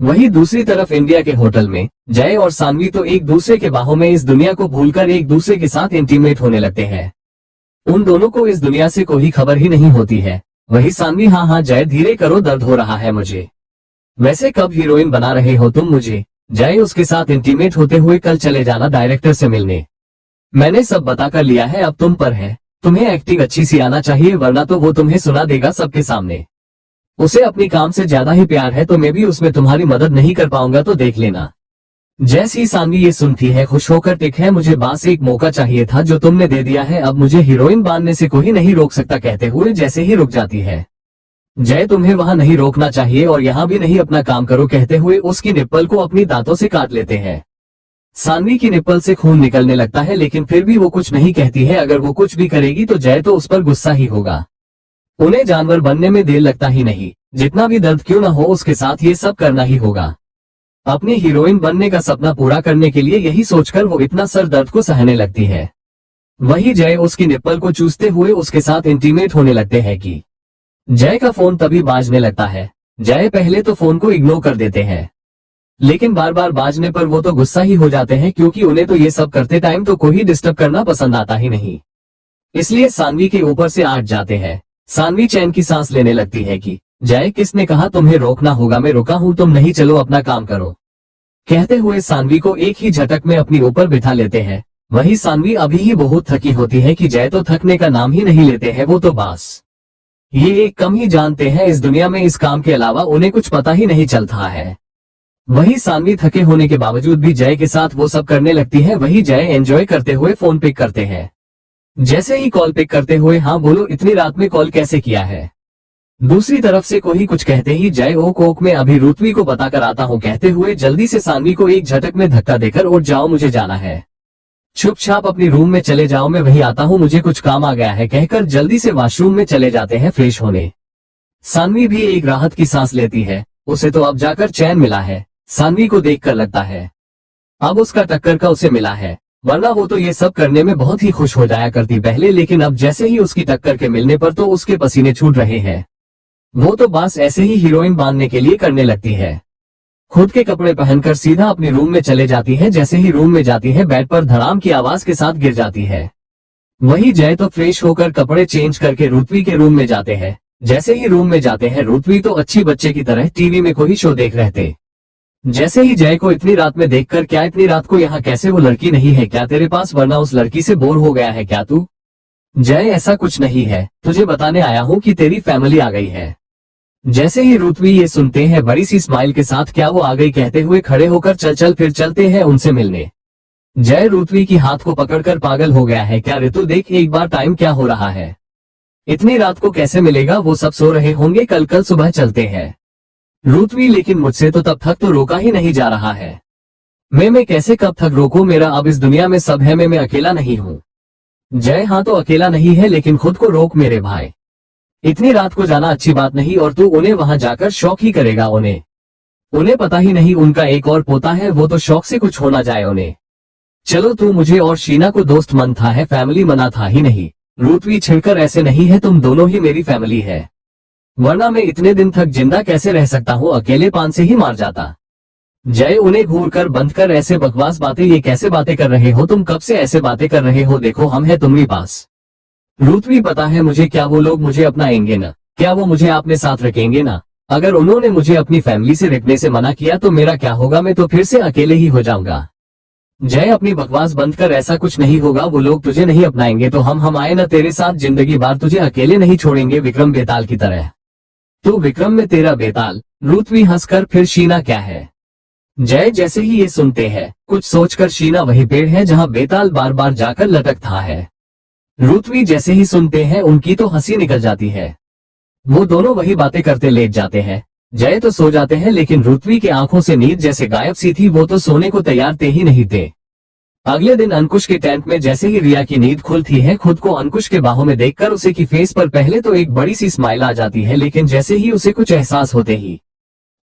वहीं दूसरी तरफ इंडिया के होटल में जय और सानवी तो एक दूसरे के बाहों में इस दुनिया को भूलकर एक दूसरे के साथ इंटीमेट होने लगते हैं। उन दोनों को इस दुनिया से कोई खबर ही नहीं होती है। वही सानवी, हाँ हाँ जय धीरे करो, दर्द हो रहा है मुझे। वैसे कब हीरोइन बना रहे हो तुम मुझे? जय उसके साथ इंटीमेट होते हुए, कल चले जाना डायरेक्टर से मिलने। मैंने सब बता कर लिया है, अब तुम पर है। तुम्हें एक्टिंग अच्छी सी आना चाहिए, वरना तो वो तुम्हें सुना देगा सबके सामने। उसे अपनी काम से ज्यादा ही प्यार है, तो मैं भी उसमें तुम्हारी मदद नहीं कर पाऊंगा, तो देख लेना। जैसी सानवी ये सुनती है खुश होकर, टिक है मुझे बस एक मौका चाहिए था जो तुमने दे दिया है, अब मुझे हीरोइन बनने से कोई नहीं रोक सकता, कहते हुए जैसे ही रुक जाती है। जय तुम्हें वहां नहीं रोकना चाहिए और यहाँ भी नहीं, अपना काम करो, कहते हुए उसकी निप्पल को अपनी दांतों से काट लेते हैं। सानवी की निप्पल से खून निकलने लगता है, लेकिन फिर भी वो कुछ नहीं कहती है। अगर वो कुछ भी करेगी तो जय तो उस पर गुस्सा ही होगा। उन्हें जानवर बनने में देर लगता ही नहीं, जितना भी दर्द क्यों न हो उसके साथ ये सब करना ही होगा। अपनी हीरोइन बनने का सपना पूरा करने के लिए यही सोचकर वो इतना सर दर्द को सहने लगती है। वही जय उसकी निप्पल को चूसते हुए उसके साथ इंटीमेट होने लगते हैं कि जय का फोन तभी बाजने लगता है। जय पहले तो फोन को इग्नोर कर देते हैं, लेकिन बार बार बाजने पर वो तो गुस्सा ही हो जाते हैं, क्योंकि उन्हें तो ये सब करते टाइम तो कोई डिस्टर्ब करना पसंद आता ही नहीं। इसलिए सानवी के ऊपर से आट जाते हैं। सानवी चैन की सांस लेने लगती है कि जय किसने कहा तुम्हें रोकना होगा, मैं रुका हूं, तुम नहीं, चलो अपना काम करो, कहते हुए सानवी को एक ही झटक में अपनी ऊपर बिठा लेते हैं। वही सानवी अभी ही बहुत थकी होती है कि जय तो थकने का नाम ही नहीं लेते हैं, वो तो बस ये एक कम ही जानते हैं इस दुनिया में, इस काम के अलावा उन्हें कुछ पता ही नहीं चलता है। वही सानवी थके होने के बावजूद भी जय के साथ वो सब करने लगती है। वही जय एंजॉय करते हुए फोन पिक करते हैं। जैसे ही कॉल पिक करते हुए, हाँ बोलो, इतनी रात में कॉल कैसे किया है? दूसरी तरफ से कोई कुछ कहते ही जय, ओक मैं अभी रुतवी को बताकर आता हूँ, कहते हुए जल्दी से सानवी को एक झटक में धक्का देकर, उठ जाओ मुझे जाना है, चुपचाप अपनी रूम में चले जाओ, मैं वही आता हूँ, मुझे कुछ काम आ गया है, कहकर जल्दी से वॉशरूम में चले जाते हैं फ्रेश होने। सानवी भी एक राहत की सांस लेती है, उसे तो अब जाकर चैन मिला है। सानवी को देखकर लगता है अब उसका टक्कर का उसे मिला है, वरना वो तो ये सब करने में बहुत ही खुश हो जाया करती पहले, लेकिन अब जैसे ही उसकी टक्कर के मिलने पर तो उसके पसीने छूट रहे हैं। वो तो बस ऐसे ही हीरोइन बांधने के लिए करने लगती है। खुद के कपड़े पहनकर सीधा अपने रूम में चले जाती है। जैसे ही रूम में जाती है, बेड पर धड़ाम की आवाज के साथ गिर जाती है। वही जय तो फ्रेश होकर कपड़े चेंज करके रुतवी के रूम में जाते हैं। जैसे ही रूम में जाते हैं, रुतवी तो अच्छी बच्चे की तरह टीवी में कोई शो देख रहे थे। जैसे ही जय को इतनी रात में देखकर, क्या इतनी रात को यहाँ कैसे, वो लड़की नहीं है क्या तेरे पास, वरना उस लड़की से बोर हो गया है क्या तू? जय ऐसा कुछ नहीं है, तुझे बताने आया हूँ कि तेरी फैमिली आ गई है। जैसे ही रुतवी ये सुनते हैं, बड़ी सी स्माइल के साथ क्या वो आ गई कहते हुए खड़े होकर चल फिर चलते हैं उनसे मिलने। जय रुतवी की हाथ को पकड़कर पागल हो गया है, क्या ऋतु देख एक बार टाइम क्या हो रहा है, इतनी रात को कैसे मिलेगा, वो सब सो रहे होंगे, कल सुबह चलते हैं। रुतवी, लेकिन मुझसे तो तब तक तो रोका ही नहीं जा रहा है, मैं कैसे कब तक रोकूं, मेरा अब इस दुनिया में सब है, मैं अकेला नहीं हूँ। जय, हाँ तो अकेला नहीं है, लेकिन खुद को रोक मेरे भाई, इतनी रात को जाना अच्छी बात नहीं, और तू उन्हें वहां जाकर शौक ही करेगा। उन्हें पता ही नहीं उनका एक और पोता है, वो तो शौक से कुछ होना जाए उन्हें। चलो, तू मुझे और शीना को दोस्त मन था है, फैमिली मना था ही नहीं। रुतवी, छिड़कर ऐसे नहीं है, तुम दोनों ही मेरी फैमिली है, वरना मैं इतने दिन तक जिंदा कैसे रह सकता हूँ, अकेले पान से ही मार जाता। जय, उन्हें घूर कर बंद कर, ऐसे बकवास बातें, ये कैसे बातें कर रहे हो तुम, कब से ऐसे बातें कर रहे हो, देखो हम है तुम्हारे पास। रुतवी, पता है मुझे, क्या वो लोग मुझे अपनाएंगे ना, क्या वो मुझे अपने साथ रखेंगे ना, अगर उन्होंने मुझे अपनी फैमिली से रखने से मना किया तो मेरा क्या होगा, मैं तो फिर से अकेले ही हो जाऊंगा। जय, अपनी बकवास बंद कर, ऐसा कुछ नहीं होगा, वो लोग तुझे नहीं अपनाएंगे तो हम आए ना तेरे साथ, जिंदगी भर तुझे अकेले नहीं छोड़ेंगे, विक्रम बेताल की तरह। तो विक्रम में तेरा बेताल। रुतवी हंसकर, फिर शीना क्या है? जय, जैसे ही ये सुनते हैं, कुछ सोचकर, शीना वही पेड़ है जहां बेताल बार बार जाकर लटकता है। रुतवी जैसे ही सुनते हैं, उनकी तो हंसी निकल जाती है। वो दोनों वही बातें करते लेट जाते हैं। जय तो सो जाते हैं, लेकिन रुतवी की आंखों से नींद जैसे गायब सी थी, वो तो सोने को तैयार थे ही नहीं थे। अगले दिन अंकुश के टेंट में जैसे ही रिया की नींद खुलती है, खुद को अंकुश के बाहों में देखकर उसे की फेस पर पहले तो एक बड़ी सी स्माइल आ जाती है, लेकिन जैसे ही उसे कुछ एहसास होते ही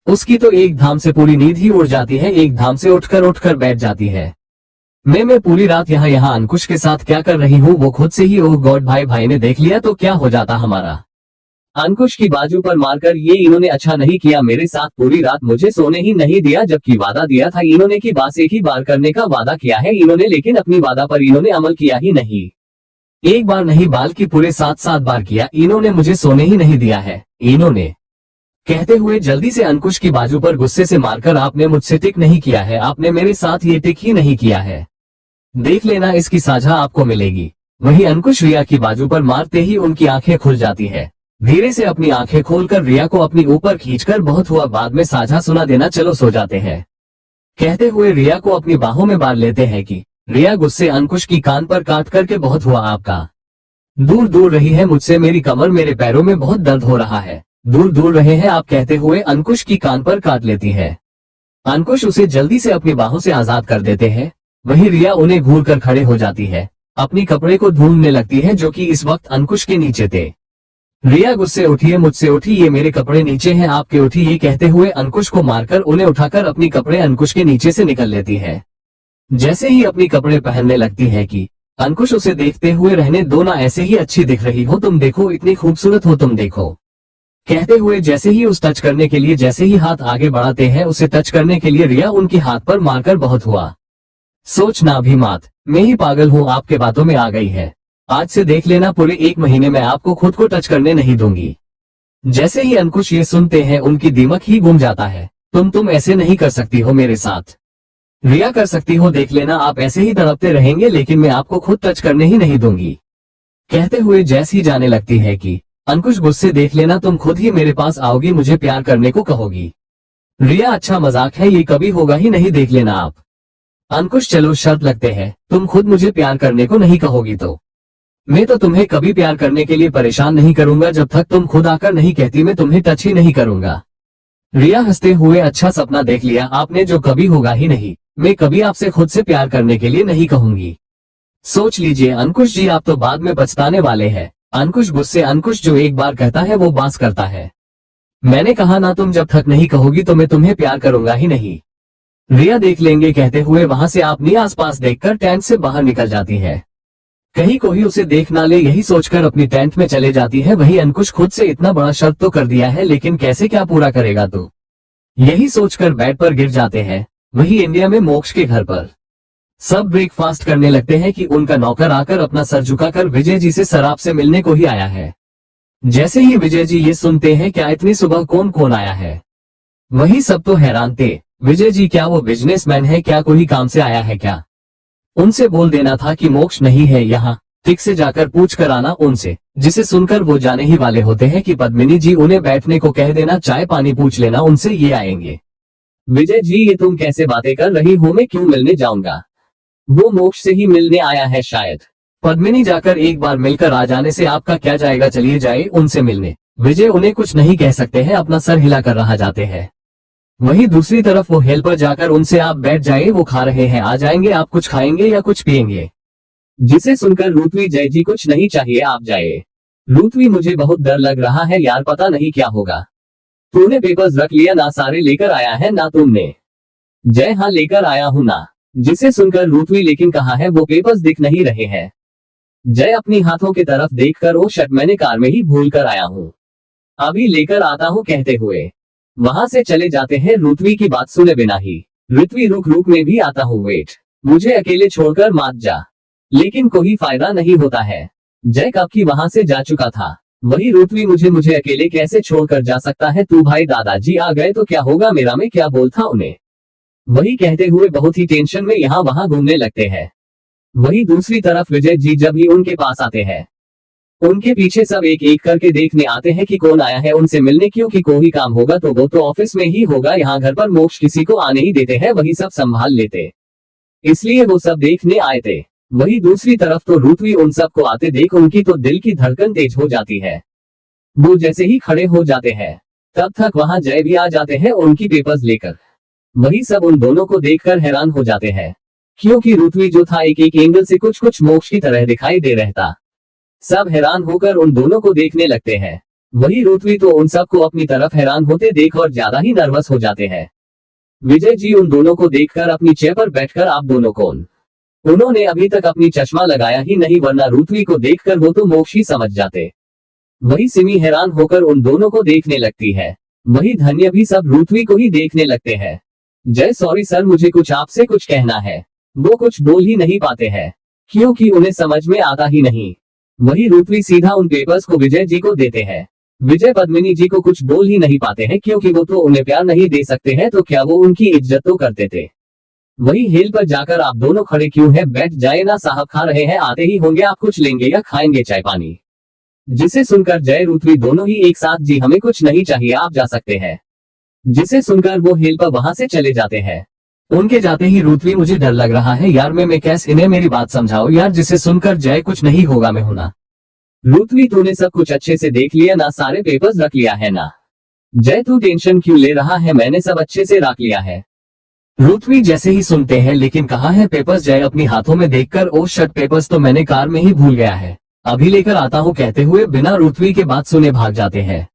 उसकी तो एक धाम से पूरी नींद ही उड़ जाती है, एक धाम से उठकर बैठ जाती है। मैं पूरी रात यहाँ अंकुश के साथ क्या कर रही हूँ वो खुद से ही ओह गॉड, भाई ने देख लिया तो क्या हो जाता हमारा। अंकुश की बाजू पर मारकर ये इन्होंने अच्छा नहीं किया मेरे साथ, पूरी रात मुझे सोने ही नहीं दिया, जबकि वादा दिया था इन्होंने कि बस एक ही बार करने का वादा किया है इन्होंने, लेकिन अपनी वादा पर इन्होंने अमल किया ही नहीं। एक बार नहीं बल्कि पूरे 7 बार किया इन्होंने, मुझे सोने ही नहीं दिया है इन्होंने। कहते हुए जल्दी से अंकुश की बाजू पर गुस्से से मारकर, आपने मुझसे टिक नहीं किया है, आपने मेरे साथ ये टिक ही नहीं किया है, देख लेना इसकी साझा आपको मिलेगी। वहीं अंकुश रिया की बाजू पर मारते ही उनकी आंखें खुल जाती है। धीरे से अपनी आंखें खोलकर रिया को अपनी ऊपर खींचकर, बहुत हुआ बाद में साझा सुना देना, चलो सो जाते हैं, कहते हुए रिया को अपनी बाहों में बांध लेते हैं कि रिया गुस्से अंकुश की कान पर काट करके, बहुत हुआ आपका, दूर दूर रही है मुझसे, मेरी कमर मेरे पैरों में बहुत दर्द हो रहा है, दूर दूर रहे हैं आप, कहते हुए अंकुश की कान पर काट लेती है। अंकुश उसे जल्दी से अपनी बाहों से आजाद कर देते हैं। वहीं रिया उन्हें घूर कर खड़े हो जाती है, अपनी कपड़े को ढूंढने लगती है जो कि इस वक्त अंकुश के नीचे थे। रिया गुस्से, उठिए मुझसे, उठी, ये मेरे कपड़े नीचे हैं आपके, उठी, ये कहते हुए अंकुश को मारकर उन्हें उठाकर अपनी कपड़े अंकुश के नीचे से निकल लेती है। जैसे ही अपनी कपड़े पहनने लगती है कि अंकुश उसे देखते हुए, रहने दो ना, ऐसे ही अच्छी दिख रही हो तुम, देखो इतनी खूबसूरत हो तुम, देखो, कहते हुए जैसे ही उस टच करने के लिए जैसे ही हाथ आगे बढ़ाते हैं उसे टच करने के लिए, रिया उनके हाथ पर मारकर, बहुत हुआ, सोचना भी मत, मैं ही पागल हूँ आपके बातों में आ गई है, आज से देख लेना पूरे 1 महीने में आपको खुद को टच करने नहीं दूंगी। जैसे ही अंकुश ये सुनते हैं उनकी दिमाग ही घूम जाता है, तुम ऐसे नहीं कर सकती हो मेरे साथ, रिया कर सकती हो, देख लेना आप ऐसे ही तड़पते रहेंगे, लेकिन मैं आपको खुद टच करने ही नहीं दूंगी, कहते हुए जैसी जाने लगती है कि अंकुश गुस्से, देख लेना तुम खुद ही मेरे पास आओगी, मुझे प्यार करने को कहोगी। रिया अच्छा मजाक है, ये कभी होगा ही नहीं, देख लेना आप। अंकुश चलो शर्त लगते हैं, तुम खुद मुझे प्यार करने को नहीं कहोगी तो मैं तो तुम्हें कभी प्यार करने के लिए परेशान नहीं करूंगा, जब तक तुम खुद आकर नहीं कहती मैं तुम्हें टच ही नहीं करूंगा। रिया हंसते हुए, अच्छा सपना देख लिया आपने जो कभी होगा ही नहीं, मैं कभी आपसे खुद से प्यार करने के लिए नहीं कहूंगी, सोच लीजिए अंकुश जी आप तो बाद में पछताने वाले हैं। अंकुश गुस्से, अंकुश जो एक बार कहता है वो बास करता है, मैंने कहा ना तुम जब तक नहीं कहोगी तो मैं तुम्हें प्यार करूंगा ही नहीं। रिया देख लेंगे, कहते हुए वहां से अपनी आसपास देखकर टेंट से बाहर निकल जाती है, कहीं कोई उसे देख ना ले यही सोचकर अपनी टेंट में चले जाती है। वही अंकुश खुद से इतना बड़ा शर्त तो कर दिया है, लेकिन कैसे क्या पूरा करेगा, तो यही सोचकर बेड पर गिर जाते हैं। वही इंडिया में मोक्ष के घर पर सब ब्रेकफास्ट करने लगते हैं कि उनका नौकर आकर अपना सर झुकाकर विजय जी से शराब से मिलने को ही आया है। जैसे ही विजय जी ये सुनते हैं, क्या इतनी सुबह कौन कौन आया है, वही सब तो हैरान थे, विजय जी क्या वो बिजनेसमैन है क्या, कोई काम से आया है क्या, उनसे बोल देना था कि मोक्ष नहीं है यहाँ, ठीक से जाकर पूछ कर आना उनसे। जिसे सुनकर वो जाने ही वाले होते हैं कि पद्मिनी जी उन्हें बैठने को कह देना, चाय पानी पूछ लेना उनसे, ये आएंगे। विजय जी ये तुम कैसे बातें कर रही हो, मैं क्यों मिलने जाऊंगा, वो मोक्ष से ही मिलने आया है शायद, पद्मिनी जाकर एक बार मिलकर आ जाने से आपका क्या जाएगा, चलिए जाए उनसे मिलने। विजय उन्हें कुछ नहीं कह सकते हैं, अपना सर हिलाकर रह जाते हैं। वहीं दूसरी तरफ वो हेल्पर जाकर उनसे आप बैठ जाइए, वो खा रहे हैं, आ जाएंगे, आप कुछ खाएंगे या कुछ पिएंगे। जिसे सुनकर रुतवी, जय जी कुछ नहीं चाहिए आप जाइए। रुतवी मुझे बहुत डर लग रहा है यार, पता नहीं क्या होगा, तूने पेपर्स रख लिया ना, सारे लेकर आया है ना तुमने। जय हाँ लेकर आया हूं ना। जिसे सुनकर रुतवी, लेकिन कहाँ है वो पेपर्स, दिख नहीं रहे हैं। जय अपनी हाथों की तरफ देखकर, ओ शट मैंने कार में ही भूल कर आया हूँ, अभी लेकर आता हूँ, कहते हुए वहां से चले जाते हैं रुतवी की बात सुने बिना ही। रुतवी रुक रुक में भी आता हूँ, वेट, मुझे अकेले छोड़कर मत जा। लेकिन कोई फायदा नहीं होता है, जय कब की वहां से जा चुका था। वही रुतवी, मुझे अकेले कैसे छोड़कर जा सकता है तू, भाई दादाजी आ गए तो क्या होगा मेरा, मैं क्या बोलता उन्हें। वही कहते हुए बहुत ही टेंशन में यहाँ वहां घूमने लगते हैं। वही दूसरी तरफ विजय जी जब ही उनके पास आते हैं, उनके पीछे सब एक एक करके देखने आते हैं कि कौन आया है उनसे मिलने, क्योंकि कोई काम होगा तो वो तो ऑफिस में ही होगा, यहाँ घर पर मोक्ष किसी को आने ही देते हैं, वही सब संभाल लेते, इसलिए वो सब देखने आए थे। वही दूसरी तरफ तो रुतवी उन सबको आते देख उनकी तो दिल की धड़कन तेज हो जाती है। वो जैसे ही खड़े हो जाते हैं तब तक वहां जय भी आ जाते हैं उनकी पेपर्स लेकर। वही सब उन दोनों को देखकर हैरान हो जाते हैं। क्योंकि रुतवी जो था एक एक एंगल से कुछ कुछ मोक्ष की तरह दिखाई दे रहता। सब हैरान होकर उन दोनों को देखने लगते हैं। वही रुतवी तो उन सबको अपनी तरफ हैरान होते देख और ज्यादा ही नर्वस हो जाते हैं। विजय जी उन दोनों को देखकर अपनी चेयर पर बैठकर आप दोनों कौन? उन्होंने अभी तक अपनी चश्मा लगाया ही नहीं, वरना रुतवी को देखकर वो तो मोक्ष ही समझ जाते। वही सिमी हैरान होकर उन दोनों को देखने लगती है। वही धन्य भी सब रुतवी को ही देखने लगते हैं। जय सॉरी सर, मुझे कुछ आपसे कुछ कहना है। वो कुछ बोल ही नहीं पाते हैं क्योंकि उन्हें समझ में आता ही नहीं। वही रुतवी सीधा उन पेपर्स को विजय जी को देते हैं। विजय पद्मिनी जी को कुछ बोल ही नहीं पाते हैं क्योंकि वो तो उन्हें प्यार नहीं दे सकते हैं, तो क्या वो उनकी इज्जत तो करते थे। वही हेल पर जाकर आप दोनों खड़े क्यों हैं? बैठ जाए ना साहब, खा रहे हैं, आते ही होंगे, आप कुछ लेंगे या खाएंगे चाय पानी? जिसे सुनकर जय रुतवी दोनों ही एक साथ, जी हमें कुछ नहीं चाहिए, आप जा सकते हैं। जिसे सुनकर वो हेल पर वहां से चले जाते हैं। उनके जाते ही रुतवी मुझे डर लग रहा है यार, मैं कैसे इन्हें मेरी बात समझाओ यार। जिसे सुनकर जय कुछ नहीं होगा मैं हूं ना। रुतवी तूने सब कुछ अच्छे से देख लिया ना, सारे पेपर्स रख लिया है ना? जय तू टेंशन क्यों ले रहा है, मैंने सब अच्छे से रख लिया है। रुतवी जैसे ही सुनते हैं लेकिन कहाँ है पेपर्स? जय अपनी हाथों में देखकर ओ शट, पेपर्स तो मैंने कार में ही भूल गया है, अभी लेकर आता हूँ कहते हुए बिना रुतवी के बात सुने भाग जाते हैं।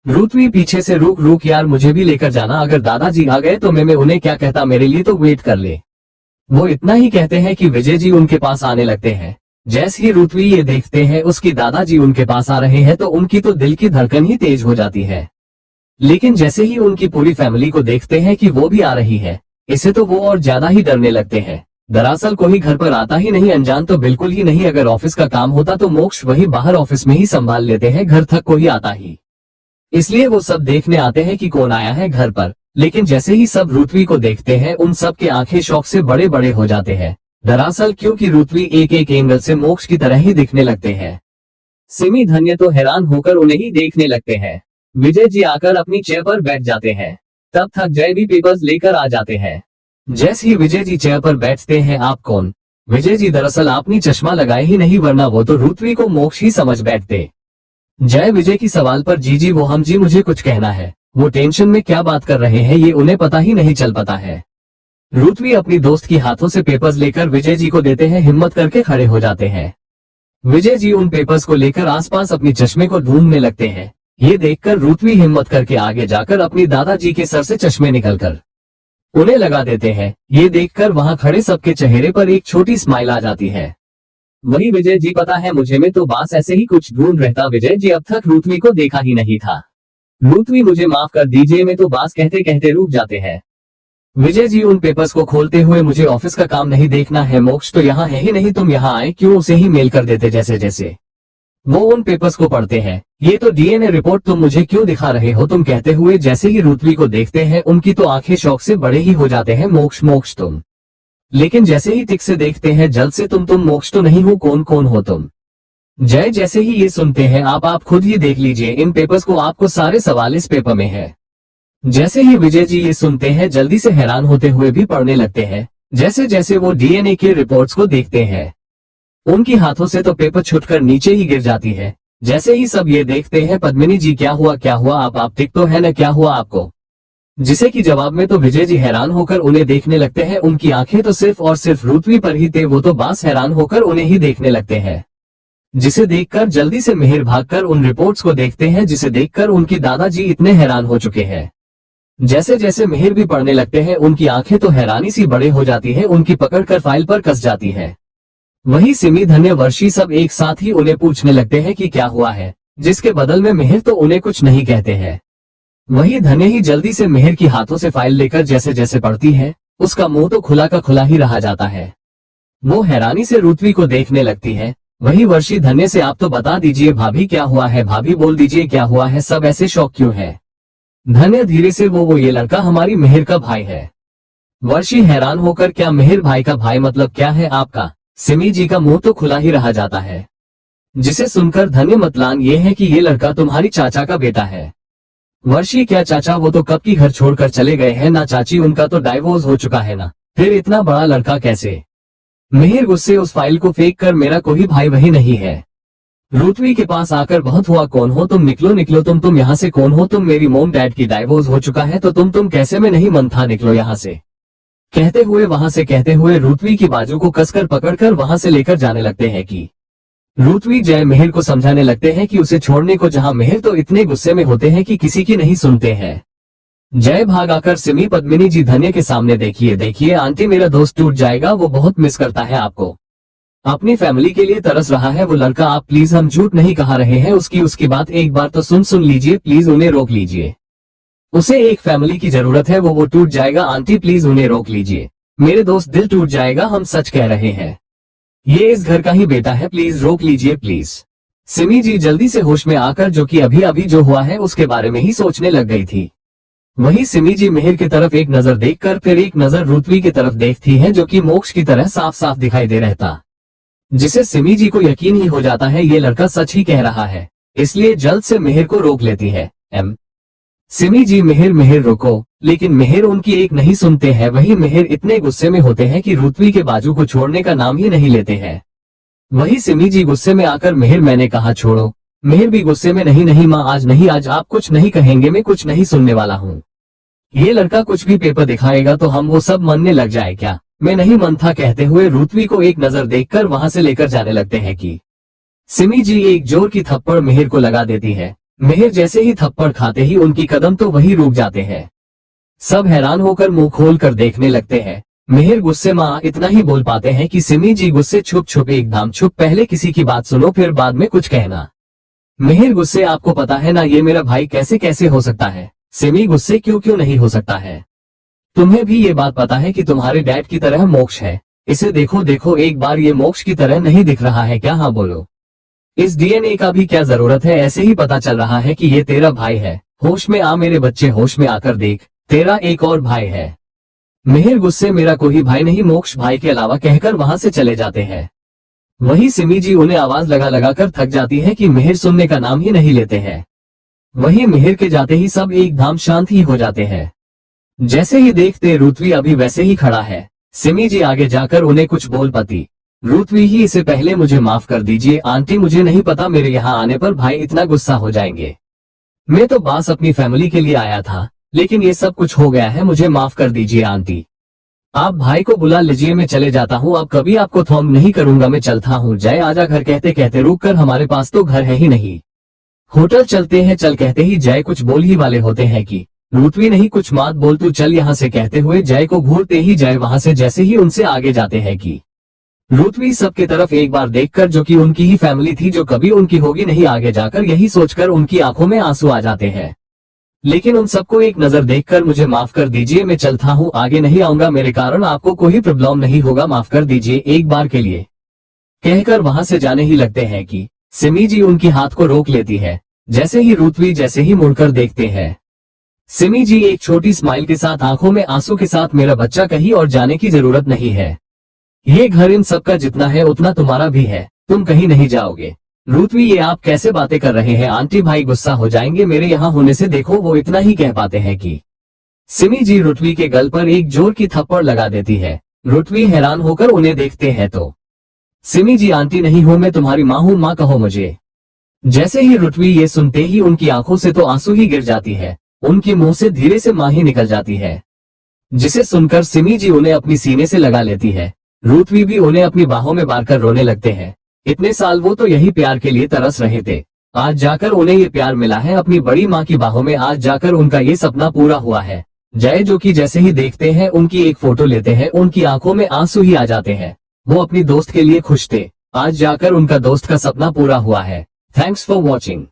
रुतवी पीछे से रुक रुक यार, मुझे भी लेकर जाना, अगर दादाजी आ गए तो मैं उन्हें क्या कहता, मेरे लिए तो वेट कर ले। वो इतना ही कहते हैं कि विजय जी उनके पास आने लगते हैं। जैसे ही रुतवी ये देखते हैं उसकी दादाजी उनके पास आ रहे हैं तो उनकी तो दिल की धड़कन ही तेज हो जाती है। लेकिन जैसे ही उनकी पूरी फैमिली को देखते हैं कि वो भी आ रही है, इसे तो वो और ज्यादा ही डरने लगते हैं। दरअसल कोई घर पर आता ही नहीं, अनजान तो बिल्कुल ही नहीं। अगर ऑफिस का काम होता तो मोक्ष वही बाहर ऑफिस में ही संभाल लेते हैं, घर तक कोई आता ही। इसलिए वो सब देखने आते हैं कि कौन आया है घर पर। लेकिन जैसे ही सब रुतवी को देखते हैं उन सब के आंखें शौक से बड़े बड़े हो जाते हैं। दरअसल क्योंकि रुतवी एक एक एंगल से मोक्ष की तरह ही दिखने लगते हैं। सिमी धन्य तो हैरान होकर उन्हें ही देखने लगते हैं। विजय जी आकर अपनी चेयर पर बैठ जाते हैं। तब तक जय भी पेपर्स लेकर आ जाते हैं। जैसे ही विजय जी चेयर पर बैठते हैं, आप कौन? विजय जी दरअसल आपने चश्मा लगाए ही नहीं, वरना वो तो रुतवी को मोक्ष ही समझ बैठते। जय विजय की सवाल पर जी वो हम जी, मुझे कुछ कहना है। वो टेंशन में क्या बात कर रहे हैं ये उन्हें पता ही नहीं चल पाता है। रुतवी अपनी दोस्त की हाथों से पेपर्स लेकर विजय जी को देते हैं, हिम्मत करके खड़े हो जाते हैं। विजय जी उन पेपर्स को लेकर आसपास अपनी चश्मे को ढूंढने लगते हैं। ये देखकर रुतवी हिम्मत करके आगे जाकर अपनी दादाजी के सर से चश्मे निकलकर उन्हें लगा देते हैं। ये देखकर वहां खड़े सबके चेहरे पर एक छोटी स्माइल आ जाती है। वही विजय जी, पता है मुझे, मैं तो बस ऐसे ही कुछ ढूंढ रहता। विजय जी अब तक रुतवी को देखा ही नहीं था। रुतवी मुझे माफ कर दीजिए, मैं तो बस कहते कहते रुक जाते हैं। विजय जी उन पेपर्स को खोलते हुए, मुझे ऑफिस का काम नहीं देखना है, मोक्ष तो यहाँ है ही नहीं, तुम यहाँ आए क्यों? उसे ही मेल कर देते जैसे जैसे वो उन पेपर्स को पढ़ते हैं। ये तो डीएनए रिपोर्ट तुम मुझे क्यों दिखा रहे हो? तुम कहते हुए जैसे ही रुतवी को देखते हैं उनकी तो आंखें शौक से बड़े ही हो जाते हैं। मोक्ष मोक्ष तुम? लेकिन जैसे ही टिक से देखते हैं जल्द से तुम मोक्ष तो नहीं हो, कौन कौन हो तुम? जय जैसे ही ये सुनते हैं, आप खुद ही देख लीजिए इन पेपर्स को, आपको सारे सवाल इस पेपर में है। जैसे ही विजय जी ये सुनते हैं जल्दी से हैरान होते हुए भी पढ़ने लगते हैं। जैसे जैसे वो डीएनए के रिपोर्ट्स को देखते हैं उनकी हाथों से तो पेपर छूटकर नीचे ही गिर जाती है। जैसे ही सब ये देखते हैं, पद्मिनी जी क्या हुआ क्या हुआ, आप ठीक तो है ना, क्या हुआ आपको? जिसे कि जवाब में तो विजय जी हैरान होकर उन्हें देखने लगते हैं। उनकी आंखें तो सिर्फ और सिर्फ रुतवी पर ही थे, वो तो बस हैरान होकर उन्हें ही देखने लगते हैं। जिसे देखकर जल्दी से मिहिर भागकर उन रिपोर्ट्स को देखते हैं, जिसे देखकर उनकी दादाजी इतने हैरान हो चुके हैं। जैसे जैसे मिहिर भी पढ़ने लगते हैं उनकी आंखें तो हैरानी सी बड़े हो जाती है, उनकी पकड़कर फाइल पर कस जाती है। वही सिमी धन्य वर्षी सब एक साथ ही उन्हें पूछने लगते हैं कि क्या हुआ है, जिसके बदल में मिहिर तो उन्हें कुछ नहीं कहते हैं। वही धन्य ही जल्दी से मिहिर की हाथों से फाइल लेकर जैसे जैसे पढ़ती है, उसका मुंह तो खुला का खुला ही रह जाता है। वो हैरानी से रुतवी को देखने लगती है। वही वर्षी धन्य से, आप तो बता दीजिए भाभी क्या हुआ है, भाभी बोल दीजिए क्या हुआ है, सब ऐसे शौक क्यों है? धन्य धीरे से, वो ये लड़का हमारी मिहिर का भाई है। वर्षी हैरान होकर, क्या मिहिर भाई का भाई, मतलब क्या है आपका? सिमी जी का मुंह तो खुला ही रह जाता है। जिसे सुनकर धन्य मतलान ये है कि ये लड़का तुम्हारी चाचा का बेटा है। वर्षी, क्या चाचा? वो तो कब की घर छोड़कर चले गए हैं ना चाची, उनका तो डाइवोर्स हो चुका है ना, फिर इतना बड़ा लड़का कैसे? मिहिर गुस्से उस फाइल को फेंक कर, मेरा कोई भाई वही नहीं है। रुतवी के पास आकर, बहुत हुआ, कौन हो तुम? निकलो निकलो तुम यहाँ से, कौन हो तुम? मेरी मोम डैड की डाइवोर्स हो चुका है तो तुम कैसे में नहीं मन था, निकलो यहाँ से। कहते हुए वहां से कहते हुए रुतवी की बाजू को कसकर पकड़कर वहां से लेकर जाने लगते हैं कि रुतवी जय मेहर को समझाने लगते हैं कि उसे छोड़ने को, जहां मेहर तो इतने गुस्से में होते हैं कि किसी की नहीं सुनते हैं। जय भाग आकर सिमी पद्मिनी जी धन्य के सामने देखिए देखिए आंटी मेरा दोस्त टूट जाएगा, वो बहुत मिस करता है आपको, अपनी फैमिली के लिए तरस रहा है वो लड़का, आप प्लीज, हम झूठ नहीं कहा रहे हैं, उसकी बात एक बार तो सुन लीजिए प्लीज, उन्हें रोक लीजिए, उसे एक फैमिली की जरूरत है, वो टूट जाएगा आंटी प्लीज उन्हें रोक लीजिए, मेरे दोस्त दिल टूट जाएगा, हम सच कह रहे हैं, ये इस घर का ही बेटा है, प्लीज रोक लीजिए प्लीज। सिमी जी जल्दी से होश में आकर जो कि अभी अभी जो हुआ है उसके बारे में ही सोचने लग गई थी। वहीं सिमी जी मेहर की तरफ एक नजर देखकर फिर एक नजर रुतवी की तरफ देखती है, जो कि मोक्ष की तरह साफ साफ दिखाई दे रहता, जिसे सिमी जी को यकीन ही हो जाता है ये लड़का सच ही कह रहा है, इसलिए जल्द से मेहर को रोक लेती है। सिमी जी मेहर रोको, लेकिन मेहर उनकी एक नहीं सुनते हैं। वहीं मेहर इतने गुस्से में होते हैं कि रुतवी के बाजू को छोड़ने का नाम ही नहीं लेते हैं। वही सिमी जी गुस्से में आकर मेहर मैंने कहा छोड़ो, मेहर भी गुस्से में नहीं माँ आज नहीं, आज आप कुछ नहीं कहेंगे, मैं कुछ नहीं सुनने वाला हूँ, ये लड़का कुछ भी पेपर दिखाएगा तो हम वो सब मानने लग जाए क्या, मैं नहीं मानता। कहते हुए रुतवी को एक नजर देखकर वहां से लेकर जाने लगते हैं कि सिमी जी एक जोर की थप्पड़ मेहर को लगा देती है। मेहर जैसे ही थप्पड़ खाते ही उनकी कदम तो वही रुक जाते हैं, सब हैरान होकर मुंह खोल कर देखने लगते हैं। मेहर गुस्से में इतना ही बोल पाते हैं कि सिमी जी गुस्से छुप एकदम चुप, पहले किसी की बात सुनो फिर बाद में कुछ कहना। मेहर गुस्से आपको पता है ना ये मेरा भाई कैसे हो सकता है, सिमी गुस्से क्यों नहीं हो सकता है, तुम्हें भी ये बात पता है कि तुम्हारे डैड की तरह मोक्ष है, इसे देखो एक बार ये मोक्ष की तरह नहीं दिख रहा है क्या, हाँ बोलो, इस डीएनए का भी क्या जरूरत है, ऐसे ही पता चल रहा है कि ये तेरा भाई है, होश में आ मेरे बच्चे, होश में आकर देख तेरा एक और भाई है। मेहर गुस्से मेरा कोई भाई नहीं मोक्ष भाई के अलावा कहकर वहां से चले जाते हैं। वही सिमी जी उन्हें आवाज लगा कर थक जाती है कि मेहर सुनने का नाम ही नहीं लेते हैं। वही मेहर के जाते ही सब एकदम शांत ही हो जाते हैं। जैसे ही देखते रुतवी अभी वैसे ही खड़ा है। सिमी जी आगे जाकर उन्हें कुछ बोल पाती, रुतवी ही इसे पहले मुझे माफ कर दीजिए आंटी, मुझे नहीं पता मेरे यहाँ आने पर भाई इतना गुस्सा हो जाएंगे, मैं तो बस अपनी फैमिली के लिए आया था, लेकिन ये सब कुछ हो गया है, मुझे माफ कर दीजिए आंटी, आप भाई को बुला लीजिए, मैं चले जाता हूँ, अब कभी आपको थॉम नहीं करूंगा, मैं चलता हूँ। जय आजा घर कहते कहते रुक कर, हमारे पास तो घर है ही नहीं, होटल चलते हैं चल, कहते ही जय कुछ बोल ही वाले होते हैं कि रुतवी नहीं कुछ मत बोल तू चल यहाँ से, कहते हुए जय को घूरते ही जय वहां से जैसे ही उनसे आगे जाते हैं कि रुतवी सबके तरफ एक बार देखकर, जो कि उनकी ही फैमिली थी जो कभी उनकी होगी नहीं, आगे जाकर यही सोचकर उनकी आंखों में आंसू आ जाते हैं। लेकिन उन सबको एक नजर देखकर मुझे माफ कर दीजिए, मैं चलता हूँ, आगे नहीं आऊंगा, मेरे कारण आपको कोई प्रॉब्लम नहीं होगा, माफ कर दीजिए एक बार के लिए, कहकर वहां से जाने ही लगते हैं कि सिमी जी उनकी हाथ को रोक लेती है। जैसे ही रुतवी जैसे ही मुड़कर देखते हैं, सिमी जी एक छोटी स्माइल के साथ आंखों में आंसू के साथ, मेरा बच्चा कहीं और जाने की जरूरत नहीं है, ये घर इन सबका जितना है उतना तुम्हारा भी है, तुम कहीं नहीं जाओगे। रुतवी ये आप कैसे बातें कर रहे हैं आंटी, भाई गुस्सा हो जाएंगे मेरे यहाँ होने से, देखो वो इतना ही कह पाते हैं कि सिमी जी रुतवी के गल पर एक जोर की थप्पड़ लगा देती है। रुतवी हैरान होकर उन्हें देखते हैं तो सिमी जी आंटी नहीं हो, मैं तुम्हारी माँ हूँ, माँ कहो मुझे। जैसे ही रुतवी ये सुनते ही उनकी आंखों से तो आंसू ही गिर जाती है, उनके मुंह से धीरे से माँ ही निकल जाती है, जिसे सुनकर सिमी जी उन्हें अपनी सीने से लगा लेती है। रुतवी भी उन्हें अपनी बाहों में बांधकर रोने लगते हैं। इतने साल वो तो यही प्यार के लिए तरस रहे थे, आज जाकर उन्हें ये प्यार मिला है अपनी बड़ी माँ की बाहों में, आज जाकर उनका ये सपना पूरा हुआ है। जय जो कि जैसे ही देखते हैं उनकी एक फोटो लेते हैं, उनकी आंखों में आंसू ही आ जाते हैं, वो अपनी दोस्त के लिए खुश थे, आज जाकर उनका दोस्त का सपना पूरा हुआ है। Thanks for watching.